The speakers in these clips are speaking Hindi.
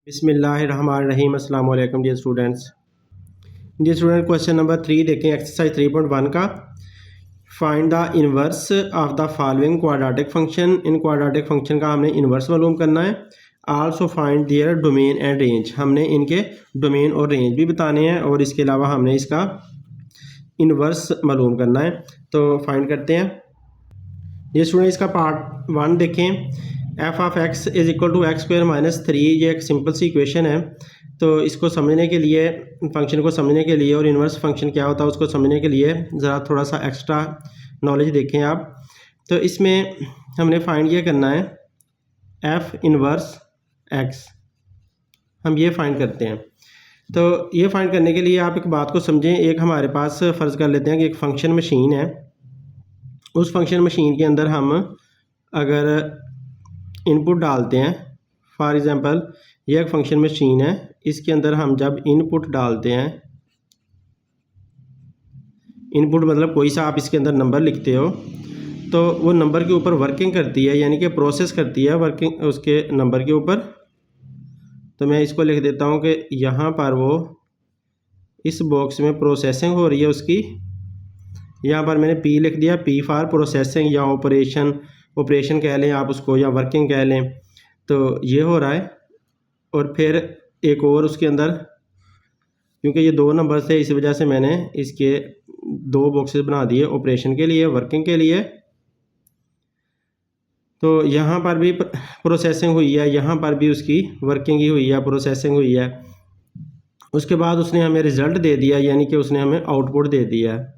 बिस्मिल्लाहिर्रहमानिर्रहीम। अस्सलाम वालेकुम डियर स्टूडेंट्स। क्वेश्चन नंबर 3 देखें, एक्सरसाइज 3.1 का। Find the inverse of the following quadratic function. In quadratic function का हमने इन्वर्स मालूम करना है। Also find there domain and range. हमने इनके डोमेन और रेंज भी बताने हैं और इसके अलावा हमने इसका इन्वर्स मालूम करना है। तो फाइंड करते हैं। ये स्टूडेंट इसका पार्ट 1 देखें। F of x is equal to x square minus 3। ये एक सिंपल सी इक्वेशन है। तो इसको समझने के लिए, फंक्शन को समझने के लिए और इन्वर्स फंक्शन क्या होता है उसको समझने के लिए ज़रा थोड़ा सा एक्स्ट्रा नॉलेज देखें आप। तो इसमें हमने फाइंड ये करना है एफ इन्वर्स एक्स, हम ये फाइंड करते हैं। तो ये फाइंड करने के लिए आप एक बात को समझें। एक हमारे पास फ़र्ज़ कर लेते हैं कि एक फंक्शन मशीन है। उस फंक्शन मशीन के अंदर हम अगर इनपुट डालते हैं, फॉर एग्ज़ाम्पल यह एक फंक्शन मशीन है, इसके अंदर हम जब इनपुट डालते हैं, इनपुट मतलब कोई सा आप इसके अंदर नंबर लिखते हो, तो वो नंबर के ऊपर वर्किंग करती है, यानी कि प्रोसेस करती है वर्किंग उसके नंबर के ऊपर। तो मैं इसको लिख देता हूँ कि यहाँ पर वो इस बॉक्स में प्रोसेसिंग हो रही है उसकी। यहाँ पर मैंने पी लिख दिया, पी फॉर प्रोसेसिंग या ऑपरेशन कह लें आप उसको, या वर्किंग कह लें। तो ये हो रहा है। और फिर एक और उसके अंदर, क्योंकि ये 2 नंबर थे इस वजह से मैंने इसके 2 बॉक्सेस बना दिए, ऑपरेशन के लिए, वर्किंग के लिए। तो यहाँ पर भी प्रोसेसिंग हुई है, यहाँ पर भी उसकी वर्किंग ही हुई है, प्रोसेसिंग हुई है। उसके बाद उसने हमें रिज़ल्ट दे दिया, यानी कि उसने हमें आउटपुट दे दिया है।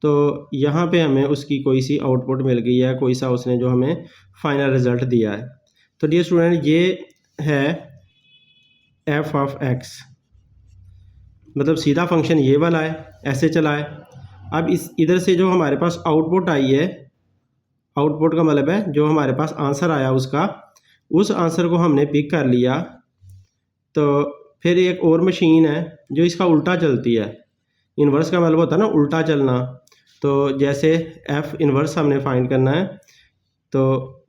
तो यहाँ पे हमें उसकी कोई सी आउटपुट मिल गई है, कोई सा उसने जो हमें फाइनल रिज़ल्ट दिया है। तो डियर स्टूडेंट, ये है एफ ऑफ एक्स, मतलब सीधा फंक्शन ये वाला है, ऐसे चला है। अब इस इधर से जो हमारे पास आउटपुट आई है, आउटपुट का मतलब है जो हमारे पास आंसर आया उसका, उस आंसर को हमने पिक कर लिया। तो फिर एक और मशीन है जो इसका उल्टा चलती है। इन्वर्स का मतलब होता है ना उल्टा चलना। तो जैसे एफ इन्वर्स हमने फाइंड करना है, तो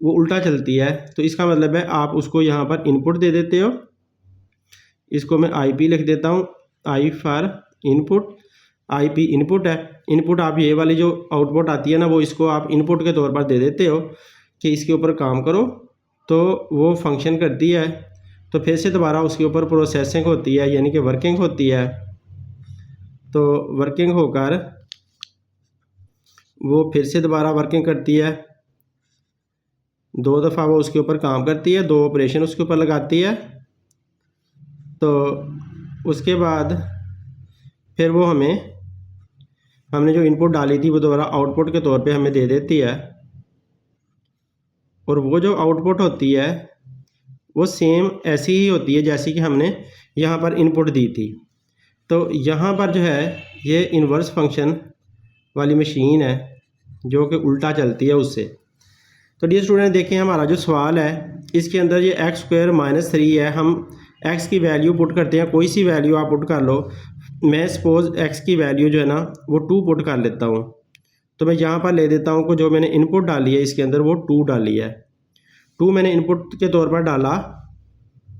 वो उल्टा चलती है। तो इसका मतलब है आप उसको यहाँ पर इनपुट दे देते हो। इसको मैं आई पी लिख देता हूँ, I for input, I P input है। इनपुट आप ये वाली जो आउटपुट आती है ना, वो इसको आप इनपुट के तौर पर दे देते हो कि इसके ऊपर काम करो। तो वो फंक्शन करती है। तो फिर से दोबारा उसके ऊपर प्रोसेसिंग होती है, यानी कि वर्किंग होती है। तो वर्किंग होकर वो फिर से दोबारा वर्किंग करती है, 2 दफ़ा वो उसके ऊपर काम करती है, 2 ऑपरेशन उसके ऊपर लगाती है। तो उसके बाद फिर वो हमने जो इनपुट डाली थी वो दोबारा आउटपुट के तौर पे हमें दे देती है। और वो जो आउटपुट होती है वो सेम ऐसी ही होती है जैसी कि हमने यहाँ पर इनपुट दी थी। तो यहाँ पर जो है ये इन्वर्स फंक्शन वाली मशीन है जो कि उल्टा चलती है उससे। तो डियर स्टूडेंट, देखें हमारा जो सवाल है इसके अंदर ये एक्स स्क्वायर माइनस 3 है। हम एक्स की वैल्यू पुट करते हैं, कोई सी वैल्यू आप पुट कर लो। मैं सपोज़ एक्स की वैल्यू जो है ना वो 2 पुट कर लेता हूँ। तो मैं यहाँ पर ले देता हूँ कि जो मैंने इनपुट डाली है इसके अंदर वो 2 डाली है। 2 मैंने इनपुट के तौर पर डाला।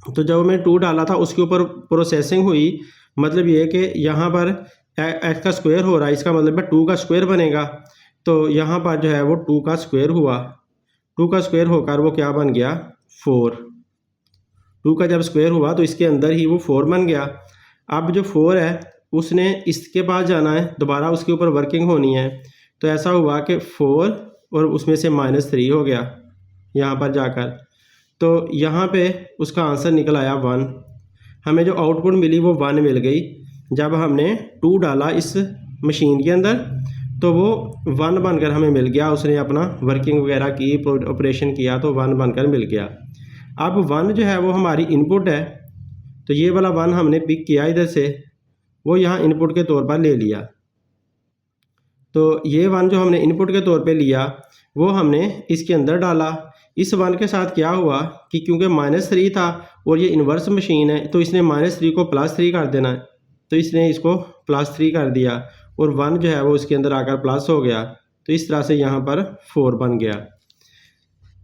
तो जब मैं 2 डाला था उसके ऊपर प्रोसेसिंग हुई, मतलब ये कि यहाँ पर एक्स का स्क्वायर हो रहा है, इसका मतलब है 2 का स्क्वायर बनेगा। तो यहाँ पर जो है वो 2 का स्क्वायर हुआ, 2 का स्क्वायर होकर वो क्या बन गया, 4। 2 का जब स्क्वायर हुआ तो इसके अंदर ही वो 4 बन गया। अब जो 4 है उसने इसके पास जाना है, दोबारा उसके ऊपर वर्किंग होनी है। तो ऐसा हुआ कि 4 और उसमें से -3 हो गया यहाँ पर जाकर। तो यहाँ पे उसका आंसर निकल आया 1। हमें जो आउटपुट मिली वो 1 मिल गई। जब हमने 2 डाला इस मशीन के अंदर तो वो 1 बनकर हमें मिल गया। उसने अपना वर्किंग वगैरह की, ऑपरेशन किया, तो 1 बनकर मिल गया। अब 1 जो है वो हमारी इनपुट है। तो ये वाला 1 हमने पिक किया इधर से, वो यहाँ इनपुट के तौर पर ले लिया। तो ये 1 जो हमने इनपुट के तौर पे लिया वो हमने इसके अंदर डाला। इस 1 के साथ क्या हुआ कि क्योंकि -3 था और ये इन्वर्स मशीन है तो इसने -3 को +3 कर देना है। तो इसने इसको +3 कर दिया और 1 जो है वो इसके अंदर आकर प्लस हो गया। तो इस तरह से यहाँ पर 4 बन गया।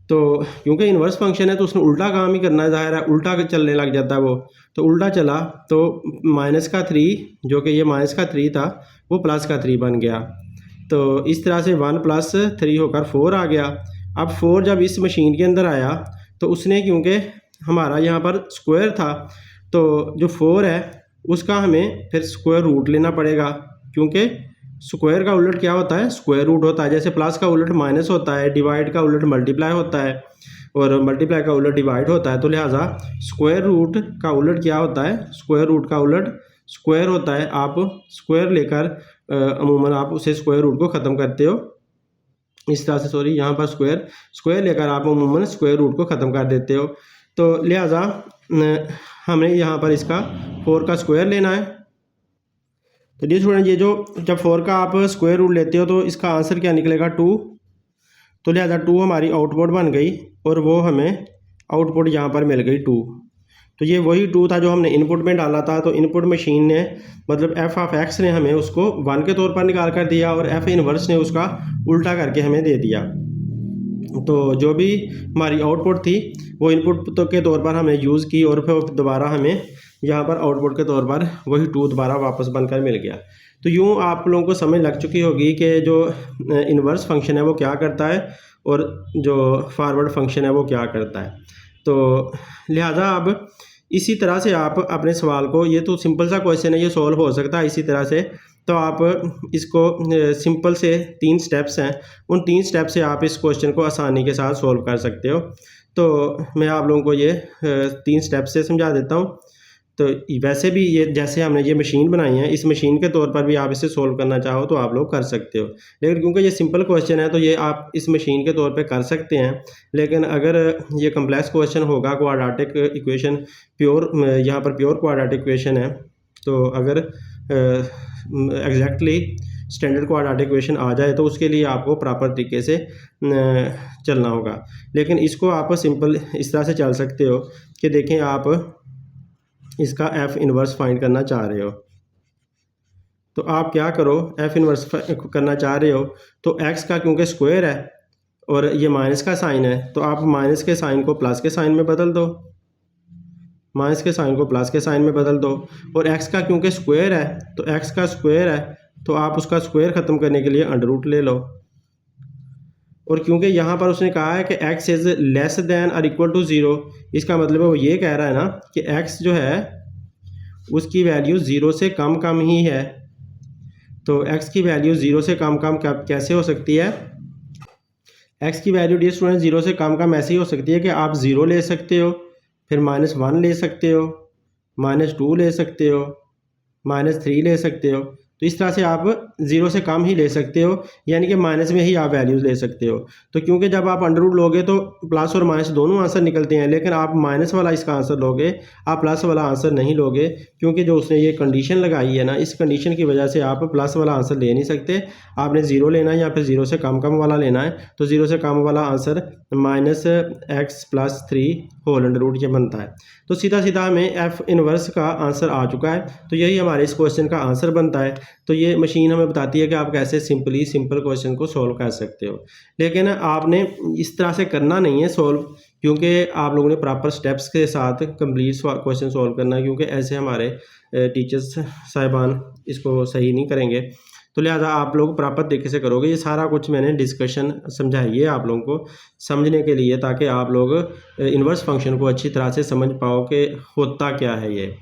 तो क्योंकि इन्वर्स फंक्शन है तो उसने उल्टा काम ही करना है, ज़ाहिर है उल्टा चलने लग जाता है वो। तो उल्टा चला तो माइनस का 3 जो कि ये माइनस का 3 था वो प्लस का 3 बन गया। तो इस तरह से 1 + 3 होकर 4 आ गया। अब 4 जब इस मशीन के अंदर आया तो उसने, क्योंकि हमारा यहाँ पर स्क्वायर था, तो जो 4 है उसका हमें फिर स्क्वायर रूट लेना पड़ेगा, क्योंकि स्क्वायर का उलट क्या होता है, स्क्वायर रूट होता है। जैसे प्लस का उलट माइनस होता है, डिवाइड का उलट मल्टीप्लाई होता है और मल्टीप्लाई का उलट डिवाइड होता है। तो लिहाजा स्क्वायर रूट का उलट क्या होता है, स्क्वायर रूट का उलट स्क्वायर होता है। आप स्क्वायर लेकर अमूमन आप उसे स्क्वायर रूट को ख़त्म करते हो इस तरह से, सॉरी यहाँ पर स्क्वायर लेकर आप अमूमन स्क्वायर रूट को ख़त्म कर देते हो। तो लिहाजा हमें यहाँ पर इसका 4 का स्क्वायर लेना है। तो डियर स्टूडेंट, ये जो जब 4 का आप स्क्वायर रूट लेते हो तो इसका आंसर क्या निकलेगा, 2। तो लिहाजा 2 हमारी आउटपुट बन गई और वो हमें आउटपुट यहाँ पर मिल गई 2। तो ये वही 2 था जो हमने इनपुट में डाला था। तो इनपुट मशीन ने मतलब f(x) ने हमें उसको 1 के तौर पर निकाल कर दिया और f इनवर्स ने उसका उल्टा करके हमें दे दिया। तो जो भी हमारी आउटपुट थी वो इनपुट के तौर पर हमने यूज़ की और फिर दोबारा हमें यहाँ पर आउटपुट के तौर पर वही 2 दोबारा वापस बनकर मिल गया। तो यूँ आप लोगों को समझ लग चुकी होगी कि जो इन्वर्स फंक्शन है वो क्या करता है और जो फॉरवर्ड फंक्शन है वो क्या करता है। तो लिहाजा अब इसी तरह से आप अपने सवाल को, ये तो सिंपल सा क्वेश्चन है, ये सॉल्व हो सकता है इसी तरह से। तो आप इसको सिंपल से 3 स्टेप्स हैं, उन 3 स्टेप से आप इस क्वेश्चन को आसानी के साथ सॉल्व कर सकते हो। तो मैं आप लोगों को ये 3 स्टेप से समझा देता हूँ। तो वैसे भी ये जैसे हमने ये मशीन बनाई है, इस मशीन के तौर पर भी आप इसे सोल्व करना चाहो तो आप लोग कर सकते हो, लेकिन क्योंकि ये सिंपल क्वेश्चन है तो ये आप इस मशीन के तौर पे कर सकते हैं। लेकिन अगर ये कम्प्लेक्स क्वेश्चन होगा, क्वाड्रेटिक इक्वेशन प्योर, यहाँ पर प्योर क्वाड्रेटिक इक्वेशन है, तो अगर एग्जैक्टली स्टैंडर्ड क्वाड्रेटिक इक्वेशन आ जाए तो उसके लिए आपको प्रॉपर तरीके से चलना होगा। लेकिन इसको आप सिंपल इस तरह से चल सकते हो कि देखें, आप इसका f इन्वर्स फाइंड करना चाह रहे हो तो आप क्या करो, f इन्वर्स करना चाह रहे हो तो x का क्योंकि स्क्वायर है और ये माइनस का साइन है तो आप माइनस के साइन को प्लस के साइन में बदल दो, माइनस के साइन को प्लस के साइन में बदल दो। और x का क्योंकि स्क्वायर है तो x का स्क्वायर है तो आप उसका स्क्वायर ख़त्म करने के लिए अंडर रूट ले लो। और क्योंकि यहाँ पर उसने कहा है कि x इज़ लेस दैन और इक्वल टू 0, इसका मतलब है वो ये कह रहा है ना कि x जो है उसकी वैल्यू 0 से कम कम ही है। तो x की वैल्यू 0 से कम कम कैसे हो सकती है, x की वैल्यू डियर स्टूडेंट 0 से कम कम ऐसे ही हो सकती है कि आप 0 ले सकते हो, फिर -1 ले सकते हो, -2 ले सकते हो, -3 ले सकते हो। तो इस तरह से आप 0 से कम ही ले सकते हो, यानी कि माइनस में ही आप वैल्यूज़ ले सकते हो। तो क्योंकि जब आप अंडर रूट लोगे तो प्लस और माइनस दोनों आंसर निकलते हैं, लेकिन आप माइनस वाला इसका आंसर लोगे, आप प्लस वाला आंसर नहीं लोगे, क्योंकि जो उसने ये कंडीशन लगाई है ना, इस कंडीशन की वजह से आप प्लस वाला आंसर ले नहीं सकते। आपने 0 लेना है या फिर 0 से कम कम वाला लेना है। तो 0 से कम वाला answer -x + 3 whole under root ये बनता है। तो सीधा सीधा हमें f इन्वर्स का आंसर आ चुका है। तो यही हमारे इस क्वेश्चन का आंसर बनता है। तो ये मशीन हमें बताती है कि आप कैसे सिंपल क्वेश्चन को सॉल्व कर सकते हो, लेकिन आपने इस तरह से करना नहीं है सॉल्व, क्योंकि आप लोगों ने प्रॉपर स्टेप्स के साथ कंप्लीट क्वेश्चन सॉल्व करना है, क्योंकि ऐसे हमारे टीचर्स साहिबान इसको सही नहीं करेंगे। तो लिहाजा आप लोग प्रॉपर तरीके से करोगे। ये सारा कुछ मैंने डिस्कशन समझाई है आप लोगों को समझने के लिए, ताकि आप लोग इन्वर्स फंक्शन को अच्छी तरह से समझ पाओ कि होता क्या है ये।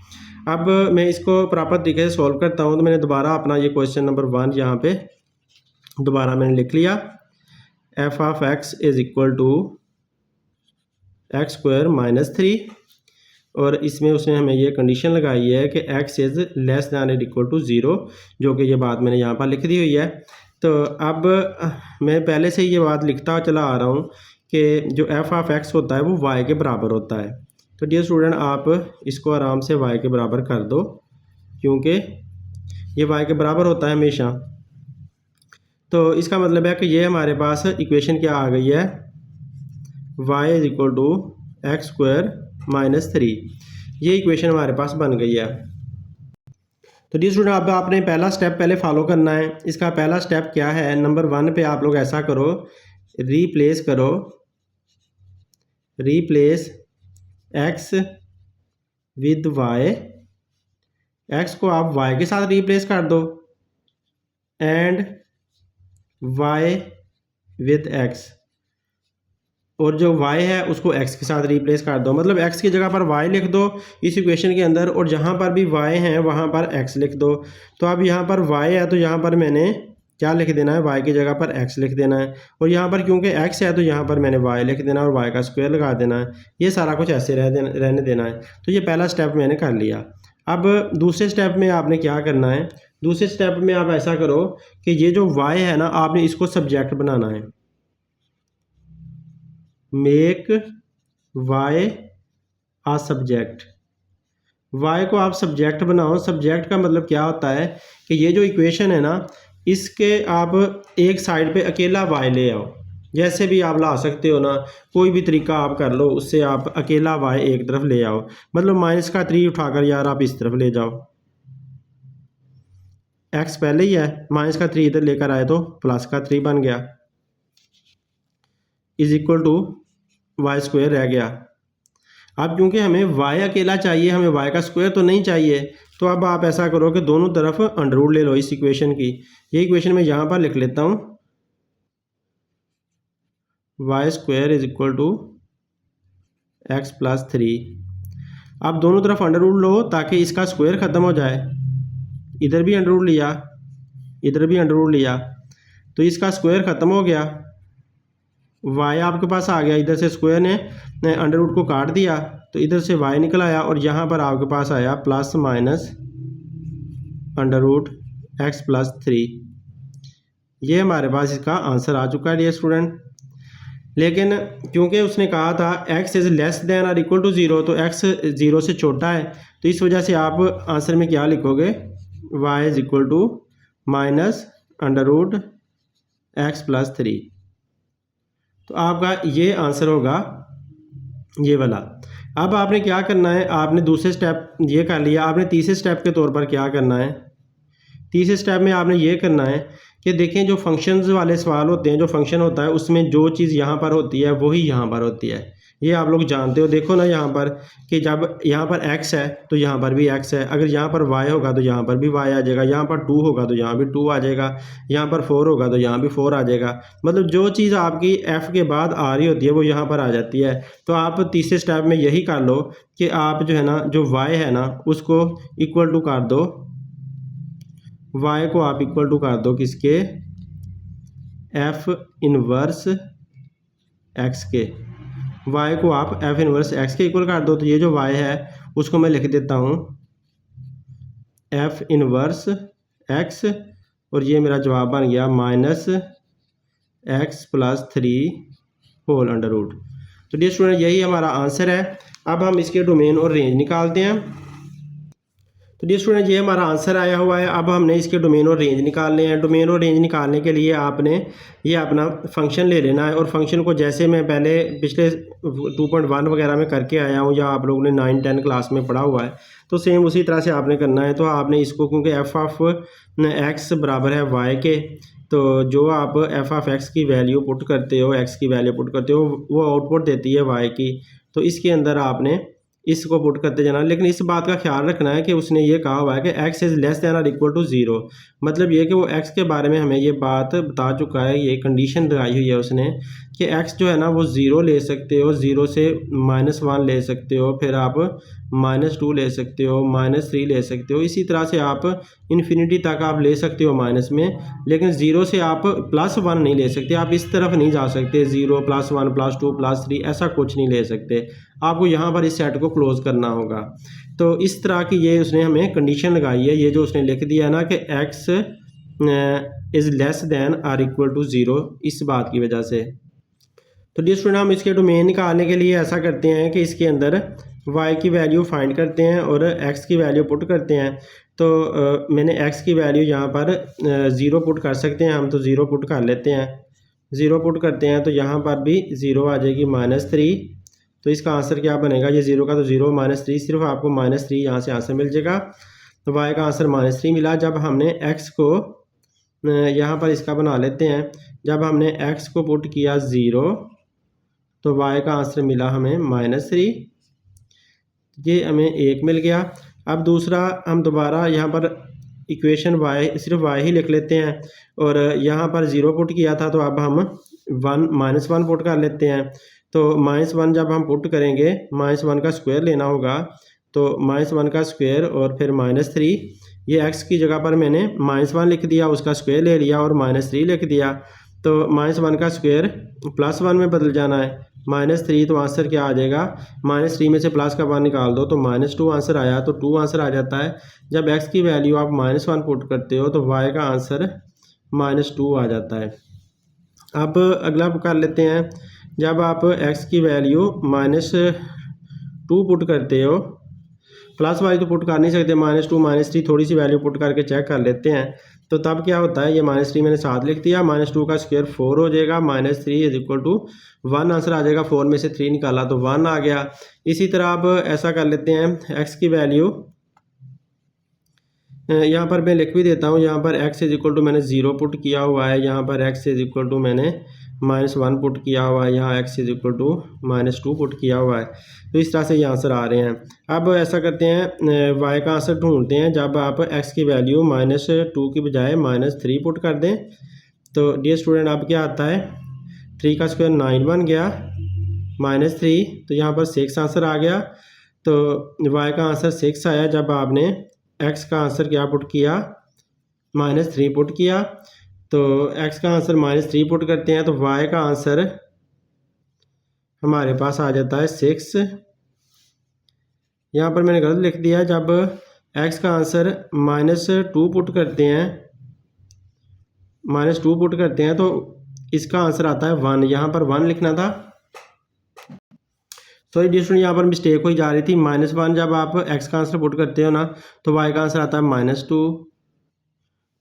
अब मैं इसको प्रॉपर तरीके से सॉल्व करता हूँ। तो मैंने दोबारा अपना ये क्वेश्चन नंबर 1 यहाँ पे दोबारा मैंने लिख लिया, f(x) is equal to x² - 3, और इसमें उसने हमें ये कंडीशन लगाई है कि x इज़ लेस दैन और इक्वल टू 0, जो कि ये बात मैंने यहाँ पर लिख दी हुई है। तो अब मैं पहले से ही ये बात लिखता चला आ रहा हूँ कि जो f(x) होता है वो y के बराबर होता है। तो डियर स्टूडेंट, आप इसको आराम से y के बराबर कर दो, क्योंकि ये y के बराबर होता है हमेशा। तो इसका मतलब है कि ये हमारे पास इक्वेशन क्या आ गई है, y is equal to x² - 3, ये इक्वेशन हमारे पास बन गई है। तो डियर स्टूडेंट, अब आपने पहला स्टेप पहले फॉलो करना है। इसका पहला स्टेप क्या है, नंबर 1 पे आप लोग ऐसा करो, रिप्लेस करो replace x with y, x को आप वाई के साथ रिप्लेस कर दो एंड वाई विद एक्स, और जो y है उसको x के साथ रिप्लेस कर दो। मतलब x की जगह पर y लिख दो इस इक्वेशन के अंदर, और जहाँ पर भी y है वहाँ पर x लिख दो। तो अब यहाँ पर y है तो यहाँ पर मैंने क्या लिख देना है, y की जगह पर x लिख देना है, और यहाँ पर क्योंकि x है तो यहाँ पर मैंने y लिख देना है और y का स्क्वायर लगा देना है। ये सारा कुछ ऐसे रहने देना है। तो ये पहला स्टेप मैंने कर लिया। अब दूसरे स्टेप में आपने क्या करना है, दूसरे स्टेप में आप ऐसा करो कि ये जो y है ना, आपने इसको सब्जेक्ट बनाना है। Make y a subject, Y को आप सब्जेक्ट बनाओ। सब्जेक्ट का मतलब क्या होता है कि ये जो इक्वेशन है ना, इसके आप एक साइड पे अकेला वाई ले आओ, जैसे भी आप ला सकते हो ना, कोई भी तरीका आप कर लो, उससे आप अकेला वाई एक तरफ ले आओ। मतलब माइनस का 3 उठाकर यार आप इस तरफ ले जाओ, एक्स पहले ही है, माइनस का 3 इधर लेकर आए तो प्लस का 3 बन गया, is equal to y square रह गया। अब क्योंकि हमें वाई अकेला चाहिए, हमें वाई का स्क्वायर तो नहीं चाहिए, तो अब आप ऐसा करो कि दोनों तरफ अंडर रूट ले लो इस इक्वेशन की। ये इक्वेशन मैं यहाँ पर लिख लेता हूँ, y square is equal to x plus 3। अब दोनों तरफ अंडर रूट लो ताकि इसका स्क्वायर ख़त्म हो जाए। इधर भी अंडर रूट लिया, इधर भी अंडर रूट लिया, तो इसका स्क्वायर ख़त्म हो गया। y आपके पास आ गया, इधर से स्क्वायर ने अंडर रूट को काट दिया तो इधर से y निकल आया, और यहाँ पर आपके पास आया plus minus under root x plus 3। ये हमारे पास इसका आंसर आ चुका है डियर स्टूडेंट। लेकिन क्योंकि उसने कहा था x इज़ लेस देन और इक्वल टू 0, तो x 0 से छोटा है, तो इस वजह से आप आंसर में क्या लिखोगे, y is equal to minus under root x plus 3। तो आपका ये आंसर होगा ये वाला। अब आपने क्या करना है, आपने दूसरे स्टेप ये कर लिया, आपने तीसरे स्टेप के तौर पर क्या करना है, तीसरे स्टेप में आपने ये करना है कि देखें जो फंक्शंस वाले सवाल होते हैं, जो फंक्शन होता है उसमें जो चीज़ यहाँ पर होती है वही यहाँ पर होती है, ये आप लोग जानते हो। देखो ना यहाँ पर कि जब यहाँ पर x है तो यहाँ पर भी x है, अगर यहाँ पर y होगा तो यहाँ पर भी y आ जाएगा, यहाँ पर 2 होगा तो यहाँ भी 2 आ जाएगा, यहाँ पर 4 होगा तो यहाँ भी 4 आ जाएगा। मतलब जो चीज़ आपकी f के बाद आ रही होती है वो यहाँ पर आ जाती है। तो आप तीसरे स्टेप में यही कर लो कि आप जो है ना, जो y है ना उसको इक्वल टू कर दो, y को आप इक्वल टू कर दो किसके, f इनवर्स x के, y को आप f इनवर्स x के इक्वल कर दो। तो ये जो y है उसको मैं लिख देता हूँ f इनवर्स x, और ये मेरा जवाब बन गया minus x plus 3 whole under root. तो डियर स्टूडेंट यही हमारा आंसर है। अब हम इसके डोमेन और रेंज निकालते हैं। तो डियर स्टूडेंट ये हमारा आंसर आया हुआ है। अब हमने इसके डोमेन और रेंज निकालने हैं। डोमेन और रेंज निकालने के लिए आपने ये अपना फंक्शन ले लेना है, और फंक्शन को जैसे मैं पहले पिछले 2.1 वगैरह में करके आया हूँ, या आप लोगों ने 9-10 क्लास में पढ़ा हुआ है, तो सेम उसी तरह से आपने करना है। तो आपने इसको, क्योंकि एफ ऑफ एक्स बराबर है वाई के, तो जो आप एफ ऑफ एक्स की वैल्यू पुट करते हो, एक्स की वैल्यू पुट करते हो, वो आउटपुट देती है वाई की। तो इसके अंदर आपने इसको पुट करते जाना। लेकिन इस बात का ख्याल रखना है कि उसने ये कहा हुआ है कि x इज़ लेस दैन और इक्वल टू 0। मतलब ये कि वो x के बारे में हमें ये बात बता चुका है, ये कंडीशन लगाई हुई है उसने कि x जो है ना वो 0 ले सकते हो, 0 से -1 ले सकते हो, फिर आप -2 ले सकते हो, -3 ले सकते हो, इसी तरह से आप इन्फिनिटी तक आप ले सकते हो माइनस में। लेकिन 0 से आप +1 नहीं ले सकते, आप इस तरफ नहीं जा सकते 0 +1 +2 +3 ऐसा कुछ नहीं ले सकते। आपको यहाँ पर इस सेट को क्लोज करना होगा। तो इस तरह की ये उसने हमें कंडीशन लगाई है, ये जो उसने लिख दिया है ना कि x इज़ लेस दैन और इक्वल टू 0, इस बात की वजह से। तो डियर स्टूडेंट हम इसके डोमेन निकालने के लिए ऐसा करते हैं कि इसके अंदर y की वैल्यू फाइंड करते हैं और x की वैल्यू पुट करते हैं। तो मैंने x की वैल्यू यहाँ पर 0 पुट कर सकते हैं हम, तो 0 पुट कर लेते हैं। 0 पुट करते हैं तो यहाँ पर भी 0 आ जाएगी -3। तो इसका आंसर क्या बनेगा, ये 0 का तो 0 -3, सिर्फ आपको -3 यहाँ से आंसर मिल जाएगा। तो y का आंसर -3 मिला। जब हमने x को यहाँ पर इसका बना लेते हैं, जब हमने x को पुट किया 0 तो y का आंसर मिला हमें -3, ये हमें 1 मिल गया। अब दूसरा हम दोबारा यहाँ पर इक्वेशन y सिर्फ y ही लिख लेते हैं और यहाँ पर 0 पुट किया था, तो अब हम -1 पुट कर लेते हैं। तो -1 जब हम पुट करेंगे, -1 का स्क्वायर लेना होगा, तो -1 का स्क्वायर और फिर -3, ये x की जगह पर मैंने -1 लिख दिया, उसका स्क्वायर ले लिया और -3 लिख दिया। तो -1 का स्क्वायर +1 में बदल जाना है, -3, तो आंसर क्या आ जाएगा, -3 में से प्लस का 1 निकाल दो तो -2 आंसर आया, तो 2 आंसर आ जाता है। जब x की वैल्यू आप -1 पुट करते हो तो y का आंसर -2 आ जाता है। अब अगला कर लेते हैं, जब आप x की वैल्यू -2 पुट करते हो, प्लस वाली तो पुट कर नहीं सकते, -2 -3 थोड़ी सी वैल्यू पुट करके चेक कर लेते हैं, तो तब क्या होता है, ये -3 मैंने 7 लिख दिया, -2 का स्क्वायर 4 हो जाएगा, -3 = 1 आंसर आ जाएगा, 4 में से 3 निकाला तो 1 आ गया। इसी तरह अब ऐसा कर लेते हैं, x की वैल्यू यहाँ पर मैं लिख भी देता हूँ, यहाँ पर x मैंने 0 पुट किया हुआ है, यहाँ पर x मैंने -1 पुट किया हुआ है, यहाँ x -2 पुट किया हुआ है। तो इस तरह से ये आंसर आ रहे हैं। अब ऐसा करते हैं, y का आंसर ढूंढते हैं जब आप x की वैल्यू -2 की बजाय -3 पुट कर दें। तो डियर स्टूडेंट, अब क्या आता है, 3 का स्क्वायर 9 बन गया, -3, तो यहाँ पर 6 आंसर आ गया। तो y का आंसर 6 आया जब आपने x का आंसर क्या पुट किया, -3 पुट किया। तो x का आंसर -3 पुट करते हैं तो y का आंसर हमारे पास आ जाता है 6। यहाँ पर मैंने गलत लिख दिया, जब x का आंसर -2 पुट करते हैं, -2 पुट करते हैं तो इसका आंसर आता है 1, यहाँ पर 1 लिखना था। सॉरी डियर स्टूडेंट, यहाँ पर मिस्टेक हुई जा रही थी, -1 जब आप x का आंसर पुट करते हो ना, तो y का आंसर आता है -2,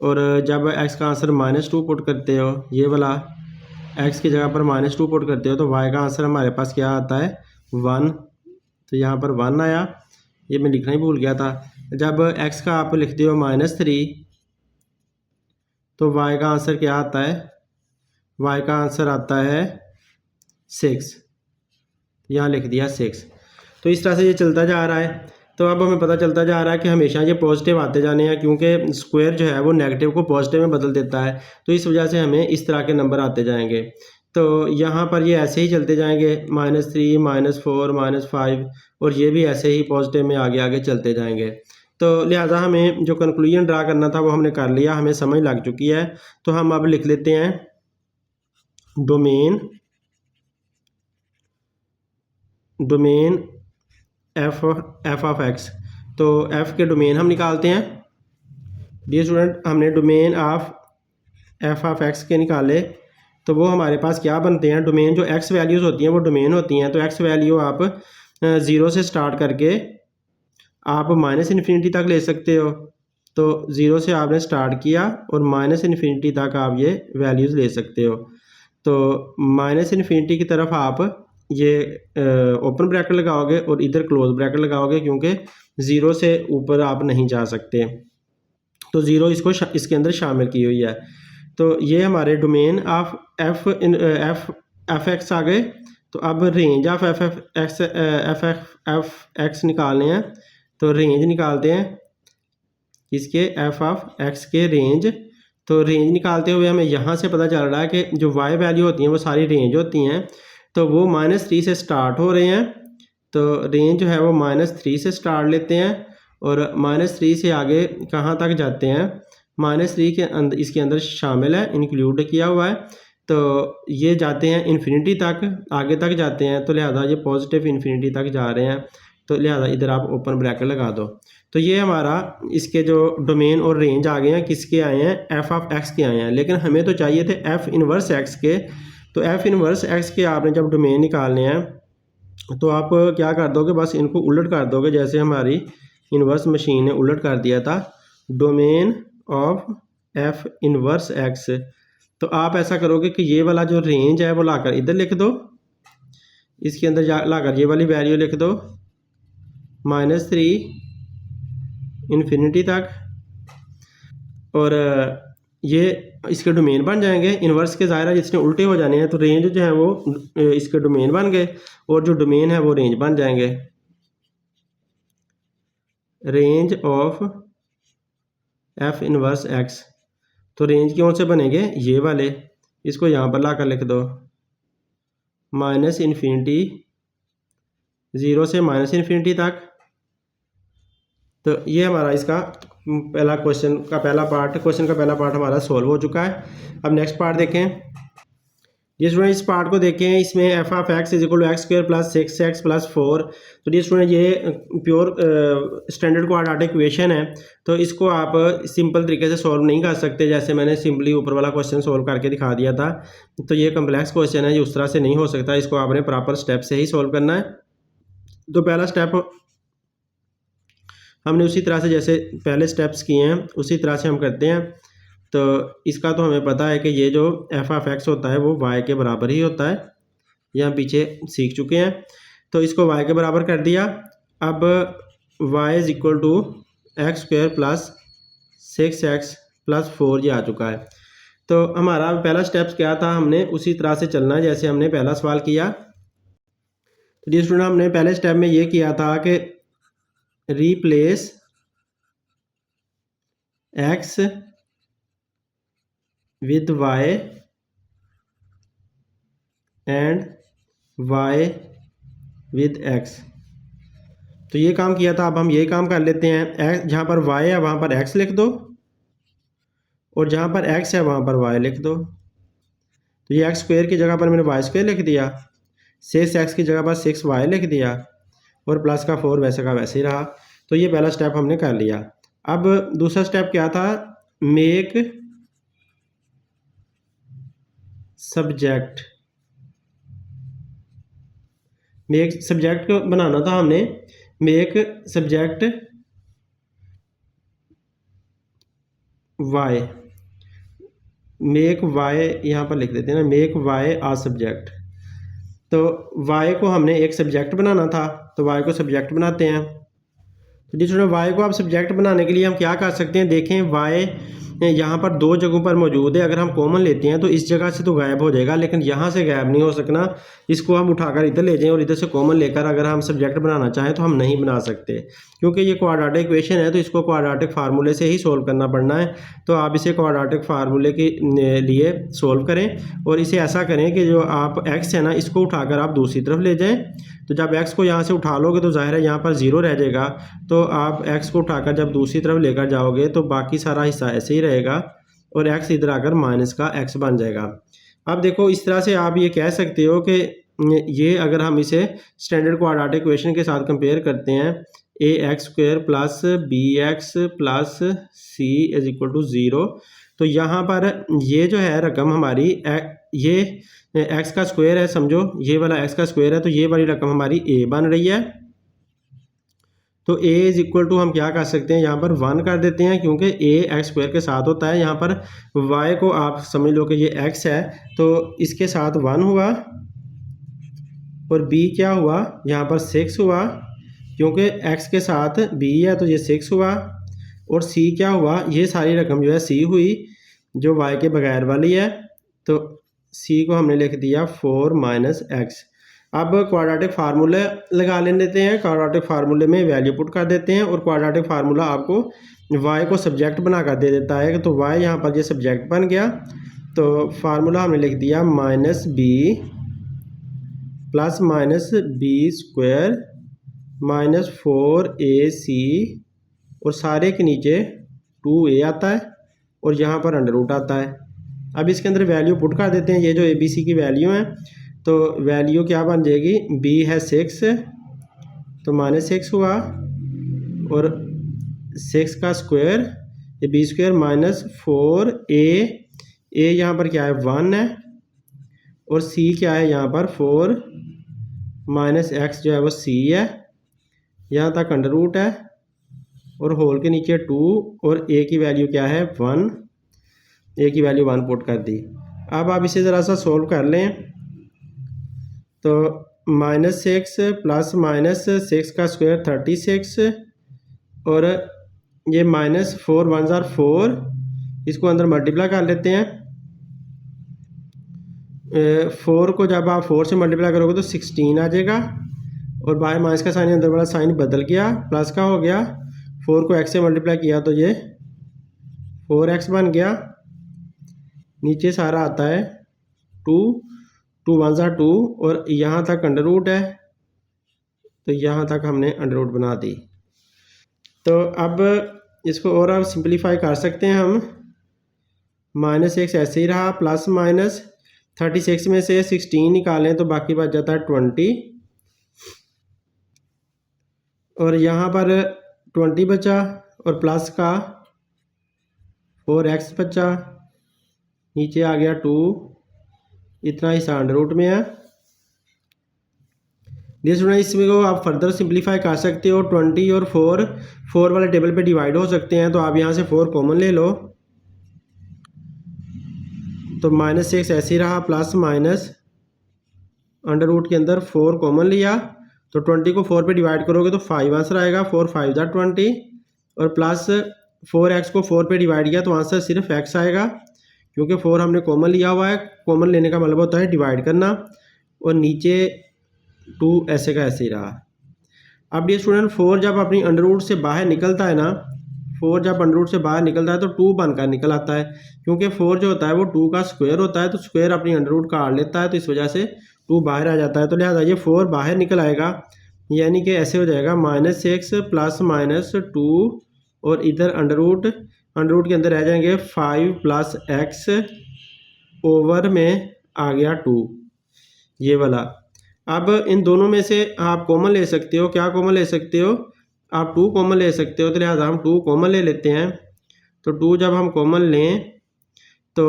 और जब x का आंसर -2 पुट करते हो, ये वाला x की जगह पर -2 पुट करते हो, तो y का आंसर हमारे पास क्या आता है, 1। तो यहाँ पर 1 आया, ये मैं लिखना ही भूल गया था। जब x का आप लिखते हो -3, तो y का आंसर क्या आता है, y का आंसर आता है 6, यहाँ लिख दिया 6। तो इस तरह से ये चलता जा रहा है। तो अब हमें पता चलता जा रहा है कि हमेशा ये पॉजिटिव आते जाने हैं, क्योंकि स्क्वायर जो है वो नेगेटिव को पॉजिटिव में बदल देता है, तो इस वजह से हमें इस तरह के नंबर आते जाएंगे। तो यहाँ पर ये ऐसे ही चलते जाएंगे, -3, -4, -5, और ये भी ऐसे ही पॉजिटिव में आगे आगे चलते जाएंगे। तो लिहाजा हमें जो कंक्लूजन ड्रा करना था वो हमने कर लिया, हमें समझ लग चुकी है। तो हम अब लिख लेते हैं डोमेन f ऑफ x। तो f के डोमेन हम निकालते हैं। डियर स्टूडेंट, हमने domain of f of x के निकाले, तो वो हमारे पास क्या बनते हैं, डोमेन जो x वैल्यूज़ होती हैं वो डोमेन होती हैं। तो x वैल्यू आप 0 से स्टार्ट करके आप -∞ तक ले सकते हो। तो 0 से आपने स्टार्ट किया और -∞ तक आप ये वैल्यूज़ ले सकते हो। तो -∞ की तरफ आप ये ओपन ब्रैकेट लगाओगे और इधर क्लोज ब्रैकेट लगाओगे, क्योंकि 0 से ऊपर आप नहीं जा सकते। तो 0 इसके अंदर शामिल की हुई है। तो ये हमारे डोमेन ऑफ एफ एक्स आ गए। तो अब रेंज ऑफ एफ एक्स निकालने हैं, तो रेंज निकालते हैं इसके एफ ऑफ एक्स के रेंज। तो रेंज निकालते हुए हमें यहाँ से पता चल रहा है कि जो वाई वैल्यू होती हैं वो सारी रेंज होती हैं। तो वो -3 से स्टार्ट हो रहे हैं, तो रेंज जो है वो -3 से स्टार्ट लेते हैं और -3 से आगे कहाँ तक जाते हैं, -3 के अंदर इसके अंदर शामिल है, इंक्लूड किया हुआ है। तो ये जाते हैं इन्फिनिटी तक, आगे तक जाते हैं, तो लिहाजा ये पॉजिटिव इन्फिनिटी तक जा रहे हैं। तो लिहाजा इधर आप ओपन ब्रैकेट लगा दो। तो ये हमारा इसके जो डोमेन और रेंज आ गए हैं, किसके आए हैं, एफ ऑफ एक्स के आए हैं। लेकिन हमें तो चाहिए थे एफ इनवर्स एक्स के। तो एफ इनवर्स एक्स के आपने जब डोमेन निकालने हैं तो आप क्या कर दोगे, बस इनको उलट कर दोगे, जैसे हमारी इनवर्स मशीन ने उलट कर दिया था, domain of F inverse x. तो आप ऐसा करोगे कि ये वाला जो रेंज है वो लाकर इधर लिख दो, इसके अंदर लाकर ये वाली वैल्यू लिख दो -3 इन्फिनिटी तक, और ये इसके डोमेन बन जाएंगे। इन्वर्स के ज़ाहिर है जिसने उल्टे हो जाने हैं, तो रेंज जो है वो इसके डोमेन बन गए और जो डोमेन है वो रेंज बन जाएंगे। Range of F inverse x, तो रेंज कौन से बनेंगे, ये वाले। इसको यहाँ पर ला कर लिख दो, -इन्फिनिटी 0 से -इन्फिनिटी तक। तो ये हमारा इसका पहला क्वेश्चन का पहला पार्ट हमारा सॉल्व हो चुका है। अब नेक्स्ट पार्ट देखें। ये स्टूडेंट इस पार्ट को देखें, इसमें f of x is equal to x square plus 6x plus 4। तो ये स्टूडेंट ये प्योर स्टैंडर्ड क्वाड्रेटिक इक्वेशन है, तो इसको आप सिंपल तरीके से सॉल्व नहीं कर सकते, जैसे मैंने सिंपली ऊपर वाला क्वेश्चन सॉल्व करके दिखा दिया था। तो ये कम्प्लेक्स क्वेश्चन है, ये उस तरह से नहीं हो सकता, इसको आपने प्रॉपर स्टेप से ही सॉल्व करना है। तो पहला स्टेप हमने उसी तरह से जैसे पहले स्टेप्स किए हैं उसी तरह से हम करते हैं। तो इसका तो हमें पता है कि ये जो एफ ऑफ एक्स होता है वो वाई के बराबर ही होता है, यहाँ पीछे सीख चुके हैं। तो इसको वाई के बराबर कर दिया। अब y is equal to x square plus 6x plus 4 ये आ चुका है। तो हमारा पहला स्टेप्स क्या था, हमने उसी तरह से चलना है जैसे हमने पहला सवाल किया। तो जी स्टूडेंट हमने पहले स्टेप में ये किया था कि replace x with y and y with x। तो ये काम किया था। अब हम ये काम कर लेते हैं, जहाँ पर y है वहाँ पर x लिख दो और जहाँ पर x है वहाँ पर y लिख दो। तो ये x स्क्वायर की जगह पर मैंने y स्क्वायर लिख दिया, 6x की जगह पर 6y लिख दिया और प्लस का 4 वैसे का वैसे ही रहा। तो ये पहला स्टेप हमने कर लिया। अब दूसरा स्टेप क्या था, मेक सब्जेक्ट को बनाना था हमने। Make subject y, make y यहाँ पर लिख देते हैं ना, मेक वाई आ सब्जेक्ट। तो वाई को हमने एक सब्जेक्ट बनाना था, तो वाई को सब्जेक्ट बनाते हैं। तो जिस वाई को आप सब्जेक्ट बनाने के लिए हम क्या कर सकते हैं, देखें वाई यहाँ पर दो जगहों पर मौजूद है। अगर हम कॉमन लेते हैं तो इस जगह से तो गायब हो जाएगा, लेकिन यहाँ से गायब नहीं हो सकना। इसको हम उठाकर इधर ले जाएं और इधर से कॉमन लेकर अगर हम सब्जेक्ट बनाना चाहें तो हम नहीं बना सकते, क्योंकि ये क्वाड्रेटिक इक्वेशन है। तो इसको क्वाड्रेटिक फार्मूले से ही सोल्व करना पड़ना है। तो आप इसे क्वाड्रेटिक फार्मूले के लिए सोल्व करें और इसे ऐसा करें कि जो आप एक्स है ना, इसको उठाकर आप दूसरी तरफ ले जाएँ। तो जब x को यहाँ से उठा लोगे तो जाहिर है यहाँ पर 0 रह जाएगा। तो आप x को उठाकर जब दूसरी तरफ लेकर जाओगे तो बाकी सारा हिस्सा ऐसे ही रहेगा और x इधर आकर माइनस का x बन जाएगा। अब देखो इस तरह से आप ये कह सकते हो कि ये अगर हम इसे स्टैंडर्ड क्वाड्रेटिक इक्वेशन के साथ कंपेयर करते हैं, ax square plus bx plus c is equal to 0। तो यहाँ पर ये जो है रकम हमारी ये x का स्क्वायर है, समझो ये वाला x का स्क्वायर है, तो ये वाली रकम हमारी a बन रही है। तो a इज इक्वल टू हम क्या कर सकते हैं, यहाँ पर 1 कर देते हैं, क्योंकि a x स्क्वायर के साथ होता है। यहाँ पर y को आप समझ लो कि ये x है, तो इसके साथ 1 हुआ और b क्या हुआ, यहाँ पर 6 हुआ, क्योंकि x के साथ b है तो ये 6 हुआ। और c क्या हुआ, ये सारी रकम जो है c हुई जो y के बगैर वाली है। तो c को हमने लिख दिया 4 - x। अब क्वाड्रेटिक फार्मूले लगा लेते हैं। क्वाड्रेटिक फार्मूले में वैल्यू पुट कर देते हैं और क्वाड्रेटिक फार्मूला आपको y को सब्जेक्ट बना कर दे देता है। तो y यहाँ पर ये सब्जेक्ट बन गया। तो फार्मूला हमने लिख दिया -b plus -b square -4ac और सारे के नीचे 2a आता है और यहाँ पर अंडर रूट आता है। अब इसके अंदर वैल्यू पुट कर देते हैं, ये जो ABC की वैल्यू है। तो वैल्यू क्या बन जाएगी, b है 6 तो -6 हुआ और 6 का स्क्वायर ये b स्क्वायर -4a यहाँ पर क्या है 1 है और c क्या है यहाँ पर 4 -x जो है वो c है, यहाँ तक अंडर रूट है और होल के नीचे 2 और a की वैल्यू क्या है 1, a की वैल्यू 1 पुट कर दी। अब आप इसे ज़रा सा सोल्व कर लें। तो -6 प्लस -6 का स्क्वायर 36 और ये -4 1 4 इसको अंदर मल्टीप्लाई कर लेते हैं। 4 को जब आप 4 से मल्टीप्लाई करोगे तो 16 आ जाएगा, और बाहर माइनस का साइन, अंदर वाला साइन बदल गया, प्लस का हो गया। 4 को x से मल्टीप्लाई किया तो ये 4x बन गया। नीचे सारा आता है 2, 2 1 ज़ा 2, और यहाँ तक अंडर रूट है, तो यहाँ तक हमने अंडर रूट बना दी। तो अब इसको और अब सिंपलीफाई कर सकते हैं हम। -x ऐसे ही रहा, प्लस माइनस 36 में से 16 निकालें तो बाकी बच जाता है 20, और यहाँ पर 20 बचा, और प्लस का 4x बचा, नीचे आ गया 2, इतना हिस्सा अंडर रूट में है। ये स्टूडेंट इसमें को आप फर्दर सिंपलीफाई कर सकते हो। 20 और 4 वाले टेबल पे डिवाइड हो सकते हैं, तो आप यहाँ से 4 कॉमन ले लो, तो -6 ऐसे ही रहा, प्लस माइनस अंडर रूट के अंदर 4 कॉमन लिया, तो 20 को 4 पे डिवाइड करोगे तो 5 आंसर आएगा, 4 5 ज़ा 20, और प्लस 4x को 4 पे डिवाइड किया तो आंसर सिर्फ x आएगा, क्योंकि 4 हमने कॉमन लिया हुआ है। कॉमन लेने का मतलब होता है डिवाइड करना, और नीचे 2 ऐसे का ऐसे ही रहा। अब ये स्टूडेंट 4 जब अपनी अंडर रूट से बाहर निकलता है ना, 4 जब अंडर रूट से बाहर निकलता है तो 2 बनकर निकल आता है, क्योंकि 4 जो होता है वो 2 का स्क्वायर होता है, तो स्क्वायर अपनी अंडर रूट काट लेता है, तो इस वजह से 2 बाहर आ जाता है। तो लिहाजा ये 4 बाहर निकल आएगा, यानी कि ऐसे हो जाएगा -6 प्लस -2, और इधर अंडर रूट के अंदर रह जाएंगे 5 + x, ओवर में आ गया 2, ये वाला। अब इन दोनों में से आप कॉमन ले सकते हो, क्या कॉमन ले सकते हो, आप 2 कॉमन ले सकते हो, तो लिहाजा हम 2 कॉमन ले लेते हैं। तो 2 जब हम कॉमन लें तो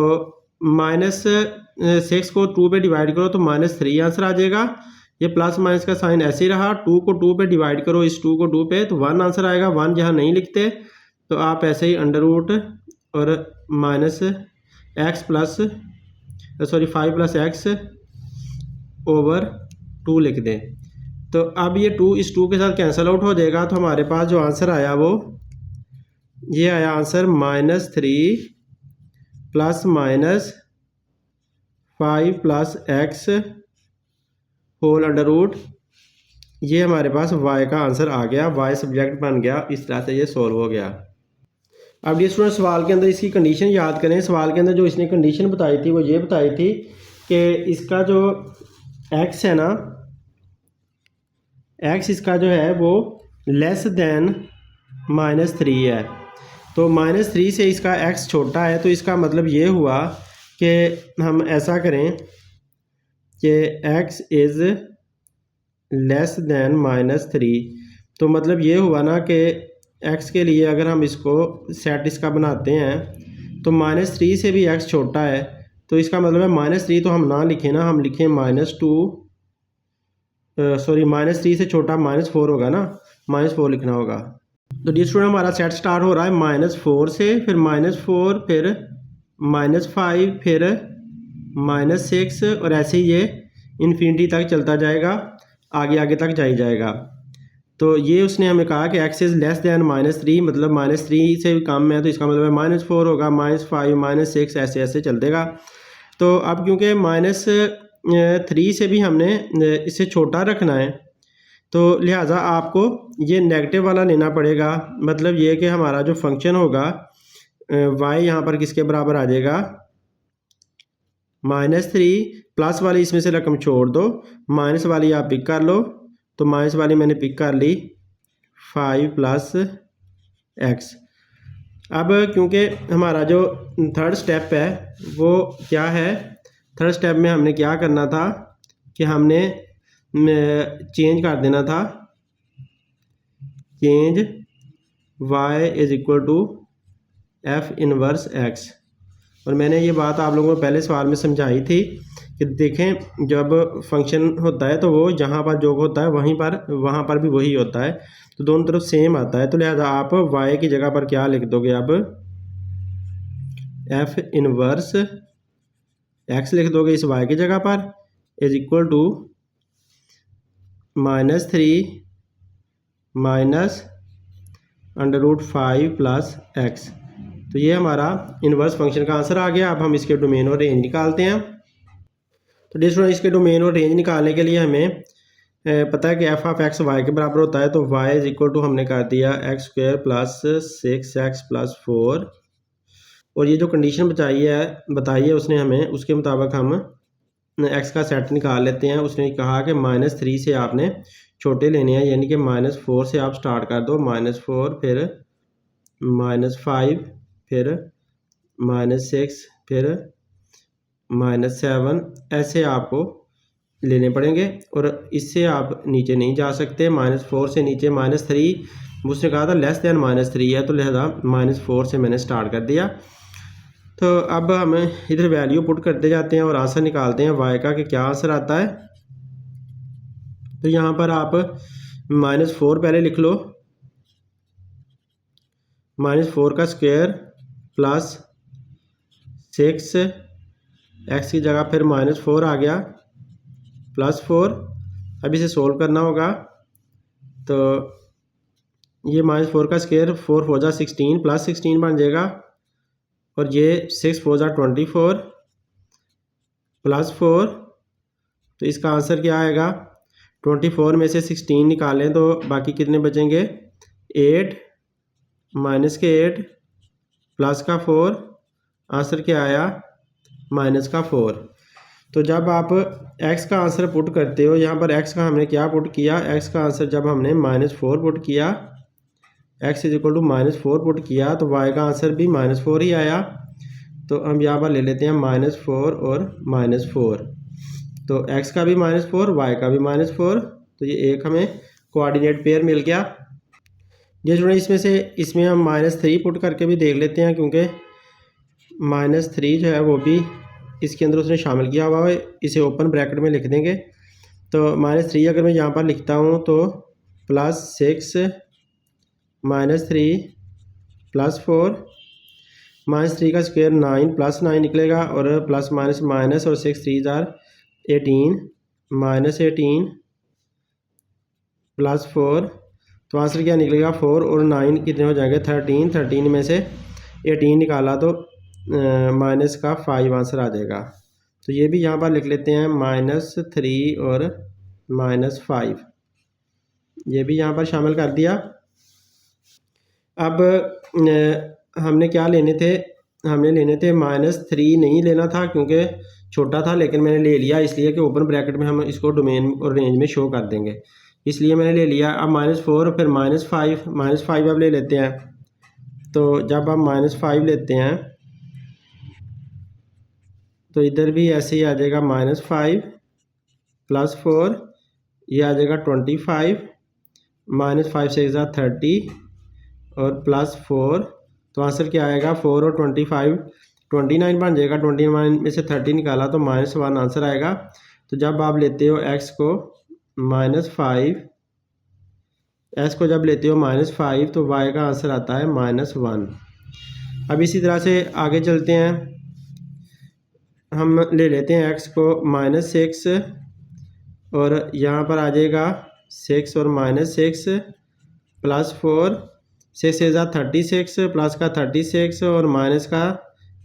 -6 को 2 पे डिवाइड करो तो -3 आंसर आ जाएगा। ये प्लस माइनस का साइन ऐसे ही रहा, 2 को 2 पे डिवाइड करो, इस 2 को 2 पे, तो 1 आंसर आएगा। 1 जहाँ नहीं लिखते तो आप ऐसे ही अंडर रूट और -x प्लस 5 + x ओवर 2 लिख दें। तो अब ये 2 इस 2 के साथ कैंसिल आउट हो जाएगा, तो हमारे पास जो आंसर आया वो ये आया answer -3 plus -5 + x whole under root. ये हमारे पास y का आंसर आ गया, y सब्जेक्ट बन गया। इस तरह से ये सॉल्व हो गया। अब ये स्टूडेंट सवाल के अंदर इसकी कंडीशन याद करें। सवाल के अंदर जो इसने कंडीशन बताई थी वो ये बताई थी कि इसका जो x है ना, x इसका जो है वो लेस देन -3 है, तो -3 से इसका x छोटा है, तो इसका मतलब ये हुआ कि हम ऐसा करें कि x इज़ लेस देन -3, तो मतलब ये हुआ ना कि x के लिए अगर हम इसको सेट इसका बनाते हैं तो -3 से भी x छोटा है, तो इसका मतलब है -3 तो हम ना लिखें ना, हम लिखें -2, सॉरी -3 से छोटा -4 होगा ना, -4 लिखना होगा। तो डी स्टूडेंट हमारा सेट स्टार्ट हो रहा है -4 से, फिर -4, फिर -5, फिर -6, और ऐसे ही ये इन्फिनिटी तक चलता जाएगा, आगे आगे तक जाई जाएगा। तो ये उसने हमें कहा कि x इज़ लेस दैन -3, मतलब -3 से कम है, तो इसका मतलब है -4 होगा, -5, -6 ऐसे ऐसे चल देगा। तो अब क्योंकि -3 से भी हमने इसे छोटा रखना है, तो लिहाजा आपको ये नेगेटिव वाला लेना पड़ेगा। मतलब ये कि हमारा जो फंक्शन होगा y यहाँ पर किसके बराबर आ जाएगा, -3, प्लस वाली इसमें से रकम छोड़ दो, माइनस वाली आप पिक कर लो, तो माइनस वाली मैंने पिक कर ली 5 + x। अब क्योंकि हमारा जो थर्ड स्टेप है वो क्या है, थर्ड स्टेप में हमने क्या करना था कि हमने चेंज कर देना था, change y = f inverse x। और मैंने ये बात आप लोगों को पहले सवाल में समझाई थी कि देखें जब फंक्शन होता है तो वो जहाँ पर जो होता है वहाँ पर भी वही होता है, तो दोनों तरफ सेम आता है। तो लिहाजा आप y की जगह पर क्या लिख दोगे, अब f इनवर्स x लिख दोगे इस y की जगह पर, = -3 - √5 + x। तो ये हमारा इन्वर्स फंक्शन का आंसर आ गया। अब हम इसके डोमेन और रेंज निकालते हैं। तो डियर स्टूडेंट, इसके डोमेन और रेंज निकालने के लिए हमें पता है कि एफ ऑफ एक्स वाई के बराबर होता है। तो वाई इज इक्वल टू हमने कर दिया x square plus 6x plus 4, और ये जो कंडीशन बताई है उसने हमें, उसके मुताबिक हम एक्स का सेट निकाल लेते हैं। उसने कहा कि -3 से आपने छोटे लेने हैं, यानी कि -4 से आप स्टार्ट कर दो। -4 फिर -5 फिर -6 फिर -7, ऐसे आपको लेने पड़ेंगे और इससे आप नीचे नहीं जा सकते। -4 से नीचे -3 उसने कहा था लेस दैन -3 है, तो लिहाजा -4 से मैंने स्टार्ट कर दिया। तो अब हम इधर वैल्यू पुट करते जाते हैं और आंसर निकालते हैं वाई का कि क्या आंसर आता है। तो यहाँ पर आप -4 पहले लिख लो, -4 का स्क्वायर प्लस 6 एक्स की जगह फिर -4 आ गया प्लस 4। अब इसे सोल्व करना होगा। तो ये -4 का स्क्वायर 4 4 जा 16 प्लस 16 बन जाएगा, और ये 6 4 जा 24 प्लस 4। तो इसका आंसर क्या आएगा? 24 में से 16 निकालें तो बाकी कितने बचेंगे? 8 माइनस के 8 प्लस का 4। आंसर क्या आया? माइनस का 4। तो जब आप x का आंसर पुट करते हो, यहाँ पर x का हमने क्या पुट किया? x का आंसर जब हमने -4 पुट किया, x is equal to -4 put किया, तो y का आंसर भी -4 ही आया। तो हम यहाँ पर ले लेते हैं -4 और -4। तो x का भी -4, y का भी -4, तो ये एक हमें कोऑर्डिनेट पेयर मिल गया। ये स्टूडेंट इसमें हम -3 पुट करके भी देख लेते हैं, क्योंकि -3 जो है वो भी इसके अंदर उसने शामिल किया हुआ है। इसे ओपन ब्रैकेट में लिख देंगे। तो -3 अगर मैं यहाँ पर लिखता हूँ तो +6 -3 प्लस 4, -3 का स्क्वायर 9 +9 निकलेगा, और प्लस माइनस माइनस, और 6 3 जार 18 -18 प्लस 4। तो आंसर क्या निकलेगा? 4 और 9 कितने हो जाएंगे? 13। 13 में से 18 निकाला तो माइनस का 5 आंसर आ जाएगा। तो ये भी यहाँ पर लिख लेते हैं -3 और -5, ये भी यहाँ पर शामिल कर दिया। अब हमने क्या लेने थे? हमने लेने थे -3 नहीं लेना था क्योंकि छोटा था, लेकिन मैंने ले लिया इसलिए कि ओपन ब्रैकेट में हम इसको डोमेन और रेंज में शो कर देंगे, इसलिए मैंने ले लिया। अब -4 फिर -5 अब ले लेते हैं। तो जब आप -5 लेते हैं तो इधर भी ऐसे ही आ जाएगा -5 प्लस 4, ये आ जाएगा 25, -5 से 30 और प्लस 4। तो आंसर क्या आएगा? 4 और 25 29 बन जाएगा। 29 में से 30 निकाला तो -1 आंसर आएगा। तो जब आप लेते हो x को -5, x को जब लेते हो -5, तो y का आंसर आता है -1। अब इसी तरह से आगे चलते हैं। हम ले लेते हैं x को -6, और यहाँ पर आ जाएगा 6 और -6 प्लस 4, 6 से 36 प्लस का 36 और माइनस का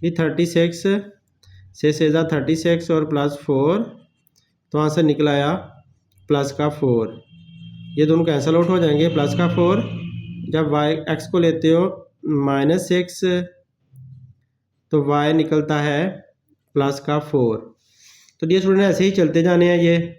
भी 36, 6 से 36 और प्लस 4। तो आंसर निकला आया प्लस का 4। ये दोनों कैंसिल आउट हो जाएंगे, प्लस का 4। जब x को लेते हो -6 तो y निकलता है प्लस का 4। तो ये स्टूडेंट ऐसे ही चलते जाने हैं। ये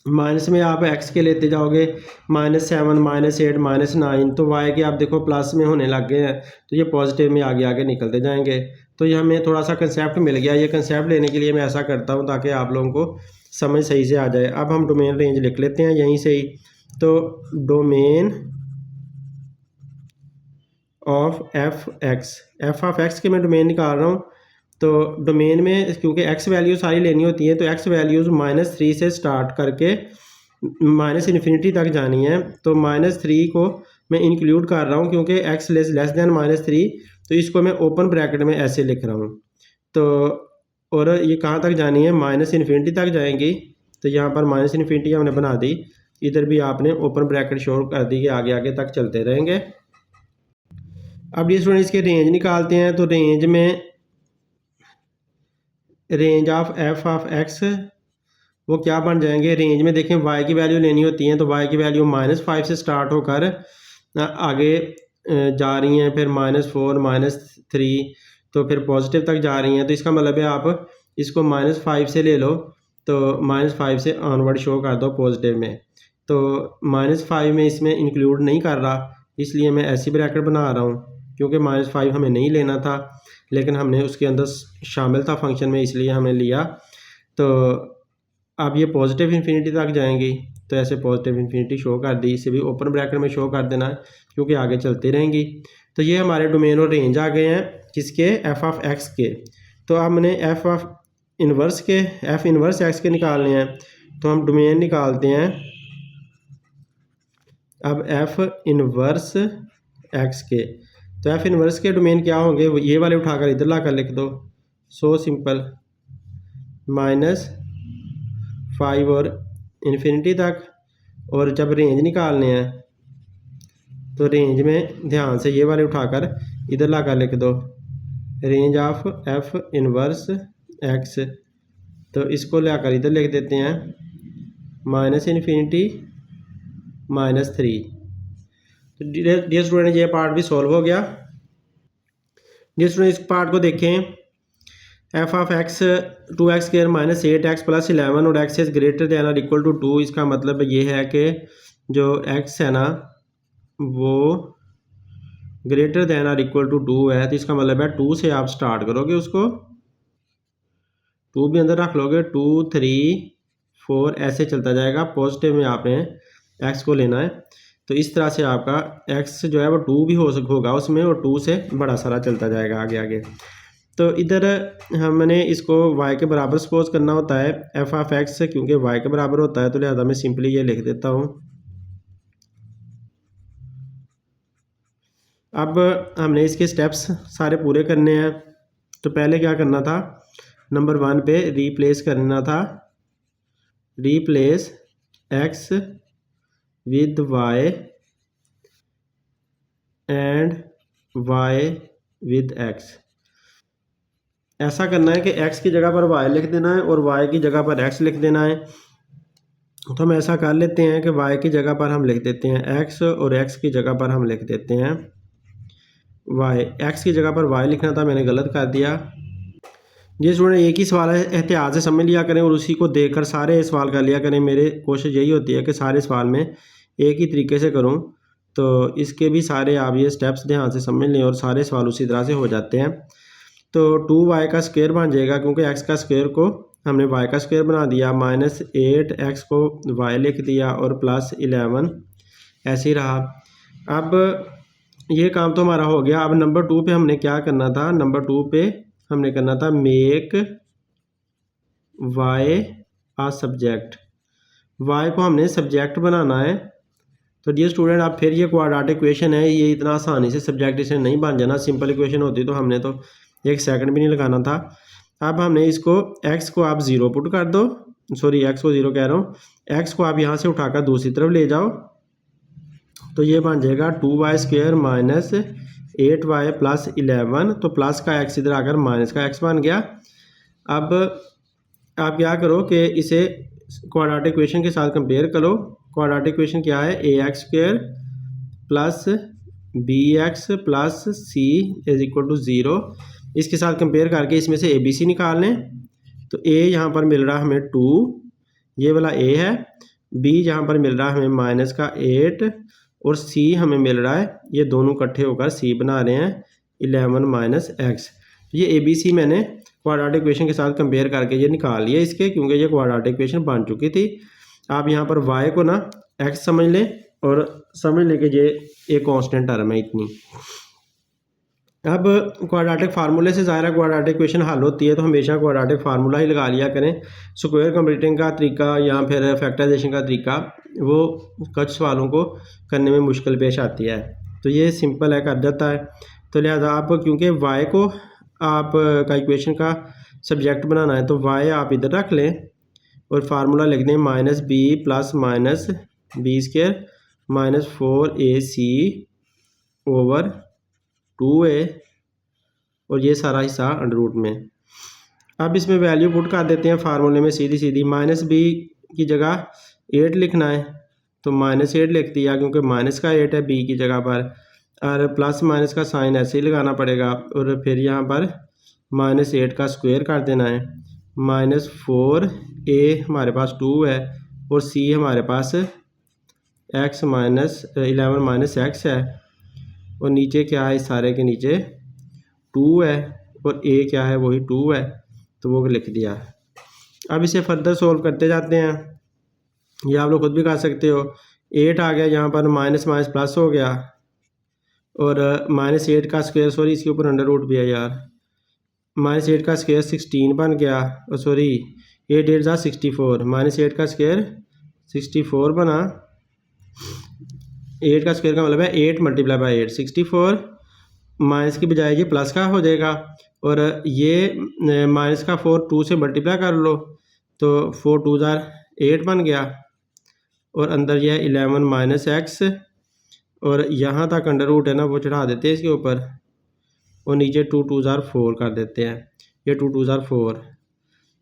माइनस में आप x के लेते जाओगे, -7 -8 -9, तो y के आप देखो प्लस में होने लग गए हैं, तो ये पॉजिटिव में आगे आगे निकलते जाएंगे। तो ये हमें थोड़ा सा कंसेप्ट मिल गया। ये कंसेप्ट लेने के लिए मैं ऐसा करता हूँ ताकि आप लोगों को समझ सही से आ जाए। अब हम डोमेन रेंज लिख लेते हैं यहीं से ही। तो domain of F of x के मैं डोमेन निकाल रहा हूँ। तो डोमेन में क्योंकि x वैल्यू सारी लेनी होती है, तो x वैल्यूज़ -3 से स्टार्ट करके -इन्फिनिटी तक जानी है। तो -3 को मैं इंक्लूड कर रहा हूँ क्योंकि x लेस दैन -3, तो इसको मैं ओपन ब्रैकेट में ऐसे लिख रहा हूँ। तो और ये कहाँ तक जानी है? -इन्फिनिटी तक जाएंगी। तो यहाँ पर -इन्फिनिटी हमने बना दी, इधर भी आपने ओपन ब्रैकेट शो कर दी कि आगे आगे तक चलते रहेंगे। अब ये स्टूडेंट इसके रेंज निकालते हैं, तो रेंज में range of F of x वो क्या बन जाएंगे। रेंज में देखें वाई की वैल्यू लेनी होती है, तो वाई की वैल्यू -5 से स्टार्ट होकर आगे जा रही हैं, फिर -4 -3 तो फिर पॉजिटिव तक जा रही हैं। तो इसका मतलब है आप इसको -5 से ले लो, तो -5 से ऑनवर्ड शो कर दो पॉजिटिव में। तो -5 में इसमें इंक्लूड नहीं कर रहा, इसलिए मैं ऐसी ब्रैकेट बना रहा हूँ, क्योंकि -5 हमें नहीं लेना था, लेकिन हमने उसके अंदर शामिल था फंक्शन में, इसलिए हमने लिया। तो अब ये पॉजिटिव इन्फिनिटी तक जाएंगी, तो ऐसे पॉजिटिव इन्फिनिटी शो कर दी, इसे भी ओपन ब्रैकेट में शो कर देना है, क्योंकि आगे चलती रहेंगी। तो ये हमारे डोमेन और रेंज आ गए हैं किसके, एफ ऑफ एक्स के। तो अब हमने एफ ऑफ इन्वर्स के, एफ इन्वर्स एक्स के निकालने हैं, तो हम डोमेन निकालते हैं। अब एफ इन्वर्स एक्स के, तो एफ इन्वर्स के डोमेन क्या होंगे, ये वाले उठाकर इधर ला कर लिख दो, सो सिंपल, -5 और इन्फिनिटी तक। और जब रेंज निकालने हैं, तो रेंज में ध्यान से ये वाले उठाकर इधर ला कर लिख दो, range of F inverse x. तो इसको लाकर इधर लिख देते हैं -इन्फिनिटी -3। तो डियर स्टूडेंट ये पार्ट भी सॉल्व हो गया। डियर स्टूडेंट इस पार्ट को देखें, f of x 2x square -8x + 11 और x इज़ ग्रेटर दैन और इक्वल टू 2। इसका मतलब ये है कि जो x है ना वो ग्रेटर दैन और इक्वल टू 2 है, तो इसका मतलब है 2 से आप स्टार्ट करोगे, उसको 2 भी अंदर रख लोगे, 2 3 4 ऐसे चलता जाएगा। पॉजिटिव में आपने x को लेना है, तो इस तरह से आपका x जो है वो 2 भी होगा उसमें, और 2 से बड़ा सारा चलता जाएगा आगे आगे। तो इधर हमने इसको y के बराबर सपोज करना होता है एफ ऑफ एक्स, क्योंकि y के बराबर होता है, तो लिहाजा मैं सिंपली ये लिख देता हूँ। अब हमने इसके स्टेप्स सारे पूरे करने हैं। तो पहले क्या करना था, नंबर 1 पे रिप्लेस करना था, replace x with y and y with x। ऐसा करना है कि x की जगह पर y लिख देना है और y की जगह पर x लिख देना है। तो हम ऐसा कर लेते हैं कि y की जगह पर हम लिख देते हैं x और x की जगह पर हम लिख देते हैं y। x की जगह पर y लिखना था, मैंने गलत कर दिया। ये स्टूडेंट एक ही सवाल है, एहतियात से समझ लिया करें और उसी को देखकर सारे सवाल कर लिया करें। मेरे कोशिश यही होती है कि सारे सवाल में एक ही तरीके से करूं, तो इसके भी सारे आप ये स्टेप्स ध्यान से समझ लें और सारे सवाल उसी तरह से हो जाते हैं। तो 2y का स्क्वायर बन जाएगा, क्योंकि x का स्क्वायर को हमने y का स्क्वायर बना दिया, -8x को y लिख दिया और +11 ऐसे ही रहा। अब ये काम तो हमारा हो गया। अब नंबर 2 पे हमने क्या करना था, नंबर 2 पे हमने करना था मेक y आ सब्जेक्ट। y को हमने सब्जेक्ट बनाना है। तो डियर स्टूडेंट आप फिर ये क्वाड्रेटिक इक्वेशन है, ये इतना आसानी से सब्जेक्ट इसे नहीं बन जाना। सिंपल इक्वेशन होती तो हमने तो 1 सेकंड भी नहीं लगाना था। अब हमने इसको x को आप 0 पुट कर दो, सॉरी x को 0 कह रहा हूँ, x को आप यहाँ से उठाकर दूसरी तरफ ले जाओ, तो ये बन जाएगा 2y स्क्वायर -8y + 11। तो प्लस का x इधर आकर माइनस का x बन गया। अब आप क्या करो कि इसे क्वाड्रेटिक इक्वेशन के साथ कंपेयर करो। क्वाड्रेटिक इक्वेशन क्या है, ax स्क्वायर + bx + c = 0। इसके साथ कंपेयर करके इसमें से ABC निकाल लें। तो a यहाँ पर मिल रहा है हमें 2, ये वाला a है। b यहाँ पर मिल रहा है हमें -8 और c हमें मिल रहा है, ये दोनों इकट्ठे होकर c बना रहे हैं 11 - x। ये ABC मैंने क्वाड्रेटिक इक्वेशन के साथ कंपेयर करके ये निकाल लिया इसके, क्योंकि ये क्वाड्रेटिक इक्वेशन बन चुकी थी। आप यहाँ पर y को ना x समझ लें और समझ लें कि ये एक कांस्टेंट टर्म है इतनी। अब क्वाड्रेटिक फार्मूले से ज़ाहिर क्वाड्रेटिक इक्वेशन हल होती है, तो हमेशा क्वाड्रेटिक फार्मूला ही लगा लिया करें। स्क्वायर कंप्यूटिंग का तरीका या फिर फैक्टराइजेशन का तरीका वो कुछ सवालों को करने में मुश्किल पेश आती है, तो ये सिंपल है, कर जाता है। तो लिहाजा आप क्योंकि y को आप का इक्वेशन का सब्जेक्ट बनाना है, तो y आप इधर रख लें और फार्मूला लिख दें -b + -b² -4ac/, 2a और ये सारा हिस्सा अंडर रूट में। अब इसमें वैल्यू पुट कर देते हैं फार्मूले में सीधी सीधी। माइनस बी की जगह 8 लिखना है तो -8 लिख दिया क्योंकि माइनस का 8 है बी की जगह पर, और प्लस माइनस का साइन ऐसे ही लगाना पड़ेगा। और फिर यहाँ पर -8 का स्क्वायर कर देना है। -4a हमारे पास 2 है और c हमारे पास x - 11 - x है, और नीचे क्या है, इस सारे के नीचे 2 है और a क्या है, वही 2 है, तो वो लिख दिया। अब इसे फर्दर सोल्व करते जाते हैं, ये आप लोग खुद भी कर सकते हो। 8 आ गया, यहाँ पर माइनस माइनस प्लस हो गया, और -8 का स्क्वायर, सॉरी इसके ऊपर अंडर रूट भी है यार, -8 का स्क्वायर 16 बन गया, और सॉरी 8 8 64, -8 का स्क्वायर 64 बना। 8 का स्क्वायर का मतलब है 8 × 8 64, माइनस की बजाय ये प्लस का हो जाएगा, और ये माइनस का 4 2 से मल्टीप्लाई कर लो तो 4 2 8 बन गया, और अंदर यह है 11 - x, और यहाँ तक अंडर रूट है ना वो चढ़ा देते हैं इसके ऊपर, और नीचे 2 2 4 कर देते हैं, ये 2 2 4।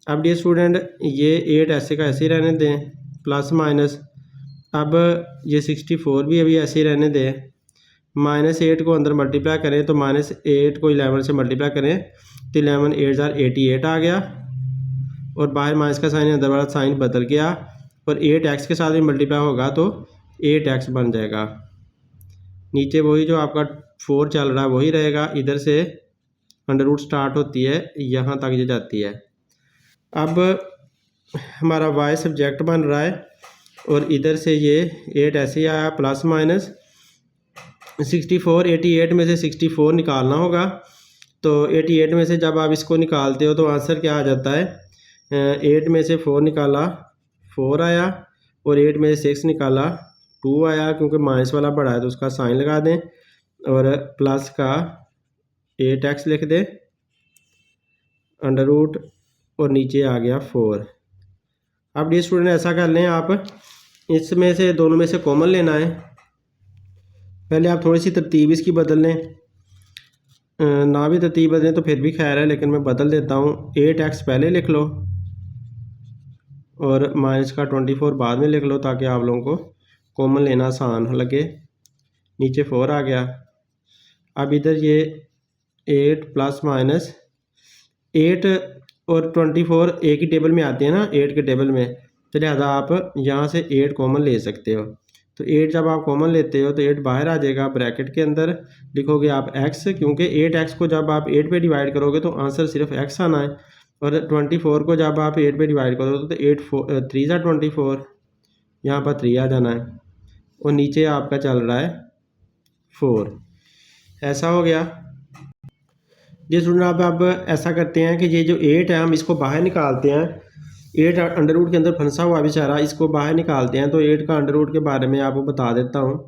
अब डियर स्टूडेंट ये 8 ऐसे का ऐसे ही रहने दें, प्लस माइनस, अब ये 64 भी अभी ऐसे ही रहने दें। -8 को अंदर मल्टीप्लाई करें तो -8 को 11 से मल्टीप्लाई करें तो 11 8 88 आ गया, और बाहर माइनस का साइन, अंदर वाला साइन बदल गया, और 8x के साथ भी मल्टीप्लाई होगा तो 8x बन जाएगा। नीचे वही जो आपका 4 चल रहा है वही रहेगा, इधर से अंडर रूट स्टार्ट होती है, यहाँ तक ये जाती है। अब हमारा y सब्जेक्ट बन रहा है, और इधर से ये 8 ऐसे ही आया, प्लस माइनस 64, 88 में से 64 निकालना होगा, तो 88 में से जब आप इसको निकालते हो तो आंसर क्या आ जाता है, 8 में से 4 निकाला 4 आया, और 8 में से 6 निकाला 2 आया, क्योंकि माइनस वाला बड़ा है तो उसका साइन लगा दें, और प्लस का 8x लिख दें अंडर रूट, और नीचे आ गया 4। अब ये स्टूडेंट ऐसा कर लें, आप इसमें से दोनों में से कॉमन लेना है। पहले आप थोड़ी सी तरतीब इसकी बदल लें, ना भी तरतीब बदलें तो फिर भी खैर है, लेकिन मैं बदल देता हूँ। 8x पहले लिख लो और माइनस का 24 बाद में लिख लो, ताकि आप लोगों को कॉमन लेना आसान लगे। नीचे 4 आ गया। अब इधर ये 8 प्लस माइनस 8 और 24 एक ही टेबल में आते हैं ना, 8 के टेबल में, तो लिहाजा आप यहाँ से 8 कॉमन ले सकते हो। तो 8 जब आप कॉमन लेते हो तो 8 बाहर आ जाएगा, ब्रैकेट के अंदर लिखोगे आप x, क्योंकि 8x को जब आप 8 पे डिवाइड करोगे तो आंसर सिर्फ x आना है, और 24 को जब आप 8 पे डिवाइड करोगे तो 8 3 ज़ा 24, यहाँ पर 3 आ जाना है, और नीचे आपका चल रहा है 4। ऐसा हो गया। ये सुनना, अब ऐसा करते हैं कि ये जो 8 है हम इसको बाहर निकालते हैं। 8 अंडर रूट के अंदर फंसा हुआ बेचारा, इसको बाहर निकालते हैं। तो 8 का अंडर रूट के बारे में आपको बता देता हूँ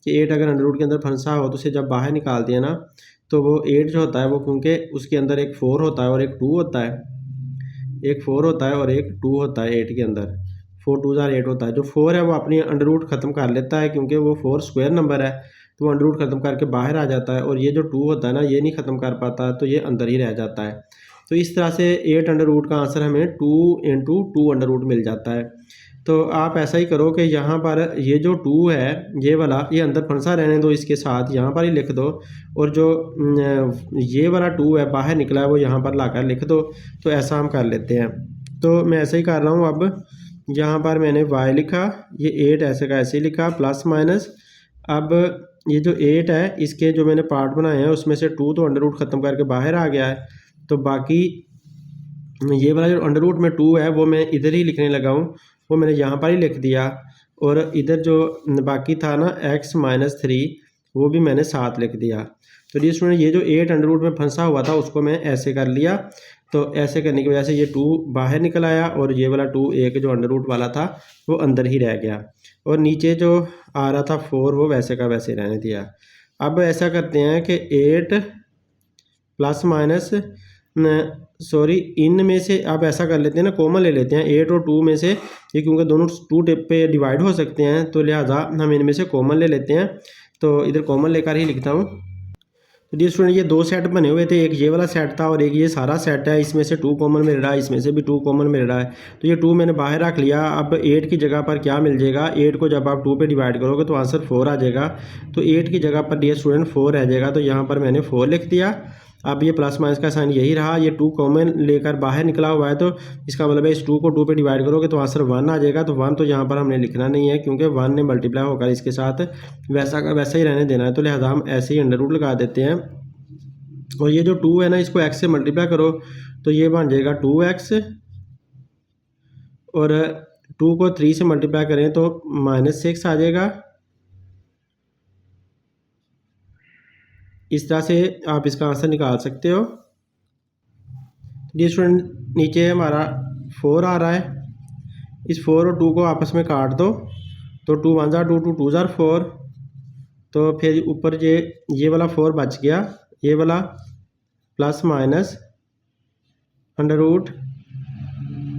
कि 8 अगर अंडर रूट के अंदर फंसा हो तो उसे जब बाहर निकालते हैं ना, तो वो 8 जो होता है वो, क्योंकि उसके अंदर एक 4 होता है और एक 2 होता है, एक 4 होता है और एक 2 होता है 8 के अंदर, 4 2 ज़ा 8 होता है। जो 4 है वो अपनी अंडर रूट ख़त्म कर लेता है, क्योंकि वो 4 स्क्वायर नंबर है, तो वो अंडर रूट ख़त्म करके बाहर आ जाता है, और ये जो 2 होता है ना, ये नहीं ख़त्म कर पाता, तो ये अंदर ही रह जाता है। तो इस तरह से 8 अंडर रूट का आंसर हमें 2 × 2 अंडर रूट मिल जाता है। तो आप ऐसा ही करो कि यहाँ पर ये जो 2 है ये वाला, ये अंदर फंसा रहने दो, इसके साथ यहाँ पर ही लिख दो, और जो ये वाला 2 है बाहर निकला है वो यहाँ पर लाकर लिख दो। तो ऐसा हम कर लेते हैं। तो मैं ऐसे ही कर रहा हूँ। अब यहाँ पर मैंने y लिखा, ये 8 ऐसे का ऐसे ही लिखा, प्लस माइनस। अब ये जो 8 है इसके जो मैंने पार्ट बनाए हैं उसमें से 2 तो अंडर रूट ख़त्म करके बाहर आ गया है, तो बाकी ये वाला जो अंडर रूट में 2 है वो मैं इधर ही लिखने लगा हूँ, वो मैंने यहाँ पर ही लिख दिया। और इधर जो बाकी था ना x - 3, वो भी मैंने साथ लिख दिया। तो ये स्टूडेंट, ये जो 8 अंडर रूट में फंसा हुआ था उसको मैं ऐसे कर लिया। तो ऐसे करने की वजह से ये 2 बाहर निकल आया, और ये वाला 2 एक जो अंडर रूट वाला था वो अंदर ही रह गया, और नीचे जो आ रहा था 4 वो वैसे का वैसे रहने दिया। अब ऐसा करते हैं कि 8 प्लस माइनस, सॉरी इनमें से आप ऐसा कर लेते हैं ना, कॉमन ले लेते हैं 8 और 2 में से, ये क्योंकि दोनों 2 टिप पे डिवाइड हो सकते हैं, तो लिहाजा हम इनमें से कॉमन ले लेते हैं। तो इधर कॉमन लेकर ही लिखता हूँ। तो डियर स्टूडेंट ये दो सेट बने हुए थे, एक ये वाला सेट था और एक ये सारा सेट है। इसमें से 2 कॉमन मिल रहा है, इसमें से भी 2 कॉमन मिल रहा है। तो ये 2 मैंने बाहर रख लिया। अब 8 की जगह पर क्या मिल जाएगा, 8 को जब आप 2 पे डिवाइड करोगे तो आंसर 4 आ जाएगा। तो 8 की जगह पर डियर स्टूडेंट 4 रह जाएगा, तो यहाँ पर मैंने 4 लिख दिया। अब ये प्लस माइनस का साइन यही रहा, ये 2 कॉमन लेकर बाहर निकला हुआ है, तो इसका मतलब है इस 2 को 2 पे डिवाइड करोगे तो आंसर 1 आ जाएगा। तो 1 तो यहाँ पर हमने लिखना नहीं है, क्योंकि 1 ने मल्टीप्लाई होकर इसके साथ वैसा का वैसा ही रहने देना है। तो लिहाजा हम ऐसे ही अंडर रूट लगा देते हैं। और ये जो 2 है ना, इसको x से मल्टीप्लाई करो तो ये बन जाएगा 2x, और 2 को 3 से मल्टीप्लाई करें तो -6 आ जाएगा। इस तरह से आप इसका आंसर निकाल सकते हो। डियर स्टूडेंट नीचे हमारा 4 आ रहा है, इस 4 और 2 को आपस में काट दो तो 2 1 2 2 2 4, तो फिर ऊपर ये वाला 4 बच गया, ये वाला plus minus under root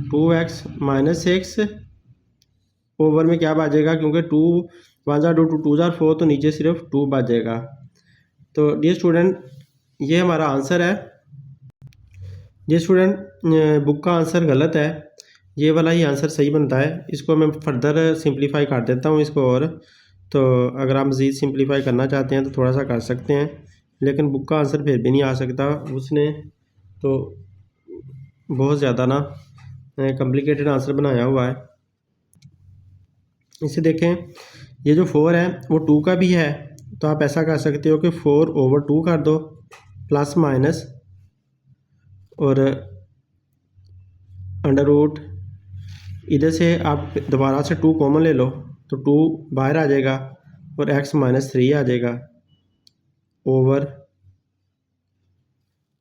2x -6 over में क्या बचेगा, क्योंकि 2 1 2 2 2 4, तो नीचे सिर्फ 2 बच जाएगा। तो डियर स्टूडेंट ये हमारा आंसर है। डियर स्टूडेंट बुक का आंसर गलत है, ये वाला ही आंसर सही बनता है। इसको मैं फर्दर सिंप्लीफाई कर देता हूँ इसको, और तो अगर आप मज़ीद सिंप्लीफाई करना चाहते हैं तो थोड़ा सा कर सकते हैं, लेकिन बुक का आंसर फिर भी नहीं आ सकता। उसने तो बहुत ज़्यादा ना कॉम्प्लिकेटेड आंसर बनाया हुआ है। इसे देखें, ये जो 4 है वो 2 का भी है, तो आप ऐसा कर सकते हो कि 4 ओवर 2 कर दो प्लस माइनस, और अंडर रूट इधर से आप दोबारा से 2 कॉमन ले लो तो 2 बाहर आ जाएगा और x -3 आ जाएगा, ओवर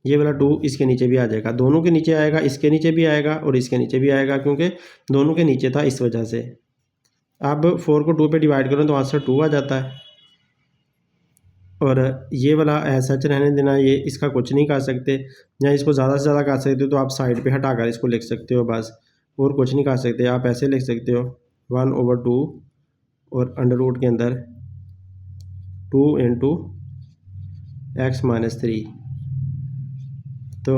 ये वाला 2 इसके नीचे भी आ जाएगा, दोनों के नीचे आएगा, इसके नीचे भी आएगा और इसके नीचे भी आएगा, क्योंकि दोनों के नीचे था इस वजह से। अब 4 को 2 पे डिवाइड करो तो आंसर 2 आ जाता है, और ये वाला ऐसा सच रहने देना, ये इसका कुछ नहीं कर सकते, या इसको ज़्यादा से ज़्यादा कर सकते हो तो आप साइड पे हटाकर इसको लिख सकते हो बस, और कुछ नहीं कर सकते। आप ऐसे लिख सकते हो 1 ओवर 2 और अंडर रूट के अंदर 2 इंटू x -3। तो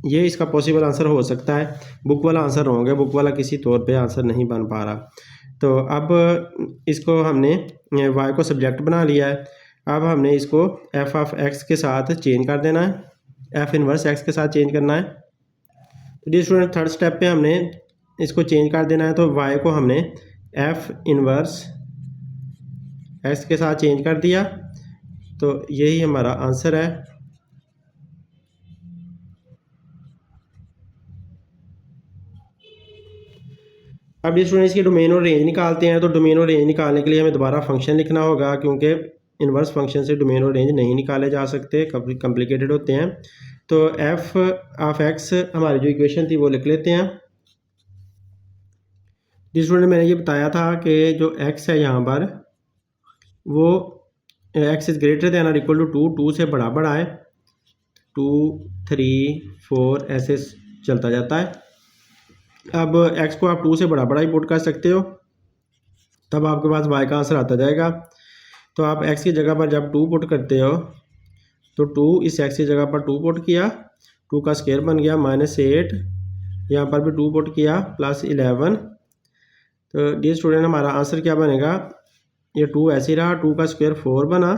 ये इसका पॉसिबल आंसर हो सकता है। बुक वाला आंसर रॉन्ग है, बुक वाला किसी तौर पे आंसर नहीं बन पा रहा। तो अब इसको हमने y को सब्जेक्ट बना लिया है, अब हमने इसको f ऑफ x के साथ चेंज कर देना है, f इनवर्स x के साथ चेंज करना है। तो डियर स्टूडेंट थर्ड स्टेप पे हमने इसको चेंज कर देना है, तो y को हमने f इनवर्स x के साथ चेंज कर दिया, तो यही हमारा आंसर है। अब डियर स्टूडेंट इसकी डोमेन और रेंज निकालते हैं। तो डोमेन और रेंज निकालने के लिए हमें दोबारा फंक्शन लिखना होगा, क्योंकि इनवर्स फंक्शन से डोमेन और रेंज नहीं निकाले जा सकते, कॉम्प्लिकेटेड होते हैं। तो f ऑफ x हमारी जो इक्वेशन थी वो लिख लेते हैं। जिस स्टूडेंट मैंने ये बताया था कि जो x है यहाँ पर वो x इज़ ग्रेटर दैन और इक्वल टू 2 से बड़ा है, 2 3 4 ऐसे चलता जाता है। अब x को आप 2 से बड़ा ही पुट कर सकते हो, तब आपके पास y का आंसर आता जाएगा। तो आप x की जगह पर जब 2 पुट करते हो तो 2 इस x की जगह पर 2 पुट किया, 2 का स्क्वायर बन गया -8, यहाँ पर भी 2 पुट किया +11। तो डियर स्टूडेंट हमारा आंसर क्या बनेगा, ये 2 ऐसे ही रहा, 2 का स्क्वायर 4 बना,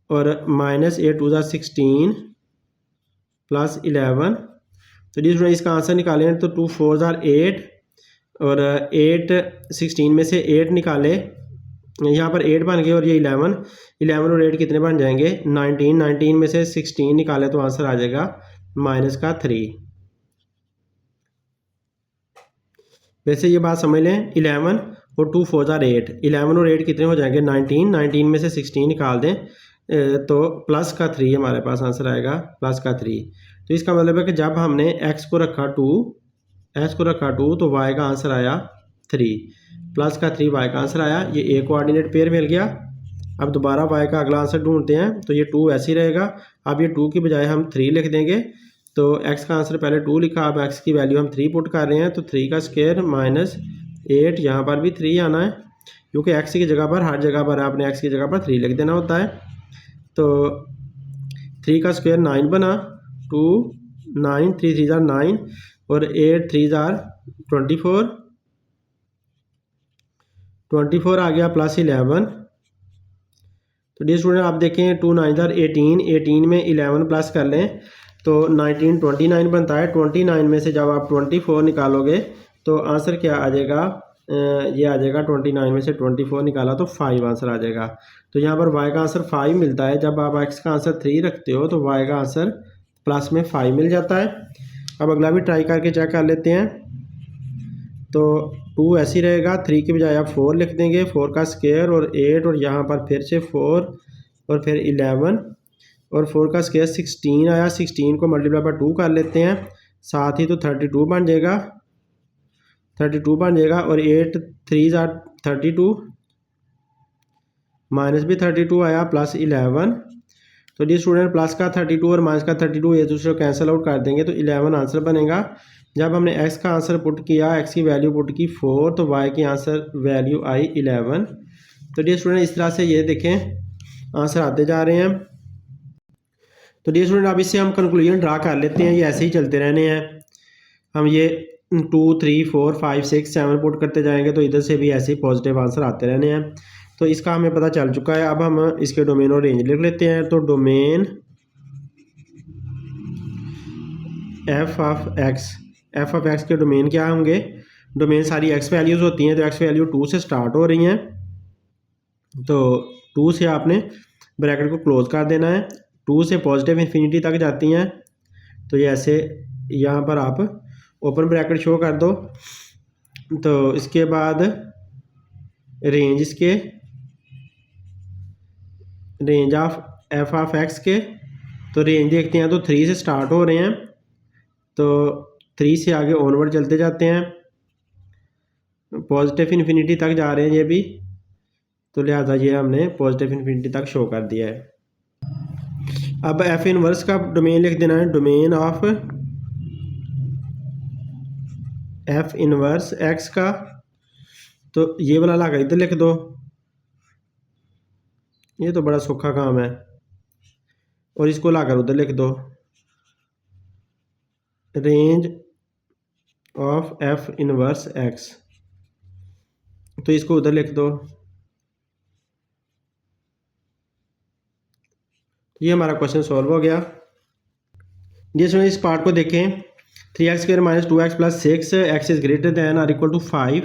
और -8 2 16 +11। तो डियर स्टूडेंट इसका आंसर निकालें तो 2 4 8, और 8 16 में से 8 निकाले, यहाँ पर 8 बन गए, और ये 11 और 8 कितने बन जाएंगे 19 में से 16 निकाले तो आंसर आ जाएगा -3। वैसे ये बात समझ लें, 11 और 2 4 8, 11 और 8 कितने हो जाएंगे 19 में से 16 निकाल दें तो +3 हमारे पास आंसर आएगा, +3। तो इसका मतलब है कि जब हमने x को रखा 2 तो y का आंसर आया 3, +3 y का आंसर आया। ये एक कोऑर्डिनेट पेयर मिल गया। अब दोबारा y का अगला आंसर ढूंढते हैं, तो ये 2 ऐसे ही रहेगा। अब ये 2 की बजाय हम 3 लिख देंगे, तो x का आंसर पहले 2 लिखा, अब x की वैल्यू हम 3 पुट कर रहे हैं, तो 3 का स्क्वायर -8, यहाँ पर भी 3 आना है, क्योंकि x की जगह पर हर जगह पर आपने x की जगह पर 3 लिख देना होता है। तो 3 का स्क्वायर 9 बना, 2 9 3 3 ज़ार 9 और 8 3 ज़ार 24 24 आ गया प्लस 11। तो डियर स्टूडेंट आप देखें 2 9 ज़ार 18, 18 में 11 प्लस कर लें तो 19 29 बनता है। 29 में से जब आप 24 निकालोगे तो आंसर क्या आ जाएगा, ये आ जाएगा 29 में से 24 निकाला तो 5 आंसर आ जाएगा। तो यहाँ पर y का आंसर 5 मिलता है। जब आप x का आंसर 3 रखते हो तो y का आंसर प्लस में 5 मिल जाता है। अब अगला भी ट्राई करके चेक कर लेते हैं। तो 2 ऐसे ही रहेगा, 3 के बजाय आप 4 लिख देंगे, 4 का स्क्वायर और 8 और यहाँ पर फिर से 4 और फिर 11 और 4 का स्क्वायर 16 आया। 16 को मल्टीप्लाई बाय 2 कर लेते हैं, साथ ही तो 32 बन जाएगा, 32 बन जाएगा। और 8 3 ज़ार 32 माइनस भी 32 आया प्लस 11। तो डी स्टूडेंट प्लस का 32 और माइनस का 32 एक दूसरे को कैंसिल आउट कर देंगे तो 11 आंसर बनेगा। जब हमने x का आंसर पुट किया, x की वैल्यू पुट की 4 तो y की आंसर वैल्यू आई 11। तो डी स्टूडेंट इस तरह से ये देखें आंसर आते जा रहे हैं। तो डी स्टूडेंट अब इससे हम कंक्लूजन ड्रा कर लेते हैं, ये ऐसे ही चलते रहने हैं। हम ये 2 3 4 5 6 7 पुट करते जाएंगे तो इधर से भी ऐसे ही पॉजिटिव आंसर आते रहने हैं। तो इसका हमें पता चल चुका है। अब हम इसके डोमेन और रेंज लिख लेते हैं। तो डोमेन एफ ऑफ एक्स के डोमेन क्या होंगे, डोमेन सारी एक्स वैल्यूज़ होती हैं। तो एक्स वैल्यू 2 से स्टार्ट हो रही हैं, तो 2 से आपने ब्रैकेट को क्लोज कर देना है। 2 से पॉजिटिव इन्फिनिटी तक जाती हैं, तो ये ऐसे यहाँ पर आप ओपन ब्रैकेट शो कर दो। तो इसके बाद रेंज इसके, range of F of x के, तो रेंज देखते हैं तो 3 से स्टार्ट हो रहे हैं, तो 3 से आगे ऑनवर्ड चलते जाते हैं, पॉजिटिव इन्फिनिटी तक जा रहे हैं ये भी, तो लिहाजा ये हमने पॉजिटिव इन्फिनिटी तक शो कर दिया है। अब एफ इनवर्स का डोमेन लिख देना है, domain of F inverse x का, तो ये वाला लाकर इधर लिख दो, ये तो बड़ा सौखा काम है, और इसको लाकर उधर लिख दो, range of F inverse x, तो इसको उधर लिख दो। ये हमारा क्वेश्चन सॉल्व हो गया। जिसमें इस पार्ट को देखें, 3x square minus 2x plus 6 x is greater then और इक्वल टू 5।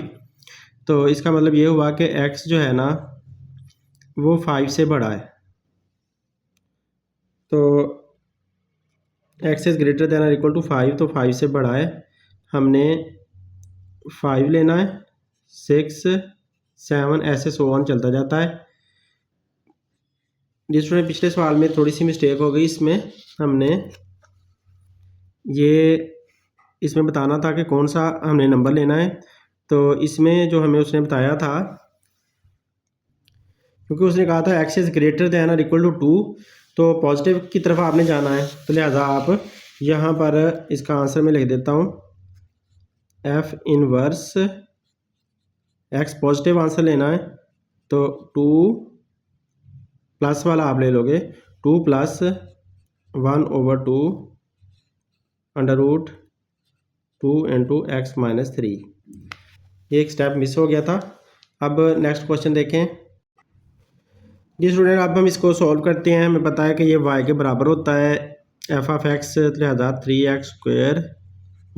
तो इसका मतलब ये हुआ कि x जो है ना वो 5 से बड़ा है। तो x इज़ ग्रेटर दैन और इक्वल टू 5, तो 5 से बड़ा है। हमने 5 लेना है, 6 7 ऐसे सो ऑन चलता जाता है। जिसमें पिछले सवाल में थोड़ी सी मिस्टेक हो गई, इसमें हमने ये इसमें बताना था कि कौन सा हमने नंबर लेना है। तो इसमें जो हमें उसने बताया था, क्योंकि उसने कहा था x इज़ ग्रेटर दैन और इक्वल टू 2, तो पॉजिटिव की तरफ आपने जाना है। तो लिहाजा आप यहाँ पर इसका आंसर मैं लिख देता हूँ, F inverse x positive answer लेना है, तो 2 प्लस वाला आप ले लोगे, 2 plus 1/2 under root 2 into x minus 3। ये एक स्टेप मिस हो गया था। अब नेक्स्ट क्वेश्चन देखें। जी स्टूडेंट, अब हम इसको सॉल्व करते हैं। हमें पता है कि ये y के बराबर होता है एफ ऑफ एक्स, लिहाजा 3x square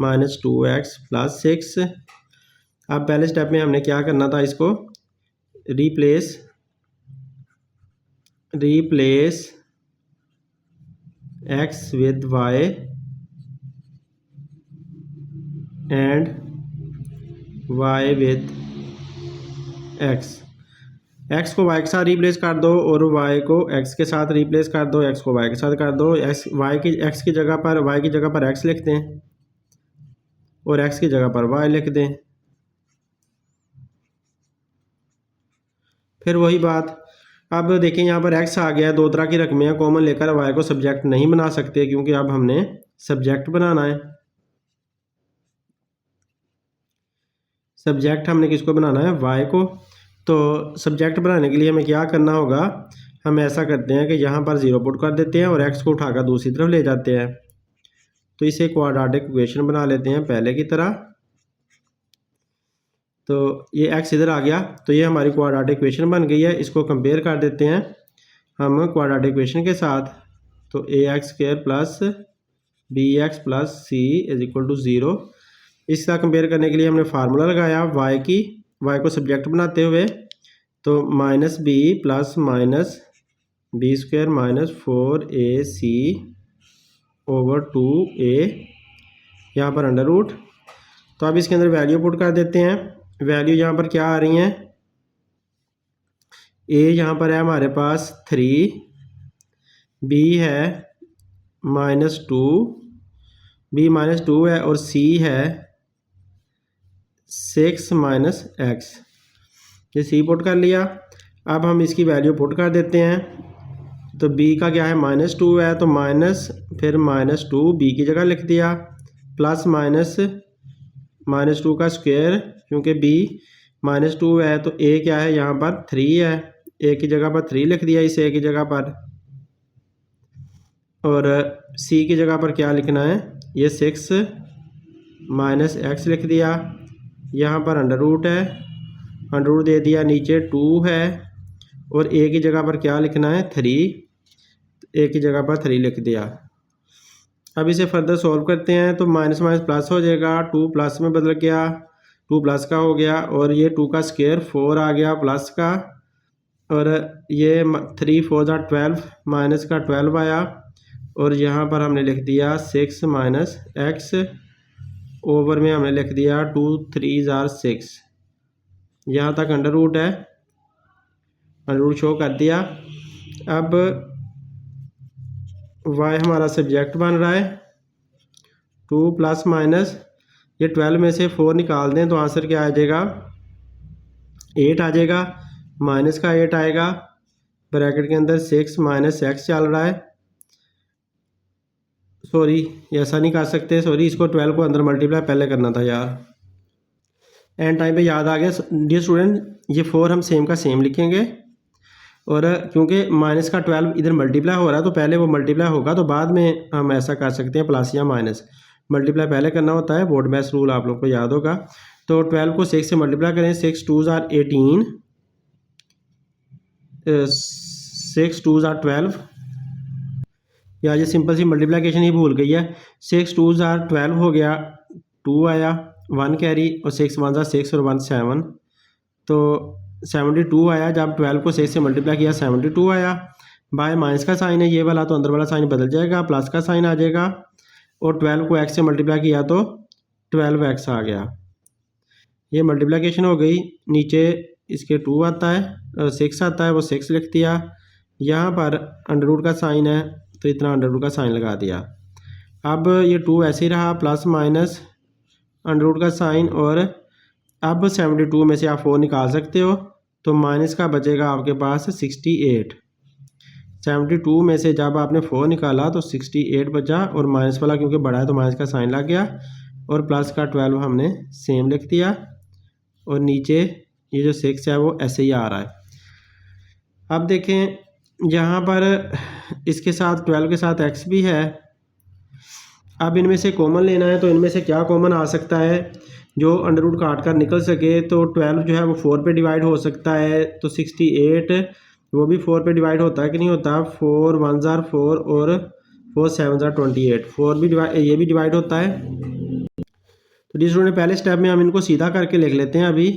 minus 2x plus 6। अब पहले स्टेप में हमने क्या करना था, इसको replace x with y and y with x। x को y के साथ रिप्लेस कर दो और y को x के साथ रिप्लेस कर दो, x को y के साथ कर दो। x की जगह पर y की जगह पर x लिख दें और x की जगह पर y लिख दें। फिर वही बात, अब देखें यहाँ पर x आ गया, दो तरह की रकमें हैं, कॉमन लेकर y को सब्जेक्ट नहीं बना सकते, क्योंकि अब हमने सब्जेक्ट बनाना है। सब्जेक्ट हमने किसको बनाना है, y को। तो सब्जेक्ट बनाने के लिए हमें क्या करना होगा, हम ऐसा करते हैं कि यहाँ पर 0 पुट कर देते हैं और x को उठाकर दूसरी तरफ ले जाते हैं। तो इसे क्वाड्रेटिक इक्वेशन बना लेते हैं पहले की तरह। तो ये x इधर आ गया, तो ये हमारी क्वाड्रेटिक इक्वेशन बन गई है। इसको कंपेयर कर देते हैं हम क्वाड्रेटिक इक्वेशन के साथ। तो ax² plus bx plus c is equal to 0। इसका कंपेयर करने के लिए हमने फार्मूला लगाया y को सब्जेक्ट बनाते हुए। तो minus b plus minus b² minus 4ac over 2a, यहाँ पर अंडर रूट। तो अब इसके अंदर वैल्यू पुट कर देते हैं। वैल्यू यहाँ पर क्या आ रही हैं, a यहाँ पर है हमारे पास 3, b है -2, b -2 है और c है 6 माइनस x। ये c पुट कर लिया। अब हम इसकी वैल्यू पुट कर देते हैं। तो b का क्या है -2 है, तो माइनस फिर -2 b की जगह लिख दिया, प्लस -2 का स्क्वायर, क्योंकि b -2 है तो a क्या है यहाँ पर 3 है, a की जगह पर 3 लिख दिया इस a की जगह पर। और c की जगह पर क्या लिखना है, ये 6 माइनस x लिख दिया। यहाँ पर अंडर रूट है, अंडर रूट दे दिया, नीचे 2 है और a की जगह पर क्या लिखना है 3, a की जगह पर 3 लिख दिया। अब इसे फर्दर सॉल्व करते हैं। तो माइनस माइनस प्लस हो जाएगा, 2 प्लस में बदल गया, 2 प्लस का हो गया और ये 2 का स्क्वायर 4 आ गया प्लस का, और ये 3 4 जा 12 माइनस का 12 आया और यहाँ पर हमने लिख दिया 6 माइनस x, ओवर में हमने लिख दिया 2 3 जार 6। यहाँ तक अंडर रूट है, अंडर रूट शो कर दिया। अब y हमारा सब्जेक्ट बन रहा है, 2 प्लस माइनस, ये 12 में से 4 निकाल दें तो आंसर क्या आ जाएगा 8 आ जाएगा, माइनस का 8 आएगा, ब्रैकेट के अंदर 6 माइनस x चल रहा है। सॉरी ऐसा नहीं कर सकते, सॉरी इसको 12 को अंदर मल्टीप्लाई पहले करना था यार, एंड टाइम पे याद आ गया। डियर स्टूडेंट ये 4 हम सेम का सेम लिखेंगे, और क्योंकि माइनस का 12 इधर मल्टीप्लाई हो रहा है तो पहले वो मल्टीप्लाई होगा, तो बाद में हम ऐसा कर सकते हैं प्लस या माइनस, मल्टीप्लाई पहले करना होता है, बोर्ड मैथ्स रूल आप लोग को याद होगा। तो 12 को 6 से मल्टीप्लाई करें, 6 2 जार 18, 6 2 जार 12, या ये सिंपल सी मल्टीप्लिकेशन ही भूल गई है। 6 2 जार 12 हो गया, 2 आया, 1 कैरी, और 6 1 जार 6 और 1 7, तो 72 आया। जब 12 को 6 से मल्टीप्लाई किया 72 आया। बाय माइनस का साइन है ये वाला, तो अंदर वाला साइन बदल जाएगा, प्लस का साइन आ जाएगा, और 12 को x से मल्टीप्लाई किया तो 12x आ गया। ये मल्टीप्लिकेशन हो गई। नीचे इसके 2 आता है, 6 आता है, वो 6 लिख दिया। यहाँ पर अंडर रूट का साइन है तो इतना अंडर रूट का साइन लगा दिया। अब ये 2 ऐसे ही रहा, प्लस माइनस अंडर रूट का साइन, और अब 72 में से आप 4 निकाल सकते हो, तो माइनस का बचेगा आपके पास 68। 72 में से जब आपने 4 निकाला तो 68 बचा, और माइनस वाला क्योंकि बड़ा है तो माइनस का साइन लग गया, और प्लस का 12 हमने सेम लिख दिया, और नीचे ये जो 6 है वो ऐसे ही आ रहा है। अब देखें यहाँ पर इसके साथ 12 के साथ x भी है। अब इनमें से कॉमन लेना है, तो इनमें से क्या कॉमन आ सकता है जो अंडर रूट काट कर निकल सके। तो 12 जो है वो 4 पे डिवाइड हो सकता है, तो 68 वो भी 4 पे डिवाइड होता है कि नहीं होता, 4 1 जार 4 और 4 7 जार 28, 4 भी डिवाइड, ये भी डिवाइड होता है। तो जिस स्टूडेंट पहले स्टेप में हम इनको सीधा करके लिख लेते हैं। अभी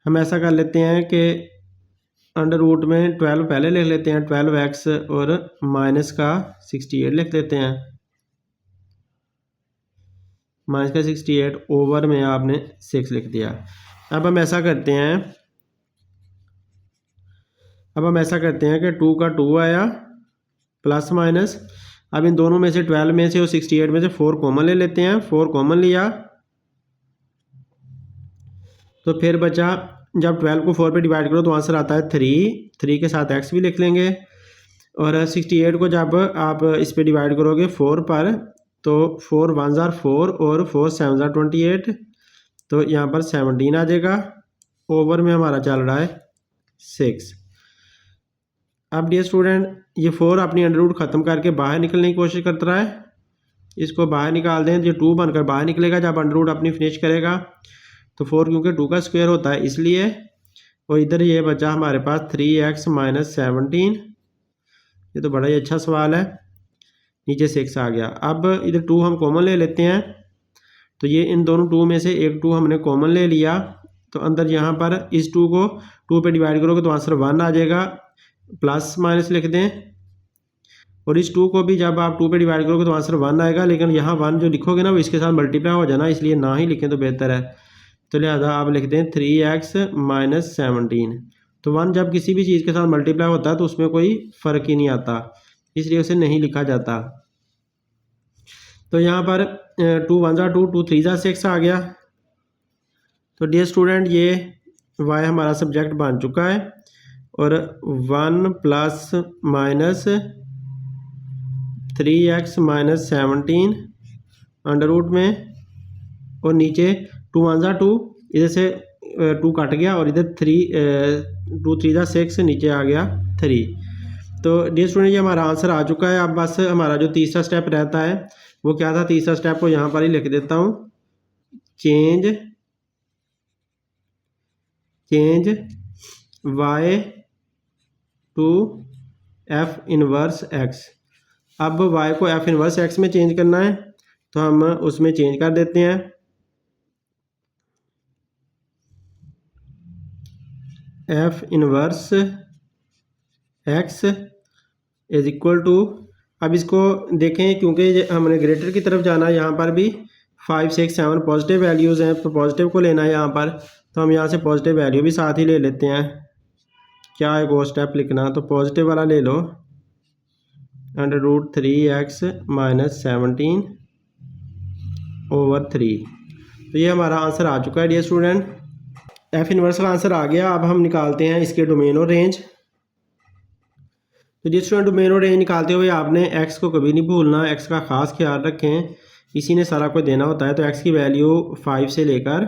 हम ऐसा कर लेते हैं कि अंडर रूट में 12 पहले लिख लेते हैं, 12x, और माइनस का 68 लिख लेते हैं, माइनस का 68 ओवर में आपने 6 लिख दिया। अब हम ऐसा करते हैं कि 2 का 2 आया, प्लस माइनस, अब इन दोनों में से 12 में से और 68 में से 4 कॉमन ले लेते हैं। 4 कॉमन लिया तो फिर बचा, जब 12 को 4 पे डिवाइड करो तो आंसर आता है 3 के साथ x भी लिख लेंगे, और 68 को जब आप इस पे डिवाइड करोगे 4 पर, तो 4 1 जार 4 और 4 7 जार 28, तो यहाँ पर 17 आ जाएगा। ओवर में हमारा चल रहा है 6। अब डियर स्टूडेंट ये 4 अपनी अंडर रूट ख़त्म करके बाहर निकलने की कोशिश करता रहा है, इसको बाहर निकाल दें, ये 2 बनकर बाहर निकलेगा जब अंडर रूट अपनी फिनिश करेगा। तो 4 क्योंकि 2 का स्क्वायर होता है इसलिए, और इधर ये बचा हमारे पास 3x - 17। ये तो बड़ा ही अच्छा सवाल है। नीचे 6 आ गया। अब इधर 2 हम कॉमन ले लेते हैं, तो ये इन दोनों 2 में से एक 2 हमने कॉमन ले लिया, तो अंदर यहाँ पर इस 2 को 2 पे डिवाइड करोगे तो आंसर 1 आ जाएगा, प्लस माइनस लिख दें। और इस 2 को भी जब आप 2 पे डिवाइड करोगे तो आंसर 1 आएगा, लेकिन यहाँ 1 जो लिखोगे ना वो इसके साथ मल्टीप्लाई हो जाना, इसलिए ना ही लिखें तो बेहतर है। तो लिहाजा आप लिखते हैं 3x - 17। तो 1 जब किसी भी चीज़ के साथ मल्टीप्लाई होता है तो उसमें कोई फ़र्क ही नहीं आता, इसलिए उसे नहीं लिखा जाता। तो यहाँ पर 2 1 ज़ा 2, 2 3 ज़ा 6 आ गया। तो डियर स्टूडेंट ये y हमारा सब्जेक्ट बन चुका है, और 1 plus minus 3x - 17 under root में, और नीचे 2 1 ज़ा 2, इधर से 2 कट गया, और इधर 2 3 ज़ा 6 नीचे आ गया 3। तो डियर स्टूडेंट ये हमारा आंसर आ चुका है। अब बस हमारा जो तीसरा स्टेप रहता है वो क्या था, तीसरा स्टेप को यहाँ पर ही लिख देता हूँ, change y to f inverse x। अब y को f इनवर्स x में चेंज करना है, तो हम उसमें चेंज कर देते हैं। f inverse x is equal to, अब इसको देखें क्योंकि हमने ग्रेटर की तरफ जाना है, यहाँ पर भी 5 6 7 पॉजिटिव वैल्यूज़ हैं, तो पॉजिटिव को लेना है यहाँ पर, तो हम यहाँ से पॉजिटिव वैल्यू भी साथ ही ले लेते हैं। क्या है वो स्टेप लिखना, तो पॉजिटिव वाला ले लो, √3x - 17 ओवर 3। तो ये हमारा आंसर आ चुका है डियर स्टूडेंट। एफ इनवर्स का आंसर आ गया। अब हम निकालते हैं इसके डोमेन और रेंज। तो डियर स्टूडेंट डोमेन और रेंज निकालते हुए आपने एक्स को कभी नहीं भूलना, एक्स का ख़ास ख्याल रखें, इसी ने सारा कुछ देना होता है। तो एक्स की वैल्यू 5 से लेकर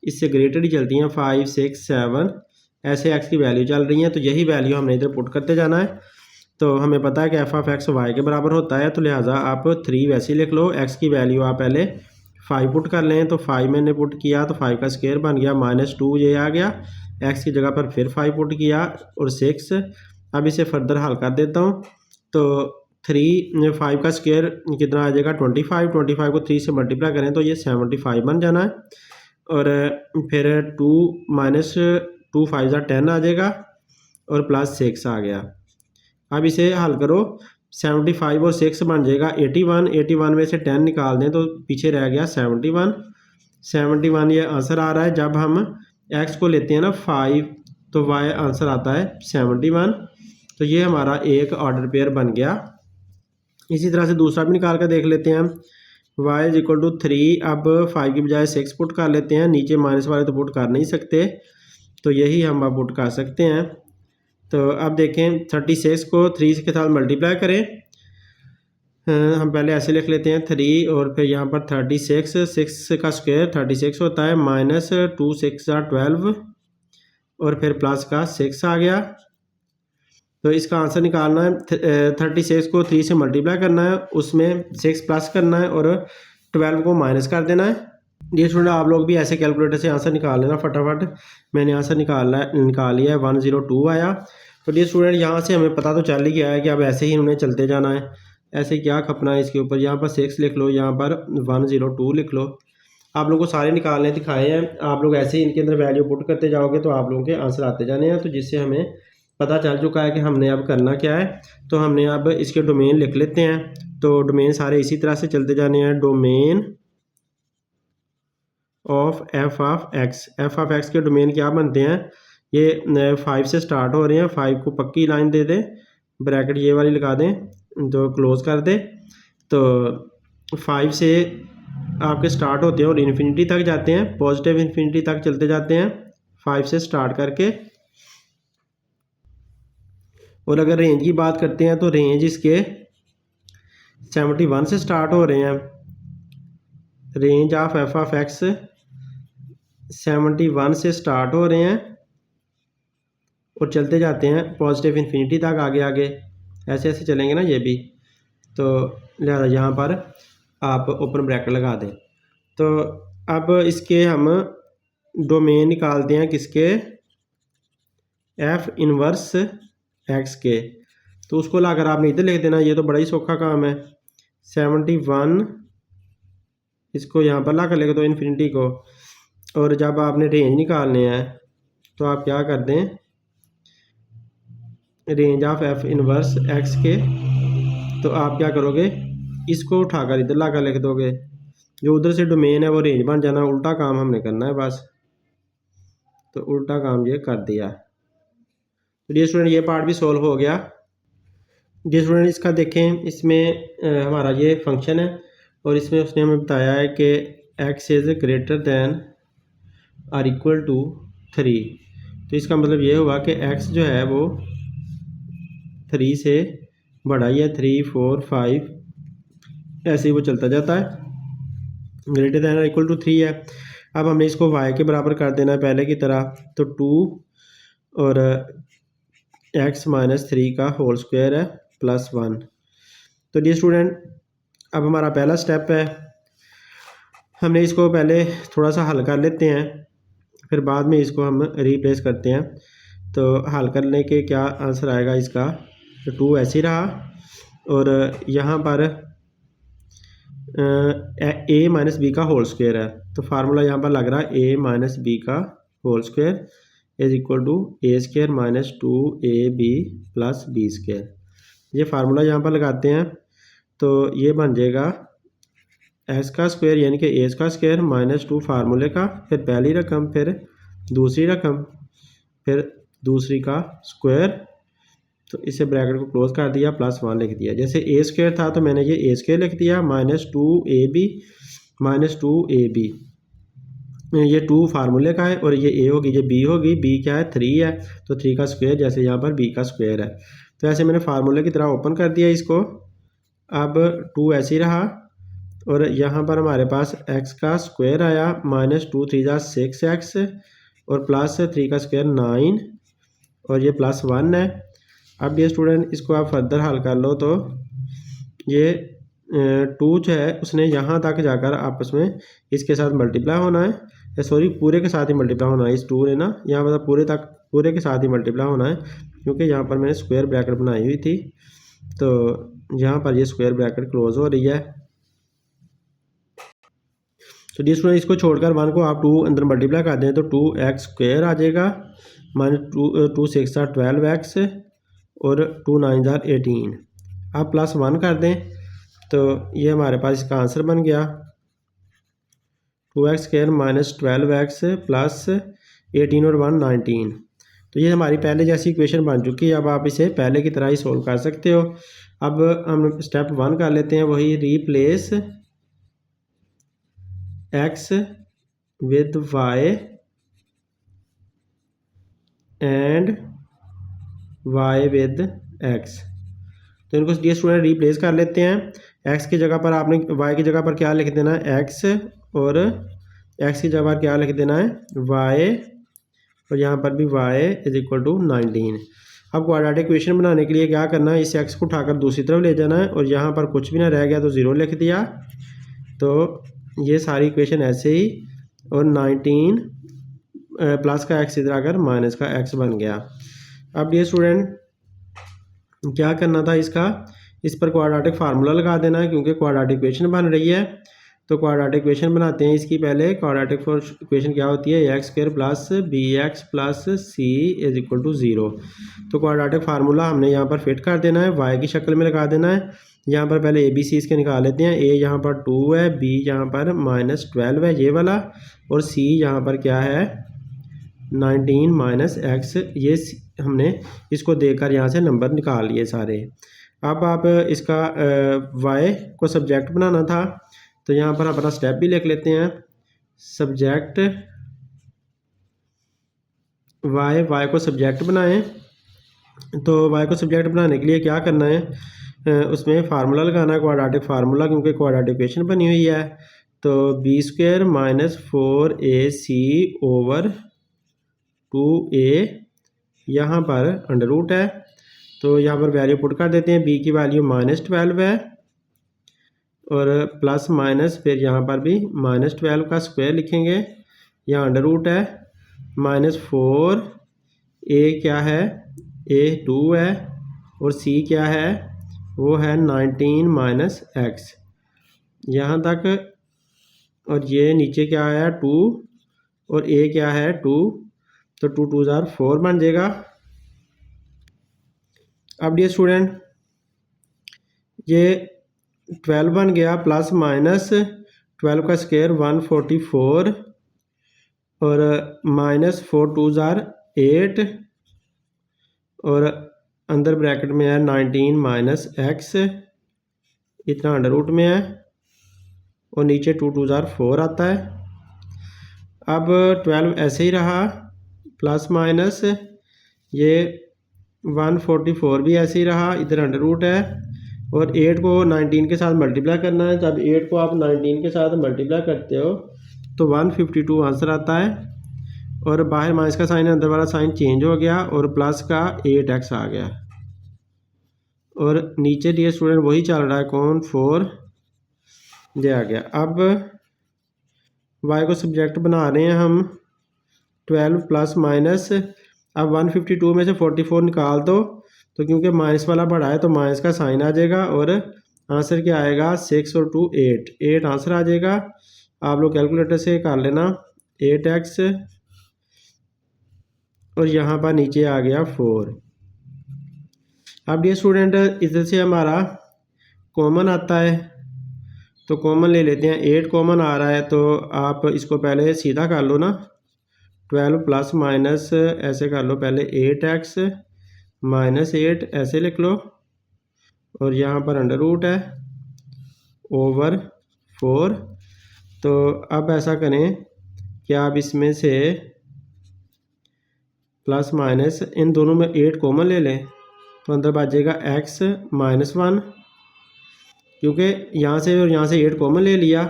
इससे ग्रेटर ही चलती हैं, 5 6 7 ऐसे एक्स की वैल्यू चल रही हैं, तो यही वैल्यू हमने इधर पुट करते जाना है। तो हमें पता है कि एफ ऑफ एक्स वाई के बराबर होता है, तो लिहाजा आप 3 वैसे ही लिख लो। एक्स की वैल्यू आप पहले 5 पुट कर लें, तो 5 मैंने पुट किया तो 5 का स्क्वायर बन गया -2 ये आ गया। एक्स की जगह पर फिर 5 पुट किया और 6। अब इसे फर्दर हल कर देता हूँ, तो 3 5 का स्क्वायर कितना आ जाएगा 25। 25 को 3 से मल्टीप्लाई करें तो ये 75 बन जाना है, और फिर 2 - 2 5 ज़ा 10 आ जाएगा, और प्लस 6 आ गया। अब इसे हल करो, 75 और 6 बन जाएगा 81। 81 में से 10 निकाल दें तो पीछे रह गया 71। 71 ये आंसर आ रहा है। जब हम x को लेते हैं ना 5, तो y आंसर आता है 71। तो ये हमारा एक ऑर्डर पेयर बन गया। इसी तरह से दूसरा भी निकाल कर देख लेते हैं। y = 3। अब 5 की बजाय 6 पुट कर लेते हैं, नीचे माइनस वाले तो पुट कर नहीं सकते, तो यही हम अब पुट कर सकते हैं। तो अब देखें 36 को 3 के साथ मल्टीप्लाई करें, हम पहले ऐसे लिख लेते हैं 3, और फिर यहाँ पर 36, 6 का स्क्वायर 36 होता है, -2 6 ज़ा 12, और फिर प्लस का 6 आ गया। तो इसका आंसर निकालना है, 36 को 3 से मल्टीप्लाई करना है, उसमें 6 प्लस करना है और 12 को माइनस कर देना है। डियर स्टूडेंट आप लोग भी ऐसे कैलकुलेटर से आंसर निकाल लेना फटाफट। मैंने आंसर निकाल लिया है, 102 आया। तो डियर स्टूडेंट यहाँ से हमें पता तो चल ही गया है कि अब ऐसे ही उन्हें चलते जाना है, ऐसे क्या खपना है इसके ऊपर। यहाँ पर 6 लिख लो, यहाँ पर 102 लिख लो। आप लोगों को सारे निकालने दिखाए हैं, आप लोग ऐसे ही इनके अंदर वैल्यू पुट करते जाओगे तो आप लोगों के आंसर आते जाने हैं। तो जिससे हमें पता चल चुका है कि हमने अब करना क्या है। तो हमने अब इसके डोमेन लिख लेते हैं। तो डोमेन सारे इसी तरह से चलते जाने हैं। Domain of F of x, F of x के डोमेन क्या बनते हैं, ये 5 से स्टार्ट हो रहे हैं। 5 को पक्की लाइन दे दें, ब्रैकेट ये वाली लगा दें, तो क्लोज कर दे। तो 5 से आपके स्टार्ट होते हैं और इन्फिनिटी तक जाते हैं, पॉजिटिव इन्फिनिटी तक चलते जाते हैं 5 से स्टार्ट करके। और अगर रेंज की बात करते हैं तो रेंज इसके 71 से स्टार्ट हो रहे हैं। Range of F of x 71 से स्टार्ट हो रहे हैं और चलते जाते हैं पॉजिटिव इन्फिनिटी तक आगे आगे, ऐसे ऐसे चलेंगे ना ये भी, तो लिहाजा यहाँ पर आप ओपन ब्रैकेट लगा दें। तो अब इसके हम डोमेन निकालते हैं किसके, एफ इनवर्स एक्स के। तो उसको लाकर आपने इधर लिख देना, ये तो बड़ा ही सौखा काम है। 71 इसको यहाँ पर ला कर लिख दो इन्फिनिटी को, और जब आपने रेंज निकालने हैं तो आप क्या कर दें, range of F inverse x के, तो आप क्या करोगे, इसको उठाकर इधर ला कर लिख दोगे, जो उधर से डोमेन है वो रेंज बन जाना, उल्टा काम हमने करना है बस। तो उल्टा काम ये कर दिया। तो डियर स्टूडेंट ये पार्ट भी सॉल्व हो गया। डियर स्टूडेंट इसका देखें, इसमें हमारा ये फंक्शन है और इसमें उसने हमें बताया है कि x is greater than or equal to 3। तो इसका मतलब ये हुआ कि x जो है वो 3 से बड़ा ही है, 3 4 5 ऐसे ही वो चलता जाता है, greater than or equal to 3 है। अब हमने इसको y के बराबर कर देना है पहले की तरह, तो 2 और x माइनस 3 का होल स्क्वायर है प्लस 1। तो डियर स्टूडेंट अब हमारा पहला स्टेप है, हमने इसको पहले थोड़ा सा हल कर लेते हैं, फिर बाद में इसको हम रिप्लेस करते हैं। तो हल करने के क्या आंसर आएगा इसका, तो 2 ऐसे ही रहा, और यहाँ पर a माइनस बी का होल स्क्वायर है, तो फार्मूला यहाँ पर लग रहा है a माइनस बी का whole square is equal to a square minus 2ab plus b square. ये फार्मूला यहाँ पर लगाते हैं, तो ये बन जाएगा एक्स का स्क्वायर यानी कि ए का स्क्वायर माइनस 2 फार्मूले का, फिर पहली रकम, फिर दूसरी रकम, फिर दूसरी का स्क्वायर, तो इसे ब्रैकेट को क्लोज कर दिया, प्लस 1 लिख दिया। जैसे ए स्क्वायर था तो मैंने ये ए स्क्वायर लिख दिया, माइनस 2ab माइनस 2ab, ये 2 फार्मूले का है और ये ए होगी, ये बी होगी, बी क्या है 3 है, तो 3 का स्क्वायर, जैसे यहाँ पर बी का स्क्वायर है। तो ऐसे मैंने फार्मूले की तरह ओपन कर दिया इसको। अब 2 ऐसे ही रहा, और यहाँ पर हमारे पास x का स्क्वायर आया, माइनस 2 3 जा 6x और प्लस 3 का स्क्वायर 9, और ये प्लस 1 है। अब ये स्टूडेंट इसको आप फर्दर हल कर लो, तो ये 2 जो है उसने यहाँ तक जाकर आपस में इसके साथ मल्टीप्लाई होना है, सॉरी पूरे के साथ ही मल्टीप्लाई होना है, इस 2 ने ना यहाँ पर पूरे के साथ ही मल्टीप्लाई होना है, क्योंकि यहाँ पर मैंने स्क्वायर ब्रैकेट बनाई हुई थी, तो यहाँ पर ये स्क्वायर ब्रैकेट क्लोज हो रही है। तो डियर स्टूडेंट इसको छोड़कर 1 को आप 2 अंदर मल्टीप्लाई कर दें तो 2x स्क्वायर आ जाएगा, माइनस 2 6 12x और 2 9 18। आप प्लस 1 कर दें तो ये हमारे पास इसका आंसर बन गया, 2x square minus 12x plus 18 और 1 19। तो ये हमारी पहले जैसी इक्वेशन बन चुकी है। अब आप इसे पहले की तरह ही सोल्व कर सकते हो। अब हम स्टेप 1 कर लेते हैं, वही replace x with y and y with x। तो इनको डियर स्टूडेंट रिप्लेस कर लेते हैं। x की जगह पर आपने y की जगह पर क्या लिख देना है x, और x की जगह पर क्या लिख देना है y, और यहाँ पर भी y इज इक्वल टू 19। अब क्वाड्रेटिक इक्वेशन बनाने के लिए क्या करना है, इस x को उठाकर दूसरी तरफ ले जाना है, और यहाँ पर कुछ भी ना रह गया तो 0 लिख दिया, तो ये सारी इक्वेशन ऐसे ही, और 19 प्लस का x इधर आकर माइनस का x बन गया। अब ये स्टूडेंट क्या करना था, इस पर क्वाड्रेटिक फार्मूला लगा देना है, क्योंकि क्वाड्रेटिक इक्वेशन बन रही है। तो क्वाड्रेटिक इक्वेशन बनाते हैं। इसकी पहले क्वाड्रेटिक इक्वेशन क्या होती है, x square plus b x plus c is equal to 0। तो क्वाड्रेटिक फार्मूला हमने यहाँ पर फिट कर देना है, वाई की शक्ल में लगा देना है। यहाँ पर पहले ए बी सी इसके निकाल लेते हैं। ए यहाँ पर 2 है, बी यहाँ पर माइनस 12 है ये वाला, और सी यहाँ पर क्या है 19 माइनस एक्स। ये हमने इसको देकर यहाँ से नंबर निकाल लिए सारे। अब आप इसका y को सब्जेक्ट बनाना था, तो यहाँ पर अपना स्टेप भी लिख लेते हैं। सब्जेक्ट y को सब्जेक्ट बनाएं। तो y को सब्जेक्ट बनाने के लिए क्या करना है, उसमें फार्मूला लगाना है, क्वाड्रेटिक फार्मूला, क्योंकि क्वाड्रेटिक इक्वेशन बनी हुई है। तो B square minus 4ac over 2a यहाँ पर अंडर रूट है, तो यहाँ पर वैल्यू पुट कर देते हैं। b की वैल्यू -12 है और प्लस माइनस फिर यहाँ पर भी -12 का स्क्वायर लिखेंगे। यहाँ अंडर रूट है -4, a क्या है, a 2 है और c क्या है, वो है 19 - x यहाँ तक। और ये नीचे क्या आया 2 और a क्या है 2, तो 2 2 ज़ार 4 बन जाएगा। अब डियर स्टूडेंट ये 12 बन गया प्लस माइनस 12 का स्क्वायर 144 और -4 2 ज़ार 8 और अंदर ब्रैकेट में है 19 - x, इतना अंडर रूट में है और नीचे 2 2 ज़ार 4 आता है। अब 12 ऐसे ही रहा प्लस माइनस, ये 144 भी ऐसे ही रहा, इधर अंडर रूट है और 8 को 19 के साथ मल्टीप्लाई करना है। जब 8 को आप 19 के साथ मल्टीप्लाई करते हो तो 152 आंसर आता है और बाहर माइनस का साइन है, अंदर वाला साइन चेंज हो गया और प्लस का 8x आ गया। और नीचे डियर स्टूडेंट वही चल रहा है, कौन 4 ये आ गया। अब y को सब्जेक्ट बना रहे हैं हम 12 प्लस माइनस। अब 152 में से 44 निकाल दो, तो क्योंकि माइनस वाला बड़ा है तो माइनस का साइन आ जाएगा और आंसर क्या आएगा 6 और 2 8 आंसर आ जाएगा। आप लोग कैलकुलेटर से कर लेना 8x और यहाँ पर नीचे आ गया 4। अब ये स्टूडेंट इधर से हमारा कॉमन आता है, तो कॉमन ले लेते हैं। 8 कॉमन आ रहा है तो आप इसको पहले सीधा कर लो ना, 12 प्लस माइनस ऐसे कर लो, पहले 8x -8 ऐसे लिख लो और यहाँ पर अंडर रूट है ओवर 4। तो अब ऐसा करें कि आप इसमें से प्लस माइनस इन दोनों में 8 कॉमन ले लें, तो अंदर बचेगा x -1, क्योंकि यहाँ से और यहाँ से 8 कॉमन ले लिया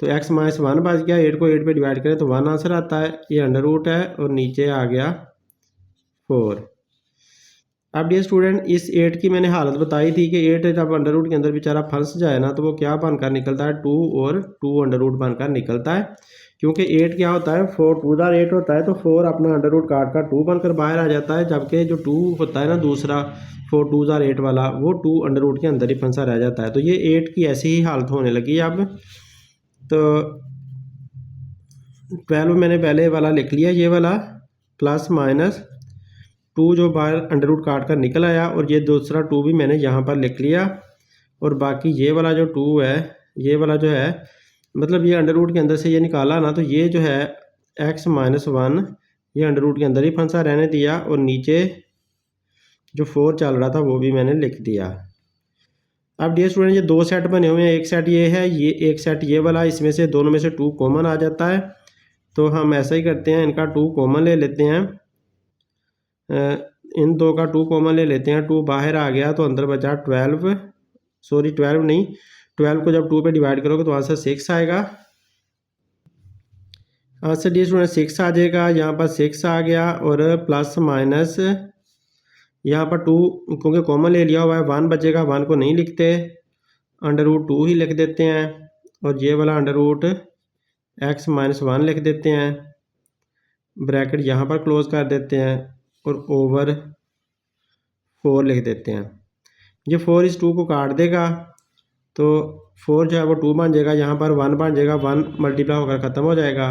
तो x -1 बच गया। 8 को 8 पे डिवाइड करें तो 1 आंसर आता है, ये अंडर रूट है और नीचे आ गया 4। अब ये स्टूडेंट इस 8 की मैंने हालत बताई थी कि 8 जब अंडर रूट के अंदर बेचारा फंस जाए ना तो वो क्या बनकर निकलता है 2 और 2 अंडर रूट बनकर निकलता है। क्योंकि 8 क्या होता है 4 2 ज़ार 8 होता है, तो 4 अपना अंडर रूट काट कर 2 बनकर बाहर आ जाता है, जबकि जो 2 होता है ना दूसरा 4 2 ज़ार 8 वाला, वो 2 अंडर रूट के अंदर ही फंसा रह जाता है। तो ये 8 की ऐसी ही हालत होने लगी अब। तो 12 मैंने पहले वाला लिख लिया, ये वाला प्लस माइनस 2 जो बाहर अंडर रूट काट कर निकल आया और ये दूसरा 2 भी मैंने यहाँ पर लिख लिया। और बाकी ये वाला जो 2 है, ये वाला जो है मतलब ये अंडर रूट के अंदर से ये निकाला ना, तो ये जो है x -1 ये अंडर रूट के अंदर ही फंसा रहने दिया और नीचे जो 4 चल रहा था वो भी मैंने लिख दिया। अब डियर स्टूडेंट ये 2 सेट बने हुए हैं, एक सेट ये है, ये एक सेट ये वाला, इसमें से दोनों में से 2 कॉमन आ जाता है। तो हम ऐसा ही करते हैं, इनका 2 कॉमन ले लेते हैं, इन 2 का 2 कॉमन ले लेते हैं। 2 बाहर आ गया तो अंदर बचा 12, सॉरी 12 नहीं, 12 को जब 2 पे डिवाइड करोगे तो आंसर 6 आएगा। आंसर डियर स्टूडेंट 6 आ जाएगा, यहाँ पर 6 आ गया और प्लस माइनस यहाँ पर 2 क्योंकि कॉमन ले लिया हुआ है 1 बचेगा, 1 को नहीं लिखते, अंडर रूट 2 ही लिख देते हैं और ये वाला अंडर रूट x -1 लिख देते हैं, ब्रैकेट यहाँ पर क्लोज कर देते हैं और ओवर 4 लिख देते हैं। ये 4 इस 2 को काट देगा तो 4 जो है वो 2 बन जाएगा, यहाँ पर 1 बन जाएगा, 1 मल्टीप्लाई होकर ख़त्म हो जाएगा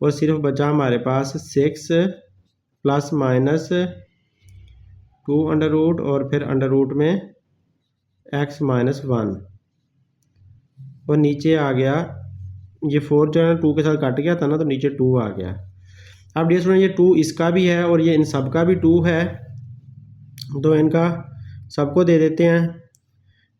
और सिर्फ बचा हमारे पास 6 प्लस माइनस 2 अंडर रूट और फिर अंडर रूट में x -1 और नीचे आ गया ये 4 जो है 2 के साथ कट गया था ना, तो नीचे 2 आ गया। अब डियर स्टूडेंट ये 2 इसका भी है और ये इन सब का भी 2 है, तो इनका सबको दे देते हैं,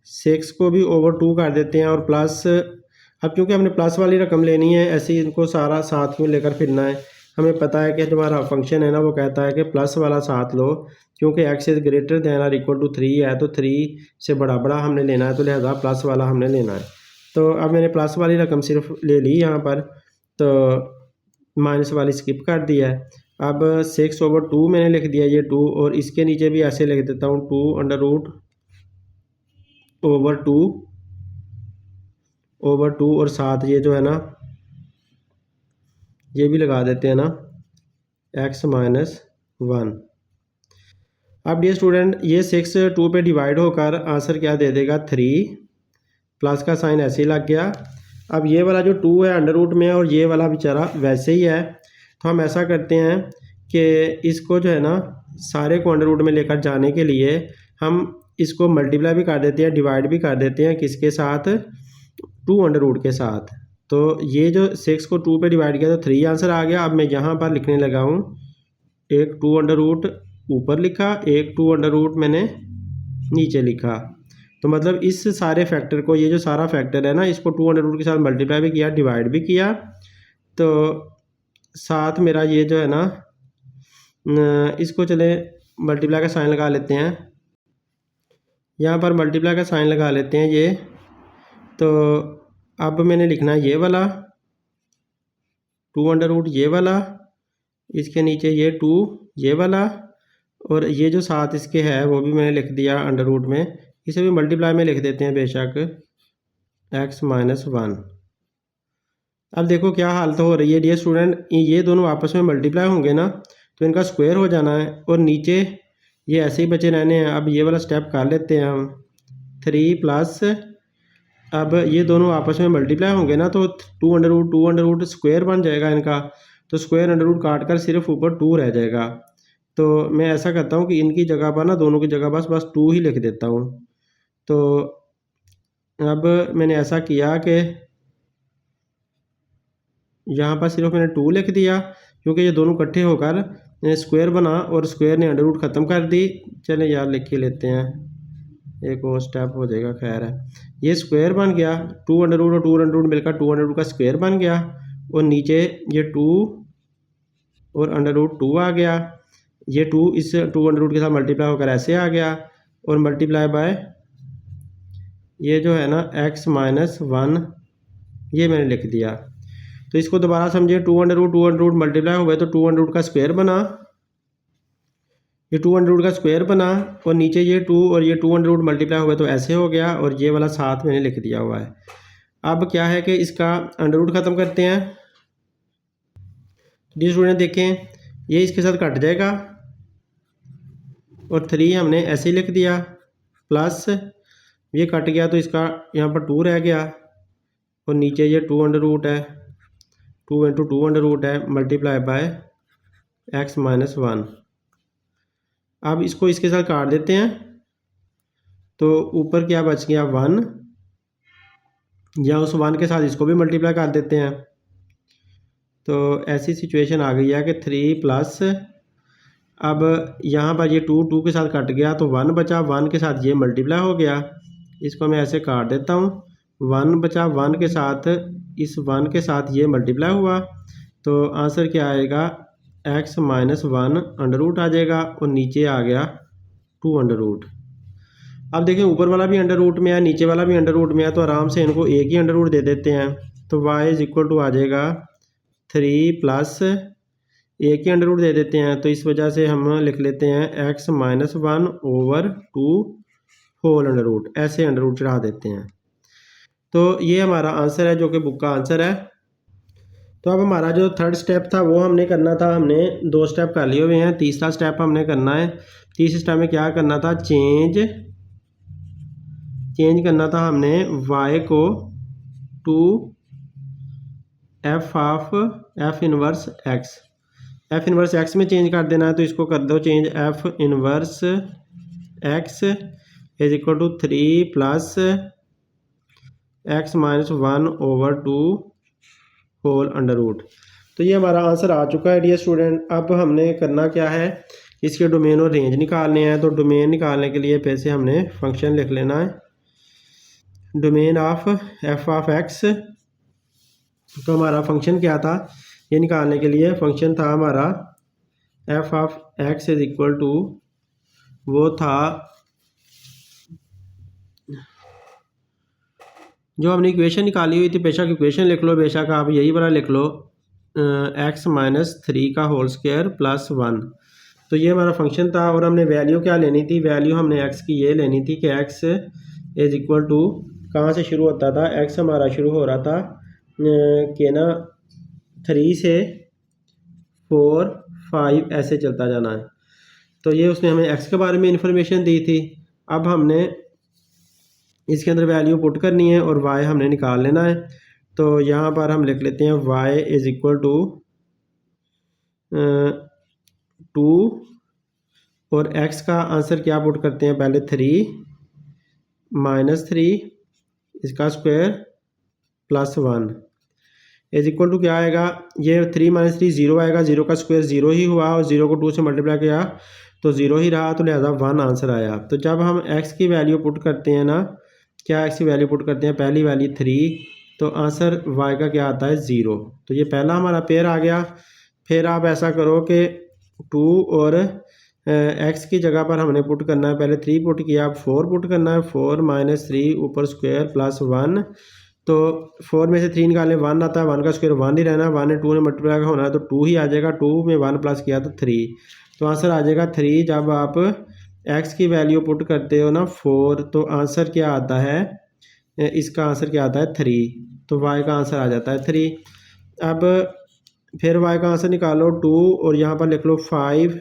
6 को भी ओवर 2 कर देते हैं और प्लस, अब क्योंकि हमने प्लस वाली रकम लेनी है ऐसे ही इनको सारा साथ में लेकर फिरना है। हमें पता है कि जो हमारा फंक्शन है ना वो कहता है कि प्लस वाला साथ लो, क्योंकि x इज़ ग्रेटर दैन और इक्वल टू 3 है तो 3 से बड़ा हमने लेना है, तो लिहाजा प्लस वाला हमने लेना है। तो अब मैंने प्लस वाली रकम सिर्फ ले ली यहाँ पर, तो माइनस वाली स्किप कर दी है। अब 6/2 मैंने लिख दिया ये 2, और इसके नीचे भी ऐसे लिख देता हूँ 2/√/2 और साथ ये जो है ना ये भी लगा देते हैं ना x-1। अब डियर स्टूडेंट ये 6 2 पे डिवाइड होकर आंसर क्या दे देगा 3, प्लस का साइन ऐसे ही लग गया। अब ये वाला जो 2 है अंडर रूट में है और ये वाला बेचारा वैसे ही है, तो हम ऐसा करते हैं कि इसको जो है ना सारे को अंडर रूट में लेकर जाने के लिए हम इसको मल्टीप्लाई भी कर देते हैं, डिवाइड भी कर देते हैं किसके साथ, 2 अंडर रूट के साथ। तो ये जो 6 को 2 पे डिवाइड किया तो 3 आंसर आ गया। अब मैं यहाँ पर लिखने लगा हूँ एक 2 अंडर रूट ऊपर लिखा, एक 2 अंडर रूट मैंने नीचे लिखा। तो मतलब इस सारे फैक्टर को, ये जो सारा फैक्टर है ना, इसको 2 अंडर रूट के साथ मल्टीप्लाई भी किया, डिवाइड भी किया। तो साथ मेरा ये जो है ना इसको चले मल्टीप्लाई का साइन लगा लेते हैं, यहाँ पर मल्टीप्लाई का साइन लगा लेते हैं ये। तो अब मैंने लिखना है ये वाला 2 अंडर रूट ये वाला, इसके नीचे ये 2 ये वाला, और ये जो साथ इसके है वो भी मैंने लिख दिया अंडर रूट में। इसे भी मल्टीप्लाई में लिख देते हैं बेशक x-1। अब देखो क्या हालत हो रही है डियर स्टूडेंट, ये दोनों आपस में मल्टीप्लाई होंगे ना तो इनका स्क्वायर हो जाना है, और नीचे ये ऐसे ही बचे रहने हैं। अब ये वाला स्टेप कर लेते हैं हम 3 प्लस, अब ये दोनों आपस में मल्टीप्लाई होंगे ना तो 2 अंडर रूट स्क्वायर बन जाएगा इनका, तो स्क्वायर अंडर रूट काट कर सिर्फ ऊपर 2 रह जाएगा। तो मैं ऐसा करता हूँ कि इनकी जगह पर ना, दोनों की जगह बस 2 ही लिख देता हूँ। तो अब मैंने ऐसा किया कि यहाँ पर सिर्फ मैंने 2 लिख दिया, क्योंकि ये दोनों इकट्ठे होकर स्क्वायर बना और स्क्वायर ने अंडर रूट ख़त्म कर दी। चले यार लिख ही लेते हैं, एक और स्टेप हो जाएगा, खैर है। ये स्क्वायर बन गया, 2 अंडर रूट और 2 अंडर रूट मिलकर 2 अंडर रूट का स्क्वायर बन गया, और नीचे ये 2 और अंडर रूट 2 आ गया। ये 2 इस 2 अंडर रूट के साथ मल्टीप्लाई होकर ऐसे आ गया, और मल्टीप्लाई बाय ये जो है ना x-1 ये मैंने लिख दिया। तो इसको दोबारा समझिए, 2 अंडर रूट मल्टीप्लाई हो गए तो 2 अंडर रूट का स्क्वायर बना, ये 2 अंडर रूट का स्क्वायर बना, और नीचे ये 2 और ये 2 अंडर रूट मल्टीप्लाई हो गए तो ऐसे हो गया, और ये वाला साथ मैंने लिख दिया हुआ है। अब क्या है कि इसका अंडर रूट ख़त्म करते हैं। डी स्टूडेंट देखें, ये इसके साथ कट जाएगा, और 3 हमने ऐसे ही लिख दिया, प्लस ये कट गया तो इसका यहाँ पर 2 रह गया, और नीचे ये 2 अंडर रूट है, 2 इंटू 2 अंडर रूट है मल्टीप्लाई बाय x-1। अब इसको इसके साथ काट देते हैं, तो ऊपर क्या बच गया 1, या उस 1 के साथ इसको भी मल्टीप्लाई कर देते हैं। तो ऐसी सिचुएशन आ गई है कि 3 प्लस, अब यहाँ पर ये 2 के साथ कट गया तो 1 बचा, 1 के साथ ये मल्टीप्लाई हो गया, इसको मैं ऐसे काट देता हूँ, 1 बचा, 1 के साथ इस 1 के साथ ये मल्टीप्लाई हुआ, तो आंसर क्या आएगा x-1 अंडर रूट आ जाएगा, और नीचे आ गया 2 अंडर रूट। अब देखें ऊपर वाला भी अंडर रूट में है, नीचे वाला भी अंडर रूट में है, तो आराम से इनको एक ही अंडर रूट दे देते हैं। तो y इज इक्वल टू आ जाएगा 3 प्लस एक ही अंडर रूट दे देते हैं, तो इस वजह से हम लिख लेते हैं x-1 over 2 whole under root, ऐसे अंडर रूट चढ़ा देते हैं। तो ये हमारा आंसर है, जो कि बुक का आंसर है। तो अब हमारा जो थर्ड स्टेप था वो हमने करना था, हमने 2 स्टेप कर लिए हुए हैं, तीसरा स्टेप हमने करना है। तीसरे स्टेप में क्या करना था, चेंज करना था हमने y को टू f इनवर्स x में चेंज कर देना है। तो इसको कर दो change, f inverse x is equal to 3 plus x-1 over 2 whole under root. तो ये हमारा आंसर आ चुका है डियर स्टूडेंट। अब हमने करना क्या है, इसके डोमेन और रेंज निकालने हैं। तो डोमेन निकालने के लिए फिर से हमने फंक्शन लिख लेना है, domain of f of x। तो हमारा फंक्शन क्या था, ये निकालने के लिए फंक्शन था हमारा f of x is equal to, वो था जो हमने इक्वेशन निकाली हुई थी, बेशक इक्वेशन लिख लो, बेशक आप यही वाला लिख लो, एक्स माइनस 3 का होल स्क्वायर प्लस 1। तो ये हमारा फंक्शन था और हमने वैल्यू क्या लेनी थी, वैल्यू हमने एक्स की ये लेनी थी कि एक्स इज इक्वल टू, कहाँ से शुरू होता था, एक्स हमारा शुरू हो रहा था कि ना 3 से 4 5 ऐसे चलता जाना है। तो ये उसने हमें एक्स के बारे में इंफॉर्मेशन दी थी। अब हमने इसके अंदर वैल्यू पुट करनी है और वाई हमने निकाल लेना है। तो यहाँ पर हम लिख लेते हैं वाई इज इक्वल टू 2 और एक्स का आंसर क्या पुट करते हैं, पहले 3 माइनस 3 इसका square plus 1 is equal to क्या आएगा, ये 3 माइनस 3 0 आएगा, 0 का स्क्वायर 0 ही हुआ और 0 को 2 से मल्टीप्लाई किया तो 0 ही रहा, तो लिहाजा 1 आंसर आया। तो जब हम x की वैल्यू पुट करते हैं ना, क्या x की वैल्यू पुट करते हैं, पहली वैल्यू 3 तो आंसर y का क्या आता है 0। तो ये पहला हमारा पेयर आ गया। फिर आप ऐसा करो कि 2 और x की जगह पर हमने पुट करना है, पहले 3 पुट किया, अब 4 पुट करना है, 4 माइनस 3 ऊपर स्क्वायर प्लस 1। तो 4 में से 3 निकालें 1 आता है, 1 का स्क्वायर 1 ही रहना है, 1 ने 2 ने मल्टीप्लाई होना है तो 2 ही आ जाएगा, 2 में 1 प्लस किया तो 3, तो आंसर आ जाएगा 3। जब आप x की वैल्यू पुट करते हो ना 4 तो आंसर क्या आता है, इसका आंसर क्या आता है 3, तो y का आंसर आ जाता है 3। अब फिर y का आंसर निकालो 2 और यहाँ पर लिख लो 5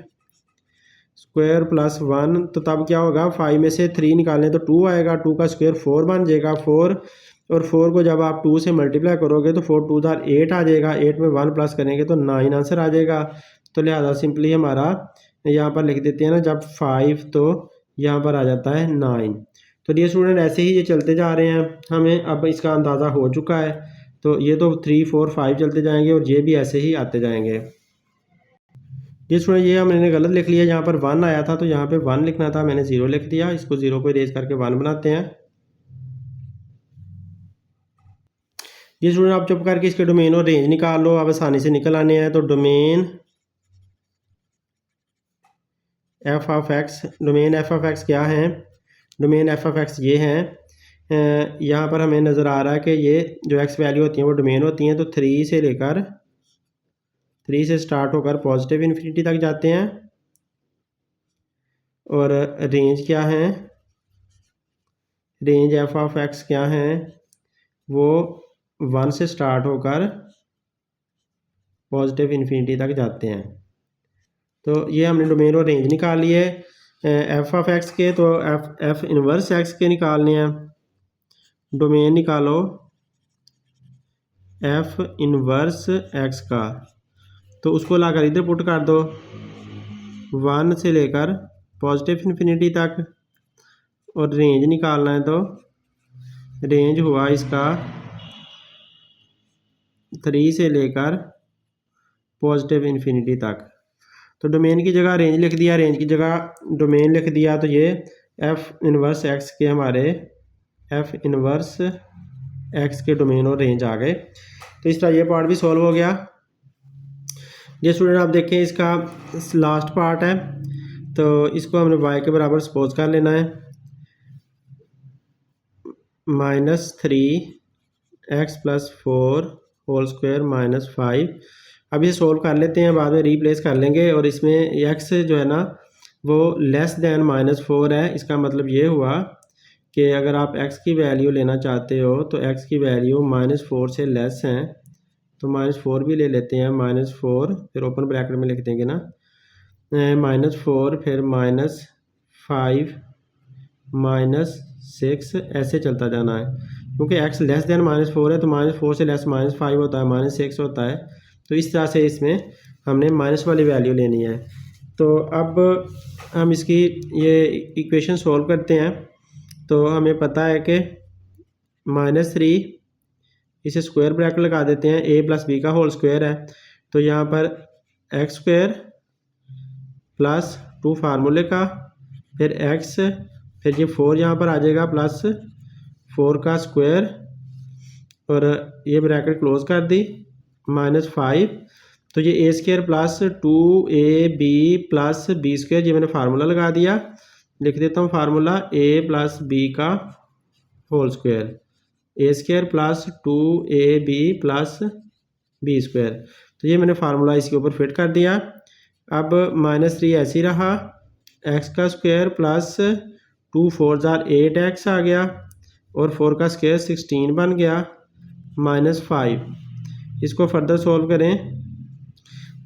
स्क्वायर प्लस 1, तो तब क्या होगा, 5 में से 3 निकालें तो 2 आएगा, 2 का स्क्वायर 4 बन जाएगा 4, और 4 को जब आप 2 से मल्टीप्लाई करोगे तो 4 2 8 आ जाएगा, 8 में 1 प्लस करेंगे तो 9 आंसर आ जाएगा। तो लिहाजा सिंपली हमारा यहाँ पर लिख देते हैं ना, जब 5 तो यहाँ पर आ जाता है 9। तो ये स्टूडेंट ऐसे ही ये चलते जा रहे हैं, हमें अब इसका अंदाज़ा हो चुका है। तो ये तो 3 4 5 चलते जाएंगे और ये भी ऐसे ही आते जाएंगे। ये स्टूडेंट ये मैंने गलत लिख लिया, यहाँ पर 1 आया था तो यहाँ पे 1 लिखना था, मैंने 0 लिख दिया, इसको 0 को इरेज करके 1 बनाते हैं। ये स्टूडेंट आप चुप करके इसके डोमेन और रेंज निकाल लो, अब आसानी से निकल आने हैं। तो domain F of x, domain F of x क्या है, डोमेन एफ ऑफ एक्स ये है, यहाँ पर हमें नज़र आ रहा है कि ये जो एक्स वैल्यू होती हैं वो डोमेन होती हैं, तो 3 से लेकर 3 से स्टार्ट होकर पॉजिटिव इन्फिनिटी तक जाते हैं। और रेंज क्या है, रेंज एफ ऑफ एक्स क्या है, वो 1 से स्टार्ट होकर पॉजिटिव इन्फिनिटी तक जाते हैं। तो ये हमने डोमेन और रेंज निकाल लिए एफ ऑफ एक्स के। तो एफ इनवर्स एक्स के निकालने हैं, डोमेन निकालो एफ इनवर्स एक्स का, तो उसको लाकर इधर पुट कर दो 1 से लेकर पॉजिटिव इन्फिनिटी तक। और रेंज निकालना है तो रेंज हुआ इसका 3 से लेकर पॉजिटिव इन्फिनिटी तक। तो डोमेन की जगह रेंज लिख दिया, रेंज की जगह डोमेन लिख दिया, तो ये एफ इनवर्स एक्स के हमारे एफ इनवर्स एक्स के डोमेन और रेंज आ गए। तो इस तरह ये पार्ट भी सॉल्व हो गया। ये स्टूडेंट आप देखें इसका लास्ट पार्ट है, तो इसको हमने y के बराबर सपोज कर लेना है, -3x + 4 होल स्क्वायर -5। अब इसे सोल्व कर लेते हैं, बाद में रिप्लेस कर लेंगे। और इसमें x जो है ना वो लेस दैन -4 है, इसका मतलब ये हुआ कि अगर आप x की वैल्यू लेना चाहते हो तो x की वैल्यू -4 से लेस है, तो -4 भी ले लेते हैं, -4 फिर ओपन ब्रैकेट में लिख देंगे ना, -4 फिर -5 -6 ऐसे चलता जाना है, क्योंकि x लेस दैन -4 है तो -4 से लेस -5 होता है, -6 होता है। तो इस तरह से इसमें हमने माइनस वाली वैल्यू लेनी है। तो अब हम इसकी ये इक्वेशन सॉल्व करते हैं। तो हमें पता है कि -3 इसे स्क्वायर ब्रैकेट लगा देते हैं, a + b का होल स्क्वायर है, तो यहाँ पर x स्क्वायर प्लस 2 फार्मूले का, फिर x, फिर ये 4 यहाँ पर आ जाएगा प्लस 4 का स्क्वायर, और ये ब्रैकेट क्लोज कर दी, -5। तो ये a square plus 2ab plus b square, ये मैंने फार्मूला लगा दिया, लिख देता हूँ फार्मूला a + b का whole square, a square plus 2ab plus b square. तो ये मैंने फार्मूला इसके ऊपर फिट कर दिया। अब -3 ऐसे ही रहा, एक्स का स्क्वायर प्लस 2 4 जार 8x आ गया और 4 का स्क्वायर 16 बन गया -5। इसको फर्दर सोल्व करें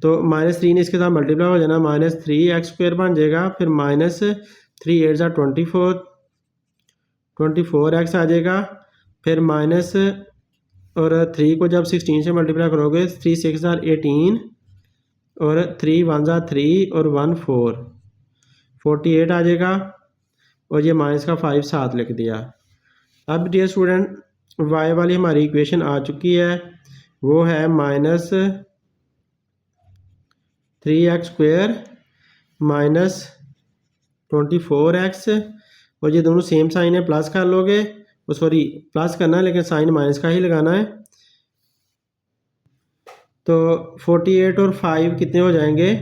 तो -3 ने इसके साथ मल्टीप्लाई हो जाना, -3x² बन जाएगा। फिर -3 8 जार 24x आ जाएगा। फिर माइनस और 3 को जब 16 से मल्टीप्लाई करोगे 3 6 जार 18 और 3 1 जार 3 और 1 4 48 आ जाएगा। और ये माइनस का 5 साथ लिख दिया। अब डियर स्टूडेंट y वाली हमारी इक्वेशन आ चुकी है, वो है -3x² -24x और ये दोनों सेम साइन है, प्लस कर लोगे, सॉरी प्लस करना है लेकिन साइन माइनस का ही लगाना है। तो 48 और 5 कितने हो जाएंगे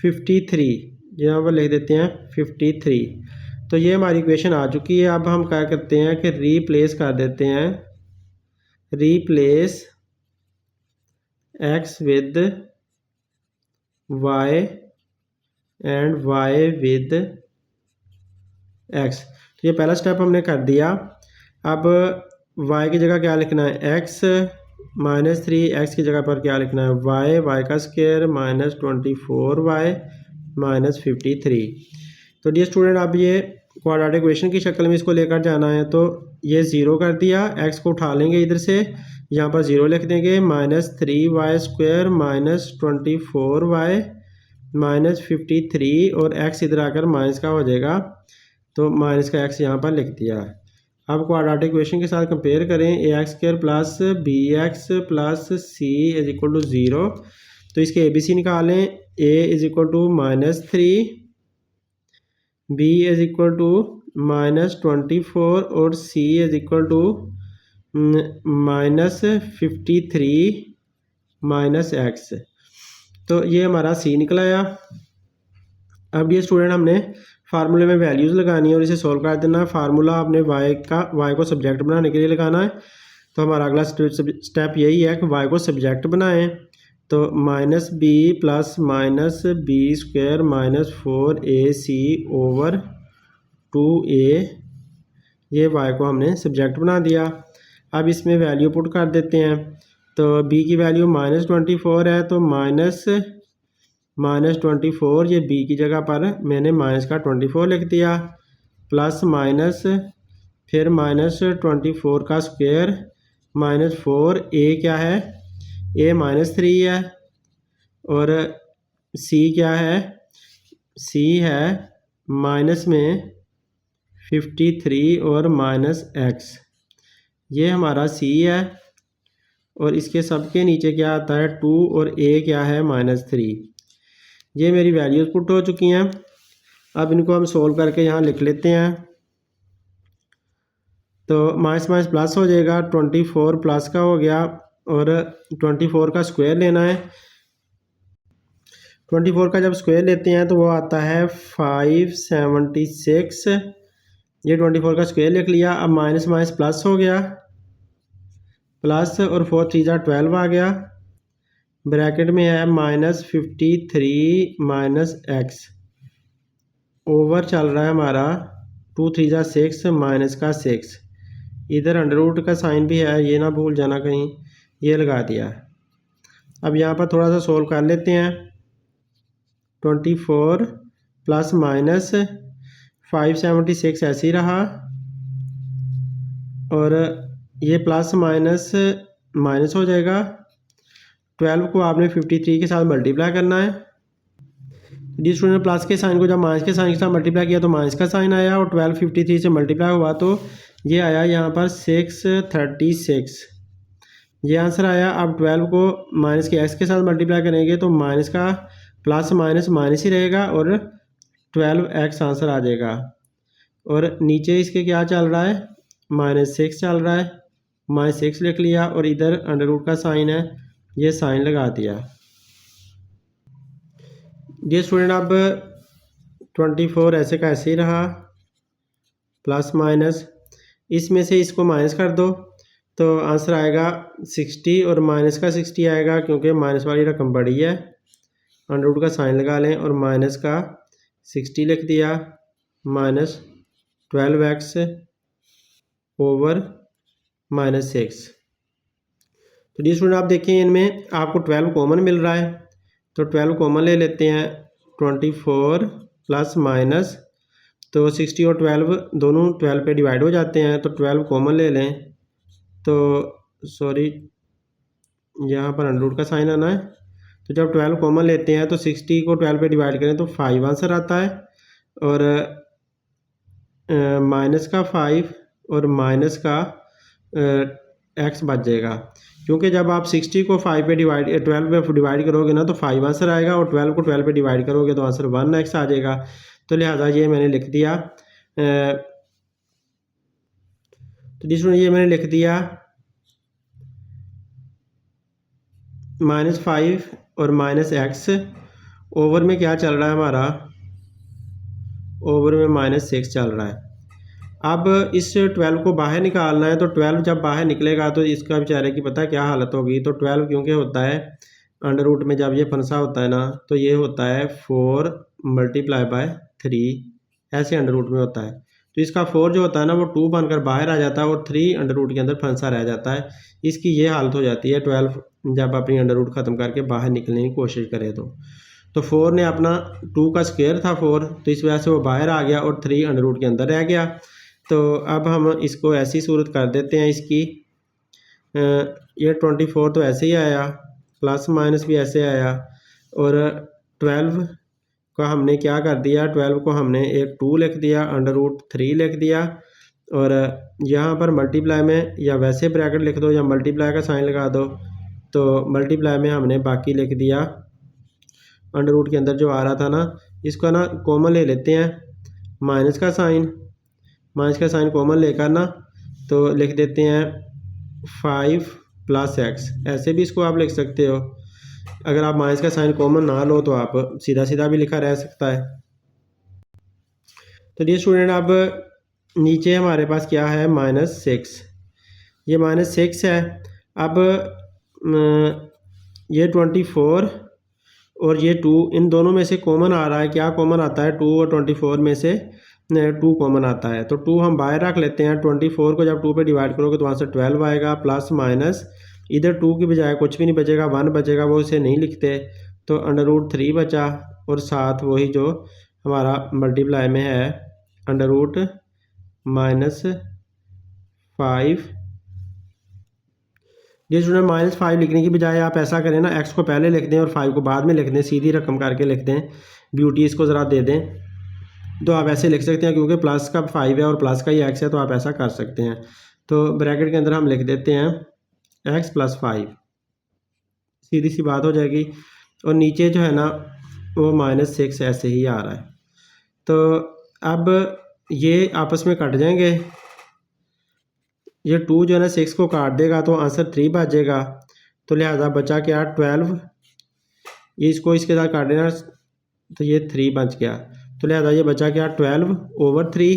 53, यहाँ पर लिख देते हैं 53। तो ये हमारी इक्वेशन आ चुकी है। अब हम क्या करते हैं कि रीप्लेस कर देते हैं, replace x with y and y with x। तो ये पहला स्टेप हमने कर दिया। अब y की जगह क्या लिखना है, x -3, x की जगह पर क्या लिखना है y का स्क्वायर -24y -53। तो डियर स्टूडेंट अब ये क्वाड्रेटिक इक्वेशन की शक्ल में इसको लेकर जाना है, तो ये 0 कर दिया, x को उठा लेंगे इधर से, यहाँ पर 0 लिख देंगे, -3y² -24y -53 और x इधर आकर माइनस का हो जाएगा, तो माइनस का x यहाँ पर लिख दिया। अब क्वाड्रेटिक इक्वेशन के साथ कंपेयर करें, ax² plus bx plus c = 0। तो इसके ABC निकालें, a = -3, b = -24 और c -53 -x। तो ये हमारा c निकला आया। अब ये स्टूडेंट हमने फार्मूले में वैल्यूज़ लगानी है और इसे सॉल्व कर देना। फार्मूला आपने y को सब्जेक्ट बनाने के लिए लगाना है। तो हमारा अगला स्टेप यही है कि y को सब्जेक्ट बनाएं। तो -b प्लस -b² -4ac/2a, ये y को हमने सब्जेक्ट बना दिया। अब इसमें वैल्यू पुट कर देते हैं। तो b की वैल्यू -24 है, तो -24, ये b की जगह पर मैंने माइनस का 24 लिख दिया, प्लस माइनस फिर -24 का स्क्वायर -4, a क्या है, a -3 है और c क्या है, c है माइनस में 53 और -x। ये हमारा c है और इसके सबके नीचे क्या आता है 2 और a क्या है -3। ये मेरी वैल्यूज़ पुट हो चुकी हैं। अब इनको हम सोल्व करके यहाँ लिख लेते हैं। तो माइनस माइनस प्लस हो जाएगा, 24 प्लस का हो गया और 24 का स्क्वायर लेना है। 24 का जब स्क्वायर लेते हैं तो वो आता है 576। ये 24 का स्क्वायर लिख लिया। अब माइनस माइनस प्लस हो गया, प्लस और 4 3 जार 12 आ गया, ब्रैकेट में है -53 -x, ओवर चल रहा है हमारा 2 3 जार 6 माइनस का 6। इधर अंडर रूट का साइन भी है, ये ना भूल जाना कहीं, ये लगा दिया। अब यहाँ पर थोड़ा सा सोल्व कर लेते हैं। 24 प्लस माइनस 576 ऐसे ही रहा और ये प्लस माइनस माइनस हो जाएगा। 12 को आपने 53 के साथ मल्टीप्लाई करना है। जिस स्टूडेंट प्लस के साइन को जब माइनस के साइन के साथ मल्टीप्लाई किया तो माइनस का साइन आया और 12 53 से मल्टीप्लाई हुआ तो ये आया यहाँ पर 636, ये आंसर आया। अब 12 को माइनस के एक्स के साथ मल्टीप्लाई करेंगे तो माइनस का प्लस माइनस माइनस ही रहेगा और 12x आंसर आ जाएगा। और नीचे इसके क्या चल रहा है, -6 चल रहा है, -6 लिख लिया और इधर अंडर रूट का साइन है, ये साइन लगा दिया। ये स्टूडेंट अब 24 ऐसे का ऐसे ही रहा, प्लस माइनस, इसमें से इसको माइनस कर दो तो आंसर आएगा 60 और माइनस का 60 आएगा क्योंकि माइनस वाली रकम बड़ी है। अंडर रूट का साइन लगा लें और माइनस का 60 लिख दिया, माइनस 12x ओवर -6। तो डी स्टूडेंट आप देखें इनमें आपको 12 कॉमन मिल रहा है, तो 12 कॉमन ले लेते हैं। 24 प्लस माइनस, तो 60 और 12 दोनों 12 पे डिवाइड हो जाते हैं, तो 12 कॉमन ले लें। तो सॉरी, यहाँ पर अंडर रूट का साइन आना है। तो जब 12 कॉमन लेते हैं तो 60 को 12 पे डिवाइड करें तो 5 आंसर आता है, और माइनस का 5 और माइनस का x बच जाएगा, क्योंकि जब आप 60 को 5 पे डिवाइड 12 पे डिवाइड करोगे ना तो 5 आंसर आएगा, और 12 को 12 पे डिवाइड करोगे तो आंसर 1x आ जाएगा। तो लिहाजा ये मैंने लिख दिया, तो जिसमें ये मैंने लिख दिया -5 और -x ओवर में क्या चल रहा है हमारा, ओवर में -6 चल रहा है। अब इस 12 को बाहर निकालना है, तो 12 जब बाहर निकलेगा तो इसका बेचारे की पता क्या हालत होगी। तो 12 क्योंकि होता है अंडर रूट में, जब ये फंसा होता है ना तो ये होता है 4 मल्टीप्लाई बाय 3, ऐसे अंडर रूट में होता है। तो इसका 4 जो होता है ना वो 2 बनकर बाहर आ जाता है और 3 अंडर रूट के अंदर फंसा रह जाता है। इसकी ये हालत हो जाती है 12 जब अपनी अंडर रूट ख़त्म करके बाहर निकलने की कोशिश करे तो 4 ने अपना 2 का स्क्वायर था 4, तो इस वजह से वो बाहर आ गया और 3 अंडर रूट के अंदर रह गया। तो अब हम इसको ऐसी सूरत कर देते हैं इसकी, ये 24 तो ऐसे ही आया, प्लस माइनस भी ऐसे आया, और 12 का हमने क्या कर दिया, 12 को हमने एक 2 लिख दिया, अंडर रूट 3 लिख दिया, और यहाँ पर मल्टीप्लाई में या वैसे ब्रैकेट लिख दो या मल्टीप्लाई का साइन लगा दो। तो मल्टीप्लाई में हमने बाकी लिख दिया, अंडर रूट के अंदर जो आ रहा था ना इसको ना कॉमन ले लेते हैं, माइनस का साइन कॉमन लेकर ना तो लिख देते हैं 5 प्लस x, ऐसे भी इसको आप लिख सकते हो। अगर आप माइनस का साइन कॉमन ना लो तो आप सीधा सीधा भी लिखा रह सकता है। तो ये स्टूडेंट अब नीचे हमारे पास क्या है, -6, ये -6 है। अब ये 24 और ये 2, इन दोनों में से कॉमन आ रहा है, क्या कॉमन आता है, 2 और 24 में से 2 कॉमन आता है, तो 2 हम बाहर रख लेते हैं। 24 को जब 2 पे डिवाइड करोगे तो आंसर 12 आएगा, प्लस माइनस इधर 2 की बजाय कुछ भी नहीं बचेगा, 1 बचेगा, वो इसे नहीं लिखते, तो अंडर रूट 3 बचा, और साथ वही जो हमारा मल्टीप्लाई में है अंडर रूट -5। ये स्टूडेंट -5 लिखने की बजाय आप ऐसा करें ना, x को पहले लिख दें और 5 को बाद में लिख दें, सीधी रकम करके लिख दें, ब्यूटी इसको ज़रा दे दें। तो आप ऐसे लिख सकते हैं, क्योंकि प्लस का 5 है और प्लस का ही x है, तो आप ऐसा कर सकते हैं। तो ब्रैकेट के अंदर हम लिख देते हैं x + 5, सीधी सी बात हो जाएगी, और नीचे जो है ना वो -6 ऐसे ही आ रहा है। तो अब ये आपस में कट जाएंगे, ये 2 जो है ना 6 को काट देगा तो आंसर 3 बचेगा, तो लिहाजा बचा क्या 12, ये इसको इसके साथ काट देना तो ये 3 बच गया, तो लिहाजा ये बचा क्या 12 ओवर 3,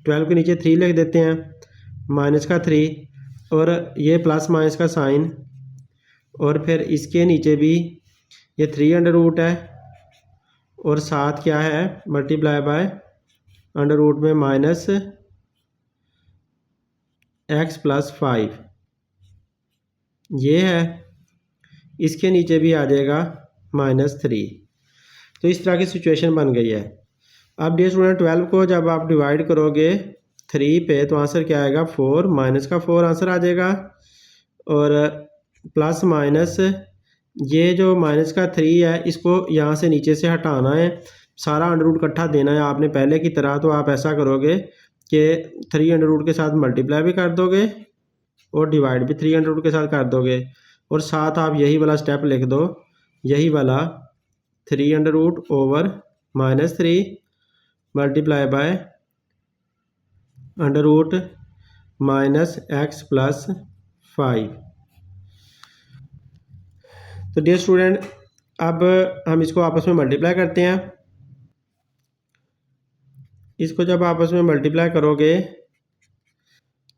12 के नीचे 3 लिख देते हैं, माइनस का 3 और ये प्लस माइनस का साइन, और फिर इसके नीचे भी ये 3 अंडर रूट है, और साथ क्या है मल्टीप्लाई बाय अंडर रूट में -x + 5 ये है, इसके नीचे भी आ जाएगा -3। तो इस तरह की सिचुएशन बन गई है। अब डियर स्टूडेंट 12 को जब आप डिवाइड करोगे 3 पे तो आंसर क्या आएगा 4, माइनस का 4 आंसर आ जाएगा, और प्लस माइनस ये जो माइनस का 3 है इसको यहाँ से नीचे से हटाना है, सारा अंडर रूट इकट्ठा देना है आपने पहले की तरह। तो आप ऐसा करोगे कि 3 अंडर रूट के साथ मल्टीप्लाई भी कर दोगे और डिवाइड भी 3 अंडर रूट के साथ कर दोगे, और साथ आप यही वाला स्टेप लिख दो, यही वाला 3 under root over -3 multiply by under root -x + 5। तो डियर स्टूडेंट अब हम इसको आपस में मल्टीप्लाई करते हैं, इसको जब आपस में मल्टीप्लाई करोगे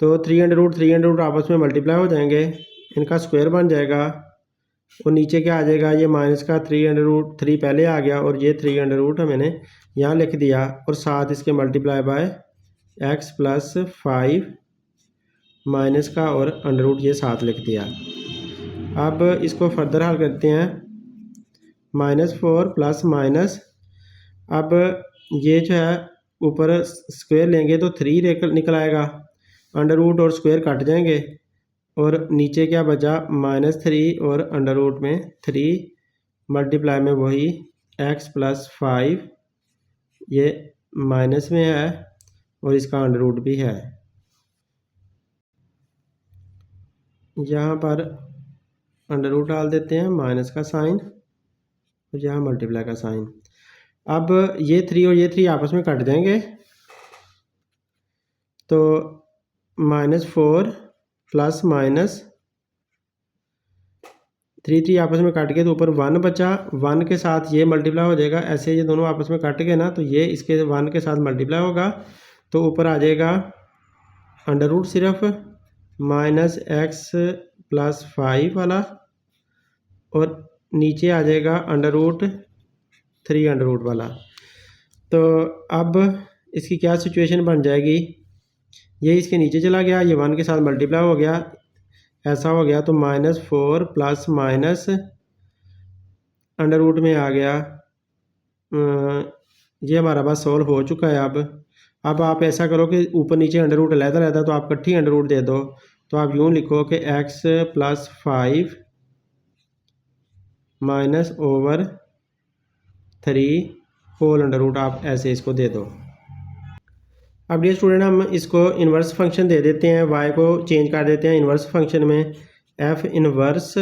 तो 3 अंडर रूट आपस में मल्टीप्लाई हो जाएंगे, इनका स्क्वायर बन जाएगा और नीचे क्या आ जाएगा, ये माइनस का 3 पहले आ गया और ये 3 मैंने यहाँ लिख दिया और साथ इसके multiply by x plus 5 minus का और अंडर रूट ये साथ लिख दिया। अब इसको फर्दर हल करते हैं, -4 प्लस माइनस, अब ये जो है ऊपर स्क्वायर लेंगे तो 3 निकल आएगा, अंडर रूट और स्क्वायर कट जाएंगे और नीचे क्या बचा -3 और अंडर रूट में 3 मल्टीप्लाई में वही x प्लस 5, ये माइनस में है और इसका अंडर रूट भी है। यहाँ पर अंडर रूट डाल देते हैं, माइनस का साइन और यहाँ मल्टीप्लाई का साइन। अब ये 3 और ये 3 आपस में कट जाएंगे तो -4 प्लस माइनस 3 आपस में कट गए तो ऊपर 1 बचा, 1 के साथ ये मल्टीप्लाई हो जाएगा, ऐसे ये दोनों आपस में कट गए ना तो ये इसके 1 के साथ मल्टीप्लाई होगा तो ऊपर आ जाएगा अंडर रूट सिर्फ -x प्लस 5 वाला और नीचे आ जाएगा अंडर रूट 3 अंडर रूट वाला। तो अब इसकी क्या सिचुएशन बन जाएगी, ये इसके नीचे चला गया, ये 1 के साथ मल्टीप्लाई हो गया, ऐसा हो गया तो -4 प्लस माइनस अंडर रूट में आ गया, ये हमारा बस सॉल्व हो चुका है। अब आप ऐसा करो कि ऊपर नीचे अंडर रूट अलहदा रहता तो आप इकट्ठी अंडर रूट दे दो, तो आप यूँ लिखो कि x plus 5 minus over 3 whole under root, आप ऐसे इसको दे दो। अब ये स्टूडेंट हम इसको इन्वर्स फंक्शन दे देते हैं, y को चेंज कर देते हैं इन्वर्स फंक्शन में, f inverse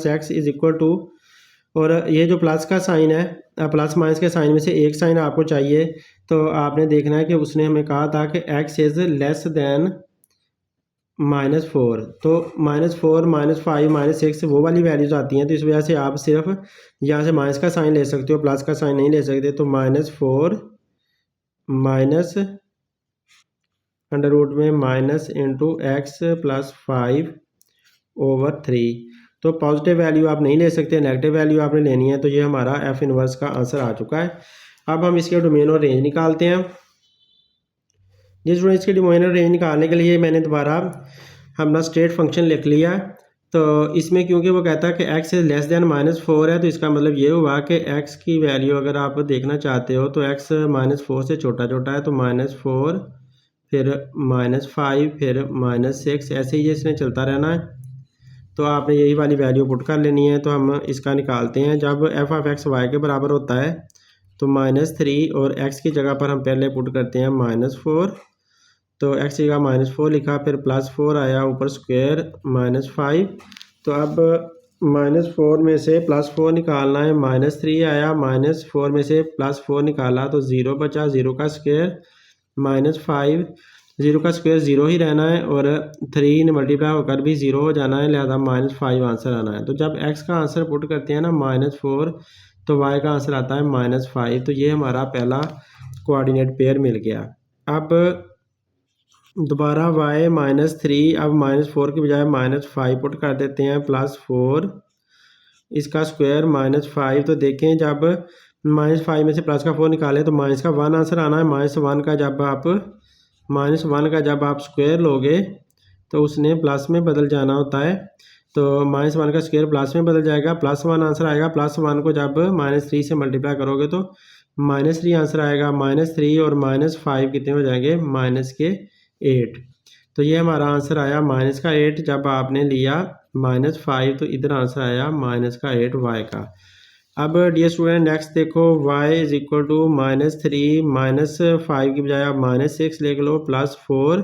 x is equal to, और ये जो प्लस का साइन है, प्लस माइनस के साइन में से एक साइन आपको चाहिए, तो आपने देखना है कि उसने हमें कहा था कि x इज़ लेस दैन -4, तो -4 -5 -6 वो वाली वैल्यूज़ आती हैं, तो इस वजह से आप सिर्फ यहाँ से माइनस का साइन ले सकते हो, प्लस का साइन नहीं ले सकते, तो -4 माइनस अंडर रूट में minus into x plus 5 over 3, तो पॉजिटिव वैल्यू आप नहीं ले सकते, नेगेटिव वैल्यू आपने लेनी है, तो ये हमारा f इनवर्स का आंसर आ चुका है। अब हम इसके डोमेन और रेंज निकालते हैं। जिस स्टूडेंट इसके डोमेन और रेंज निकालने के लिए मैंने दोबारा अपना स्ट्रेट फंक्शन लिख लिया, तो इसमें क्योंकि वो कहता है कि x इज़ लेस दैन -4 है, तो इसका मतलब ये हुआ कि x की वैल्यू अगर आप देखना चाहते हो तो x -4 से छोटा है, तो -4 फिर -5 फिर -6, ऐसे ही इसने चलता रहना है, तो आपने यही वाली वैल्यू पुट कर लेनी है। तो हम इसका निकालते हैं, जब f(x) y के बराबर होता है तो -3 और x की जगह पर हम पहले पुट करते हैं -4, तो x की जगह -4 लिखा, फिर +4 आया, ऊपर स्क्वायर -5, तो अब -4 में से +4 निकालना है, -3 आया, -4 में से +4 निकाला तो 0 बचा, 0 का स्क्वायर -5, 0 का स्क्वायर 0 ही रहना है और 3 मल्टीप्लाई होकर भी 0 हो जाना है, लिहाजा -5 आंसर आना है। तो जब x का आंसर पुट करते हैं ना -4, तो y का आंसर आता है -5, तो ये हमारा पहला कोऑर्डिनेट पेयर मिल गया। अब दोबारा y -3, अब -4 की बजाय -5 पुट कर देते हैं, +4 इसका स्क्वायर -5, तो देखें जब -5 में से प्लस का 4 निकालें तो माइनस का 1 आंसर आना है, -1 का जब आप स्क्वायर लोगे तो उसने प्लस में बदल जाना होता है, तो -1 का स्क्वायर प्लस में बदल जाएगा, +1 आंसर आएगा, +1 को जब -3 से मल्टीप्लाई करोगे तो -3 आंसर आएगा, -3 और -5 कितने हो जाएंगे, -8, तो ये हमारा आंसर आया -8, जब आपने लिया -5 तो इधर आंसर आया -8 y का। अब डियर स्टूडेंट नेक्स्ट देखो, y इज इक्वल टू -3 -5 की बजाय आप -6 लिख लो, +4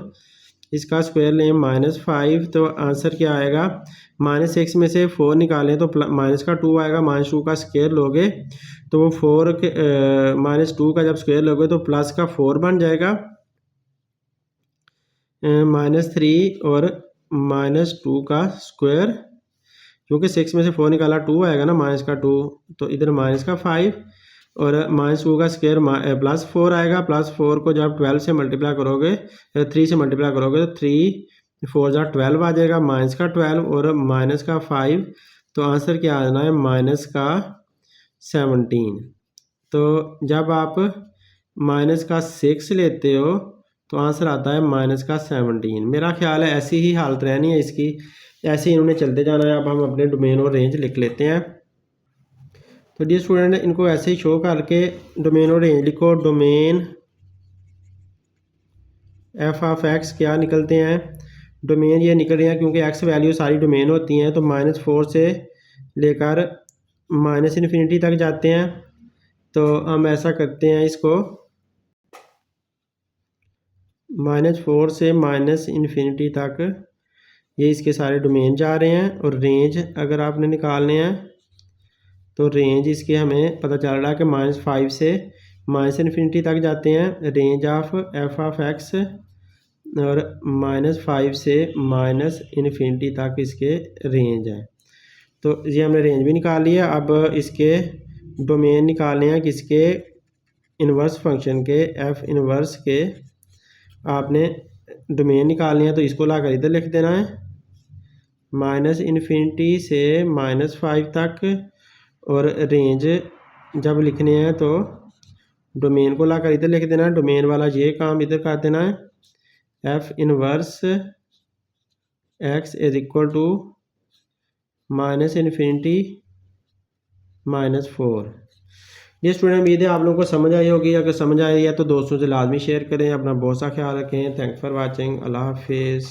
इसका स्क्वायर लें -5, तो आंसर क्या आएगा, -6 में से 4 निकालें तो -2 आएगा, -2 का स्क्वायर लोगे तो वो 4 के -2 का जब स्क्वायर लोगे तो प्लस का 4 बन जाएगा, -3 और -2 का स्क्वायर, क्योंकि 6 में से 4 निकाला 2 आएगा ना, -2, तो इधर -5 और -2 का स्क्वायर +4 आएगा। +4 को जब 12 से मल्टीप्लाई करोगे 3 से मल्टीप्लाई करोगे तो 3 4 जा 12 आ जाएगा, माइनस का 12 और माइनस का 5, तो आंसर क्या आना है माइनस का 17। तो जब आप माइनस का 6 लेते हो तो आंसर आता है माइनस का 17। मेरा ख्याल है ऐसी ही हालत रहनी है इसकी, ऐसे ही इन्होंने चलते जाना है। अब हम अपने डोमेन और रेंज लिख लेते हैं। तो डियर स्टूडेंट, इनको ऐसे ही शो करके डोमेन और रेंज लिखो। डोमेन f(x) क्या निकलते हैं, डोमेन ये निकल रहे हैं क्योंकि x वैल्यू सारी डोमेन होती हैं, तो -4 से लेकर -∞ तक जाते हैं। तो हम ऐसा करते हैं, इसको -4 से -∞ तक ये इसके सारे डोमेन जा रहे हैं। और रेंज अगर आपने निकालने हैं तो रेंज इसके हमें पता चल रहा है कि -5 से -∞ तक जाते हैं। रेंज ऑफ f(x) और -5 से -∞ तक इसके रेंज है। तो ये हमने रेंज भी निकाल लिया। अब इसके डोमेन निकालने हैं किसके, इन्वर्स फंक्शन के, f इन्वर्स के आपने डोमेन निकालने हैं। तो इसको लाकर इधर लिख देना है, -∞ से -5 तक। और रेंज जब लिखने हैं तो डोमेन को लाकर इधर लिख देना है, डोमेन वाला ये काम इधर कर देना है, f inverse x is equal to -∞ -4। ये स्टूडेंट, उम्मीद है आप लोगों को समझ आई होगी। अगर समझ आई है तो दोस्तों से लाजमी शेयर करें। अपना बहुत सा ख्याल रखें। Thanks for watching. अल्लाह हाफिज़।